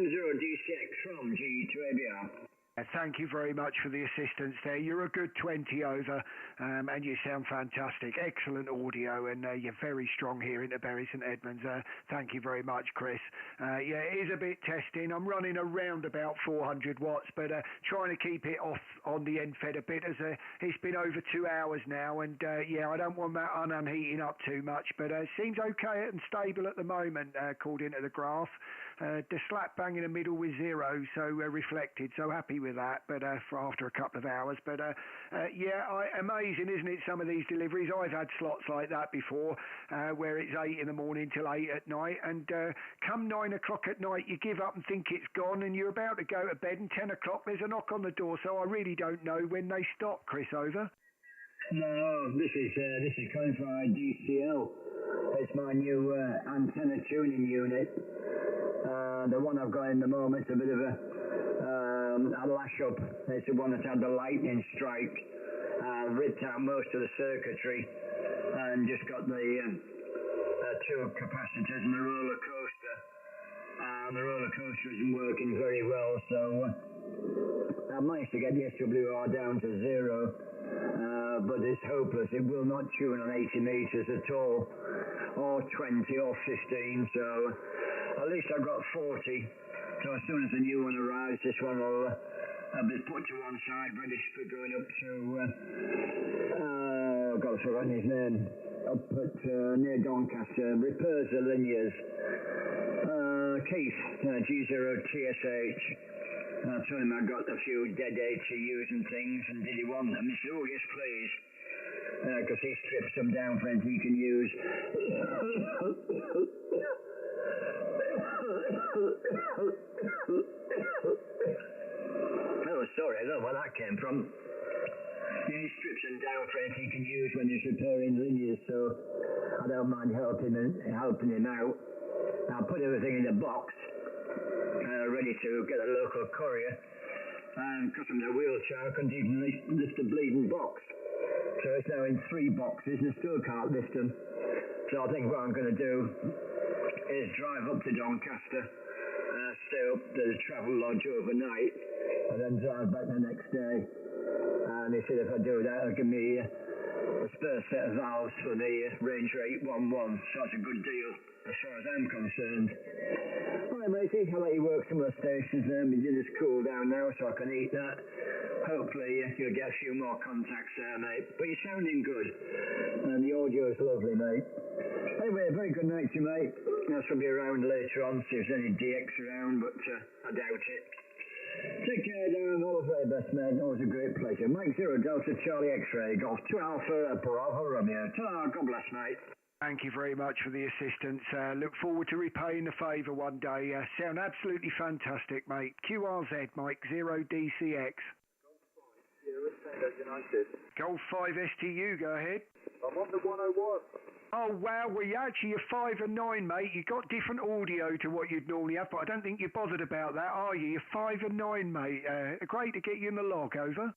M: M0DCX from G2ABR.
D: Thank you very much for the assistance there. You're a good 20 over, and you sound fantastic. Excellent audio, and you're very strong here into Bury St Edmunds. Thank you very much, Chris. Yeah, it is a bit testing. I'm running around about 400 watts, but trying to keep it off on the end fed a bit, as it's been over 2 hours now, and yeah, I don't want that unheating up too much, but it seems okay and stable at the moment, according to the graph. The slap bang in the middle with 0, so reflected, so happy with that, but for after a couple of hours. But yeah, amazing, isn't it, some of these deliveries? I've had slots like that before, where it's 8 in the morning till 8 at night, and come 9 o'clock at night you give up and think it's gone, and you're about to go to bed, and 10 o'clock there's a knock on the door, so I really don't know when they stop. Chris, over.
M: No, this is coming from our DCL. It's my new antenna tuning unit. The one I've got in the moment is a bit of a lash up. It's the one that's had the lightning strike. Ripped out most of the circuitry and just got the 2 capacitors and the roller coaster. The roller coaster isn't working very well, so I managed to get the SWR down to 0. But it's hopeless. It will not tune on 80 meters at all, or 20 or 15, so at least I've got 40. So as soon as the new one arrives, this one will be put to one side, ready for going up to, I've got to forgotten his name, up at near Doncaster, repairs the linears. Keith, G0TSH. I told him I got a few dead ATUs and things, and did he want them? He said, oh yes please, because he strips them down for anything he can use. Oh sorry, I don't know where that came from. He strips them down for anything he can use when he's repairing linears, so I don't mind helping him out. I'll put everything in a box, ready to get a local courier, and because I'm in a wheelchair I couldn't even lift the bleeding box, so it's now in 3 boxes and I still can't lift them. So I think what I'm going to do is drive up to Doncaster, stay up at the travel lodge overnight, and then drive back the next day. And he said if I do that, it'll give me a spare set of valves for the Ranger 811, so that's a good deal as far as I'm concerned. Alright matey, I'll let you work some of the stations there. My dinner's cool down now, so I can eat that. Hopefully you'll get a few more contacts there, mate. But you're sounding good, and the audio is lovely, mate. Anyway, a very good night to you, mate. I shall be around later on, see if there's any DX around, but I doubt it. Take care, Darren. All the very best, mate. Always a great pleasure. Mike 0 Delta Charlie X-Ray, Golf 2 Alpha, Bravo Romeo. Ta-ra, God bless, mate.
D: Thank you very much for the assistance. Look forward to repaying the favour one day. Sound absolutely fantastic, mate. QRZ, Mike, 0DCX. Golf 5 STU, go ahead.
H: I'm on the 101.
D: Oh, wow, well, you're 5 and 9, mate. You got different audio to what you'd normally have, but I don't think you're bothered about that, are you? You're 5 and 9, mate. Great to get you in the log, over.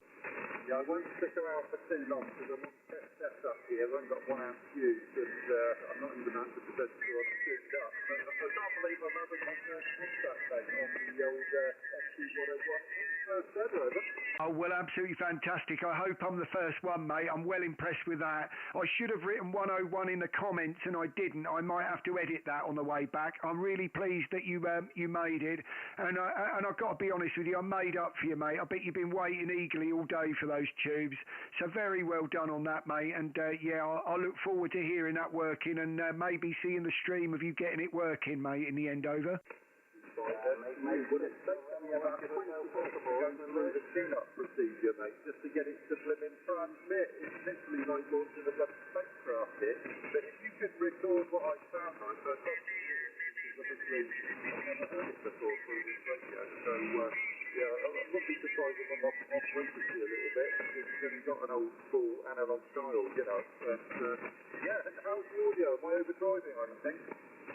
H: Yeah, I won't stick around for too long because I'm on steps up here. I've only got 1 ounce fuse and I'm not even 100% sure I'm tuned up. But I can't believe I'm having my first WhatsApp date on the old ST101. First ever, over.
D: Oh, well, absolutely fantastic. I hope I'm the first one, mate. I'm well impressed with that. I should have written 101 in the comments, and I didn't. I might have to edit that on the way back. I'm really pleased that you made it. And I've got to be honest with you, I made up for you, mate. I bet you've been waiting eagerly all day for those tubes. So very well done on that, mate. And, yeah, I look forward to hearing that working and maybe seeing the stream of you getting it working, mate, in the end, over.
H: Mate, would it take me about 20 possible going through the clean-up procedure, mate, just to get it to blimmin' transmit? It's literally like launching a bloody spacecraft here. But if you could record what I sound like, so obviously I've never heard it before through this radio, so yeah, I wouldn't be surprised if I'm off frequency a little bit, because you've got an old school analog style, you know. But yeah, how's the audio? Am I overdriving or anything?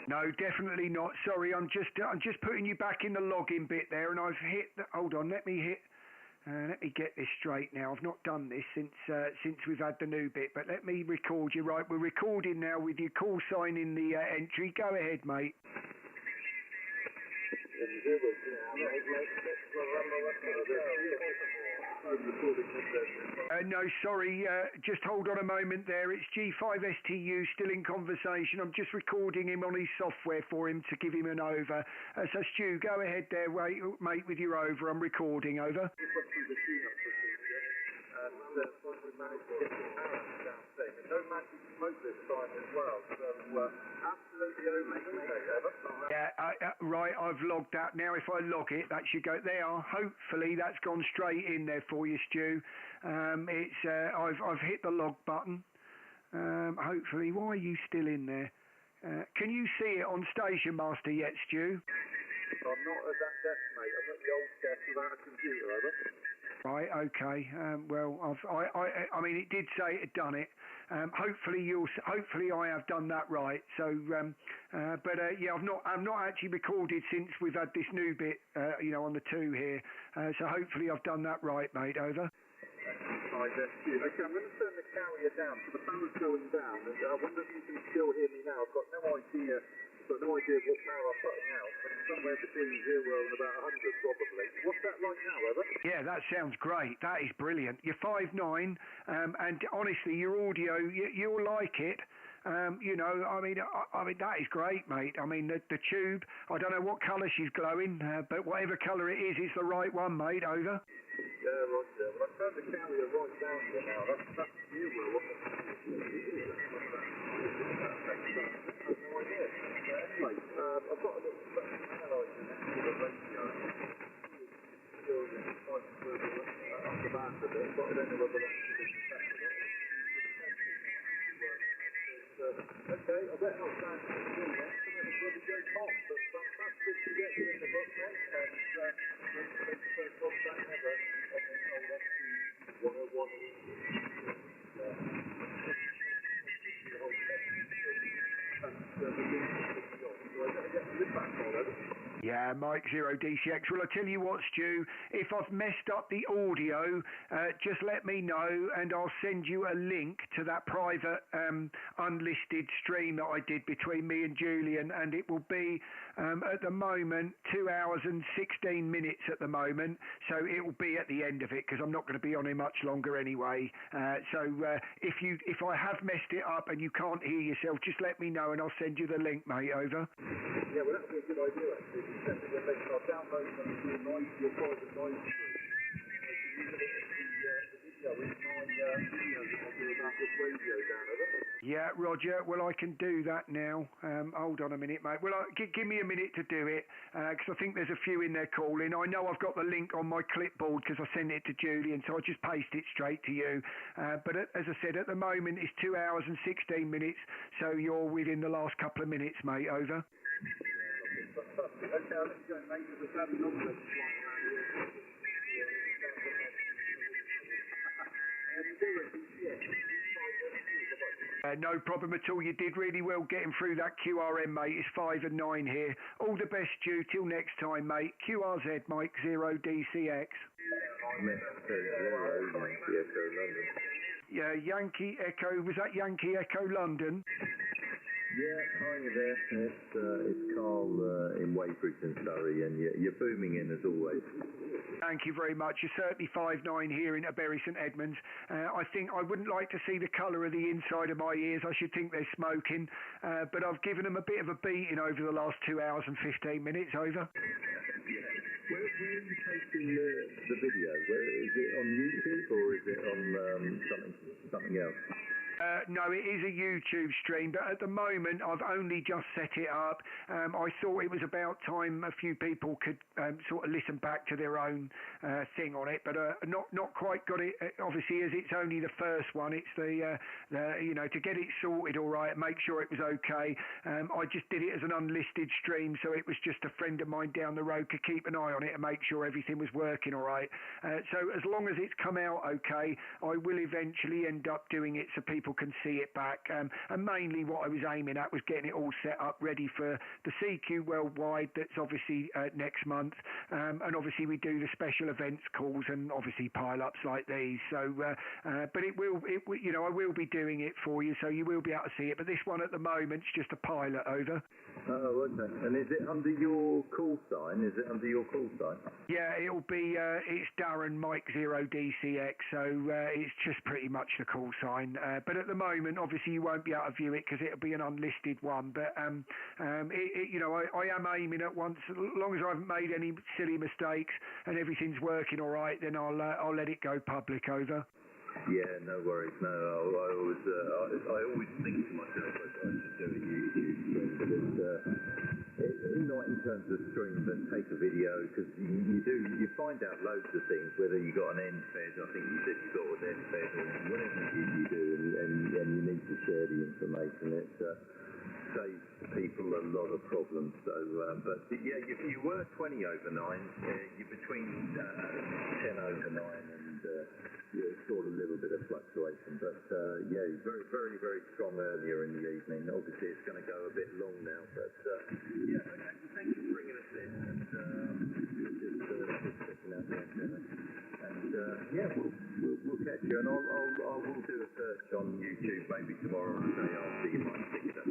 D: No, definitely not. Sorry, I'm just putting you back in the login bit there, and I've hit. Hold on, let me get this straight now. I've not done this since we've had the new bit, but let me record you. Right, we're recording now with your call sign in the entry. Go ahead, mate. No, sorry, just hold on a moment there. It's G5STU still in conversation. I'm just recording him on his software for him to give him an over. So, Stu, go ahead there, mate, with your over. I'm recording, over. No magic smoke this time as well, so absolutely over. Yeah, right, I've logged that. Now if I log it, that should go there. Hopefully that's gone straight in there for you, Stu. I've hit the log button. Hopefully, why are you still in there? Can you see it on Station Master yet, Stu?
H: I'm not at that desk, mate. I'm at the old desk without a computer, over.
D: Right, okay. Well, I mean, it did say it had done it. Hopefully I have done that right. So, yeah, I've not actually recorded since we've had this new bit, on the 2 here. So hopefully I've done that right, mate. Over.
H: Hi, okay, I'm going to turn the carrier down. So the power's going down. And I wonder if you can still hear me now. I've got no idea. But no idea what power I'm putting out, but it's somewhere between 0 and about 100 probably. What's that like now, Ever?
D: Yeah, that sounds great. That is brilliant. You're 5'9", and honestly, your audio, you'll like it. I mean, that is great, mate. I mean, the tube, I don't know what colour she's glowing, but whatever colour it is, it's the right one, mate, over.
H: Yeah, right there. Well, I turned the carrier right down here now. That's 0, wasn't it? Anyway, I've got a little analyzer next to the radio. Up the band a bit, but I don't know whether that's okay, I bet not stand for the doing that. Some of the bloody go pop, but fantastic to get you in the book, mate. And it's the first contact ever on the old ST101.
D: Yeah, Mike 0DCX. Well, I tell you what, Stu, if I've messed up the audio, just let me know and I'll send you a link to that private unlisted stream that I did between me and Julian, and it will be at the moment 2 hours and 16 minutes at the moment, so it will be at the end of it because I'm not going to be on here much longer anyway. So if I have messed it up and you can't hear yourself, just let me know and I'll send you the link, mate. Over.
H: Yeah, well, that would be a good idea, actually. If you send me the link, I'll download them to your private noise stream. You can use it at the video
C: showing my videos that I do about this radio down, over.
D: Yeah, Roger. Well, I can do that now. Hold on a minute, mate. Well, give me a minute to do it, because I think there's a few in there calling. I know I've got the link on my clipboard because I sent it to Julian, so I just paste it straight to you. But as I said, at the moment it's 2 hours and 16 minutes, so you're within the last couple of minutes, mate. Over.
C: Okay, I'll let you go, mate, because we've had another one flying around here.
D: No problem at all. You did really well getting through that QRM, mate. It's 5 and 9 here. All the best, Stu. Till next time, mate. QRZ, Mike 0 DCX. Yeah, Yankee Echo. Was that Yankee Echo London?
T: Yeah, hi there. It's Carl in Weybridge, Surrey, and you're booming in as always.
D: Thank you very much. You're certainly 5'9" here in Bury St Edmunds. I think I wouldn't like to see the colour of the inside of my ears. I should think they're smoking, but I've given them a bit of a beating over the last 2 hours and 15 minutes. Over.
T: Where are you taking the video? Is it on YouTube or is it on something else?
D: No, it is a YouTube stream, but at the moment I've only just set it up. I thought it was about time a few people could sort of listen back to their own thing on it, but not quite got it. Obviously, as it's only the first one, it's the to get it sorted all right, make sure it was okay. I just did it as an unlisted stream, so it was just a friend of mine down the road could keep an eye on it and make sure everything was working all right. So as long as it's come out okay, I will eventually end up doing it so people can see it back, and mainly what I was aiming at was getting it all set up ready for the CQ Worldwide that's obviously next month, and obviously we do the special events calls and obviously pile-ups like these, so but I will be doing it for you, so you will be able to see it, but this one at the moment's just a pilot. Over.
T: Oh, okay. And is it under your call sign? Yeah,
D: it'll be it's Darren Mike 0 DCX, so it's just pretty much the call sign, but at the moment obviously you won't be able to view it because it'll be an unlisted one, but I am aiming at once, as long as I haven't made any silly mistakes and everything's working all right, then I'll let it go public. Over.
T: Yeah, no worries. No, I always think to myself I should do a YouTube stream, but not in terms of stream, but take a video, because you find out loads of things, whether you got an end fed, I think you said you got an end fed, or whatever you do, and you need to share the information. It saves people a lot of problems. So, but yeah, if you were 20 over 9, you're between 10 over 9 and sort of a little bit of fluctuation, but yeah, very, very, very strong earlier in the evening. Obviously, it's going to go a bit long now, but yeah, okay, thanks for bringing us in and just checking out the antenna. And yeah, we'll catch you, and I will do a search on YouTube maybe tomorrow or the day after. You might think that.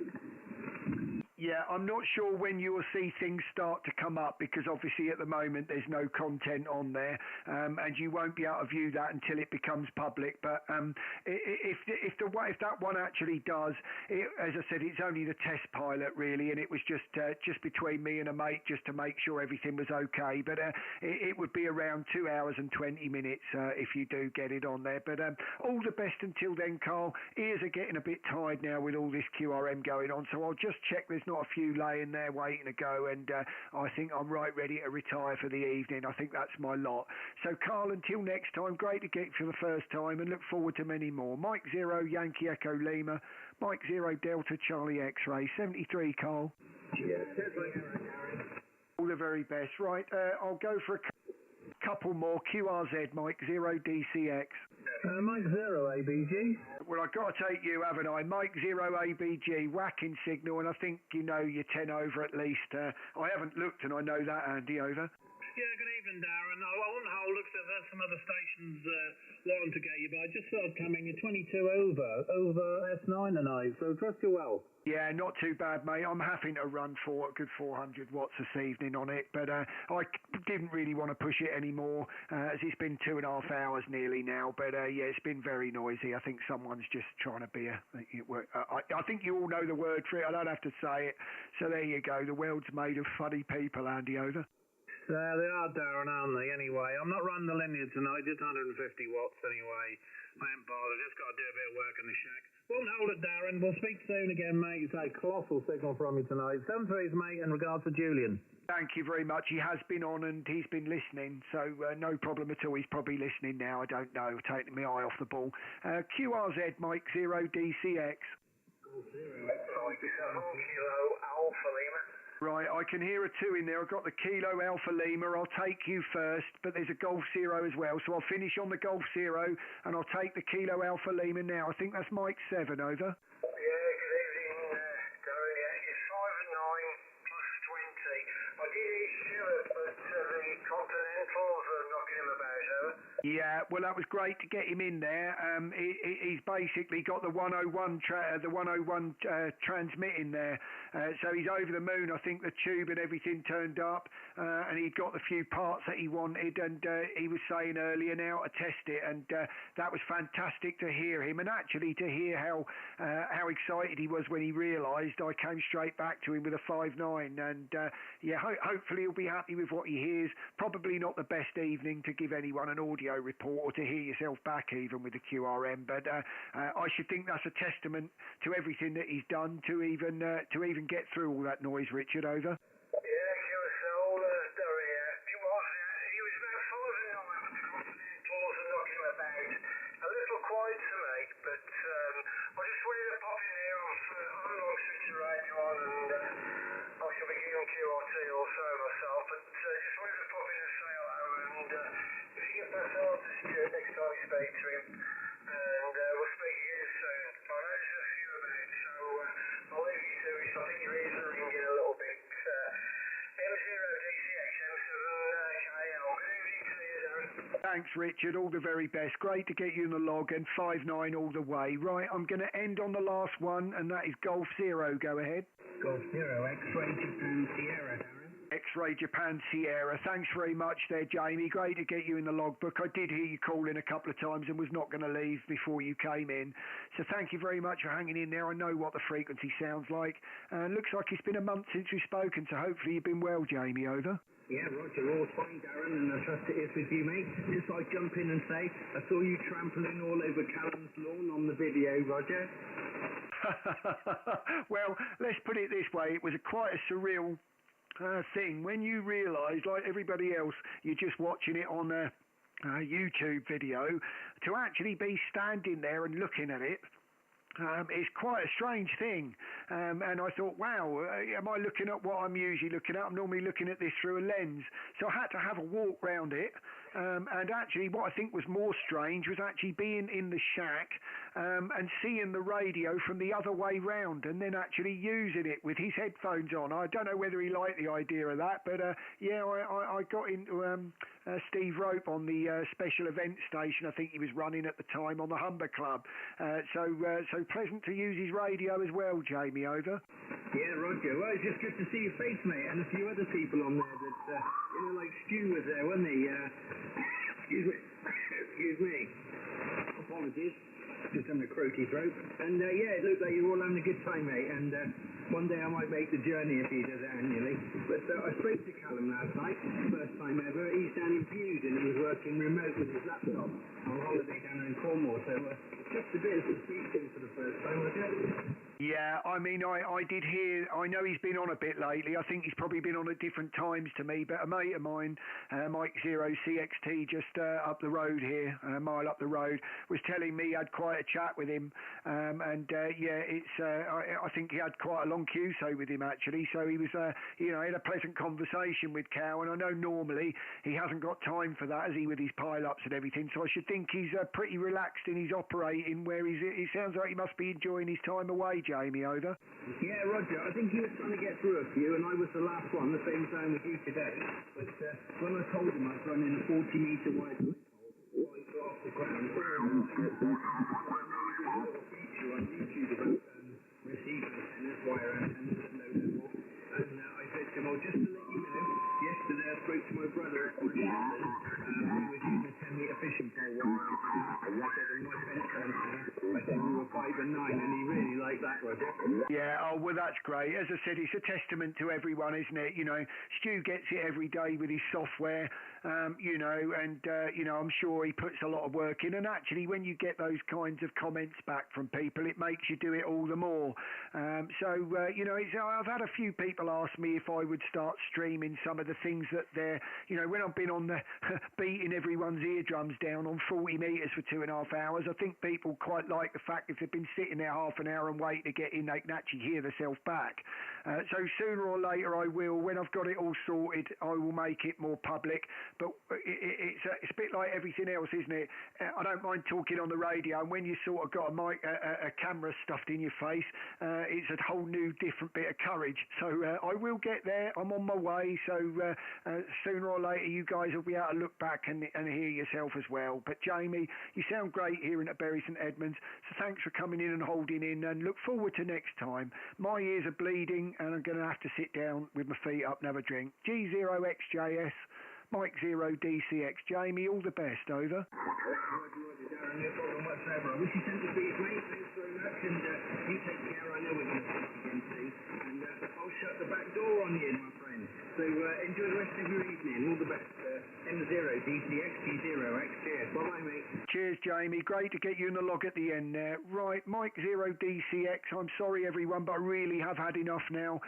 D: Yeah, I'm not sure when you will see things start to come up, because obviously at the moment there's no content on there, and you won't be able to view that until it becomes public. But if that one actually does, as I said, it's only the test pilot really, and it was just between me and a mate just to make sure everything was okay. But it would be around 2 hours and 20 minutes if you do get it on there. But all the best until then, Carl. Ears are getting a bit tired now with all this QRM going on, so I'll just check there's not a few laying there waiting to go, and I think I'm right ready to retire for the evening. I think that's my lot. So Carl, until next time, great to get you for the first time, and look forward to many more. Mike 0 Yankee Echo Lima, Mike 0 Delta Charlie X-Ray 73. Carl.
T: Yeah.
D: All the very best. Right, I'll go for a couple more. QRZ Mike 0 DCX.
L: Mike 0 ABG.
D: Well, I've got to take you, haven't I? Mike 0 ABG, whacking signal, and I think you know you're 10 over at least. I haven't looked, and I know that, Andy. Over.
M: Yeah, good evening, Darren. I wouldn't hold looked at some other stations wanting to get you, but I just saw it coming. You're 22 over S9 and I, so trust you well.
D: Yeah, not too bad, mate. I'm having to run for a good 400 watts this evening on it, but I didn't really want to push it anymore, as it's been 2.5 hours nearly now. But yeah, it's been very noisy. I think someone's just trying to be I think you all know the word for it. I don't have to say it. So there you go. The world's made of funny people, Andy. Over.
K: Yeah, they are, Darren, aren't they? Anyway, I'm not running the linear tonight, just 150 watts anyway. I ain't bothered, just got to do a bit of work in the shack. Won't hold it, Darren. We'll speak soon again, mate. It's a colossal signal from you tonight. 7-3s, mate, and regards to Julian.
D: Thank you very much. He has been on and he's been listening, so no problem at all. He's probably listening now. I don't know. Taking my eye off the ball. QRZ, Mike 0 DCX.
N: Kilo Alpha Lima.
D: Right, I can hear a 2 in there. I've got the Kilo Alpha Lima. I'll take you first, but there's a Golf Zero as well. So I'll finish on the Golf Zero and I'll take the Kilo Alpha Lima now. I think that's Mike 7, over.
N: Yeah, good evening, Gary. It's 5-9 plus 20. I did eat Stuart, but the Continentals are knocking him about, over.
D: Yeah, well, that was great to get him in there. He's basically got the 101 transmitting there, so he's over the moon. I think the tube and everything turned up, and he'd got the few parts that he wanted. And he was saying earlier now to test it, and that was fantastic to hear him, and actually to hear how excited he was when he realised. I came straight back to him with a 5.9, and yeah, hopefully he'll be happy with what he hears. Probably not the best evening to give anyone an audio report or to hear yourself back even with the QRM, but I should think that's a testament to everything that he's done to even get through all that noise. Richard, over.
N: Yeah, QSL, Derry, he was about 5-9 with the Continentals and knocking him about. A little quiet tonight, but I just wanted to pop in there I'm long since the radio on, and I shall be on QRT also myself, but just wanted to pop in and say hello, and if you can pass on to Stuart next time you speak to him, and we'll speak again soon. I know there's a few about, so I'll leave you to it. I think your ears are ringing a little bit. M0 DCX, M7KL. Good evening to you, Darren.
D: Thanks, Richard. All the very best. Great to get you in the log, and 5.9 all the way. Right, I'm going to end on the last one, and that is Golf Zero. Go ahead.
S: Golf Zero, X-Ray Japan Sierra, Darren.
D: X-Ray Japan Sierra. Thanks very much there, Jamie. Great to get you in the logbook. I did hear you calling a couple of times and was not going to leave before you came in. So thank you very much for hanging in there. I know what the frequency sounds like. Looks like it's been a month since we've spoken, so hopefully you've been well, Jamie, over.
S: Yeah, Roger, all's fine, Darren, and I trust it is with you, mate. Just I jump in and say, I saw you trampling all over Callum's lawn on the video, Roger.
D: Well, let's put it this way. It was quite a surreal thing when you realise, like everybody else, you're just watching it on a YouTube video, to actually be standing there and looking at it. It's quite a strange thing, and I thought, wow, am I looking at what I'm usually looking at? I'm normally looking at this through a lens, so I had to have a walk round it, and actually what I think was more strange was actually being in the shack and seeing the radio from the other way round, and then actually using it with his headphones on. I don't know whether he liked the idea of that, but yeah, I got into Steve Rope on the special event station I think he was running at the time on the Humber Club, so pleasant to use his radio as well, Jamie, over.
S: Yeah, Roger. Well, it's just good to see your face, mate, and a few other people on there that, like Stu was there, wasn't he? Excuse me. Apologies. Just having a croaky throat. And, yeah, it looked like you were all having a good time, mate, and one day I might make the journey if he does it annually. But I spoke to Callum last night, first time ever. He's down in Bude and he was working remote with his laptop on holiday down in Cornwall, so just a bit to speak to him for the first time, I guess.
D: Yeah, I mean, I did hear, I know he's been on a bit lately. I think he's probably been on at different times to me, but a mate of mine, Mike Zero CXT, just up the road here, a mile up the road, was telling me he had quite a chat with him, and yeah, it's I think he had quite a long QSO with him actually, so he was, you know, he had a pleasant conversation with Cow, and I know normally he hasn't got time for that, has he, with his pile-ups and everything, so I should think he's pretty relaxed in his operating, where he sounds like he must be enjoying his time away, Jamie, over.
S: Yeah, Roger, I think he was trying to get through a few, and I was the last one, the same time with you today, but when I told him I was running a 40-metre wide right off the ground, feature on YouTube about receiver antennas, wire antennas at low level, and I said to him, oh, just to let you know, yesterday I spoke to my brother at Port Shepard, he was using a 10-metre fishing pole wire antenna, I said, in my fence antenna, I said we were 5 and 9, and he really liked that, Roger.
D: Yeah, Oh, well, that's great. As I said, it's a testament to everyone, isn't it? You know, Stu gets it every day with his software, you know, and, you know, I'm sure he puts a lot of work in. And actually, when you get those kinds of comments back from people, it makes you do it all the more. You know, I've had a few people ask me if I would start streaming some of the things that they're, you know, when I've been on the beating everyone's eardrums down on 40 metres for 2.5 hours, I think people quite like the fact if they've been sitting there half an hour and waiting to get in, they can actually hear themselves back. So sooner or later I will, when I've got it all sorted, I will make it more public. But it's a bit like everything else, isn't it? I don't mind talking on the radio, and when you sort of got a camera stuffed in your face, it's a whole new different bit of courage. So I will get there. I'm on my way. So sooner or later you guys will be able to look back and hear yourself as well. But Jamie, you sound great hearing at Bury St Edmunds. So thanks for coming in and holding in, and look forward to next time. My ears are bleeding and I'm going to have to sit down with my feet up and have a drink. G0XJS, Mike 0 DCX. Jamie, all the best. Over.
R: No problem whatsoever. I wish you sent the beat, mate. Thanks very much, and you take care. I know we're going to talk again soon, and I'll shut the back door on you, my friend. So enjoy the rest of your evening. All the best. M0 DCX G0X. Cheers. Bye-bye, mate.
D: Cheers, Jamie. Great to get you in the log at the end there. Right, Mike 0 DCX. I'm sorry, everyone, but I really have had enough now.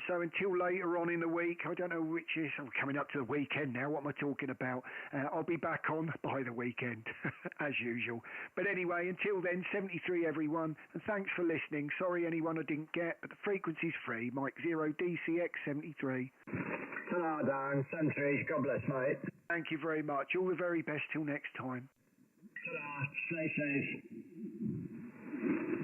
D: So until later on in the week, I don't know which is. I'm coming up to the weekend now. What am I talking about? I'll be back on by the weekend, as usual. But anyway, until then, 73, everyone, and thanks for listening. Sorry, anyone I didn't get, but the frequency's free. Mike 0 DCX 73.
M: Hello, Dan. Centuries. God bless, mate.
D: Thank you very much. All the very best till next time.
M: Ta-da. Stay safe.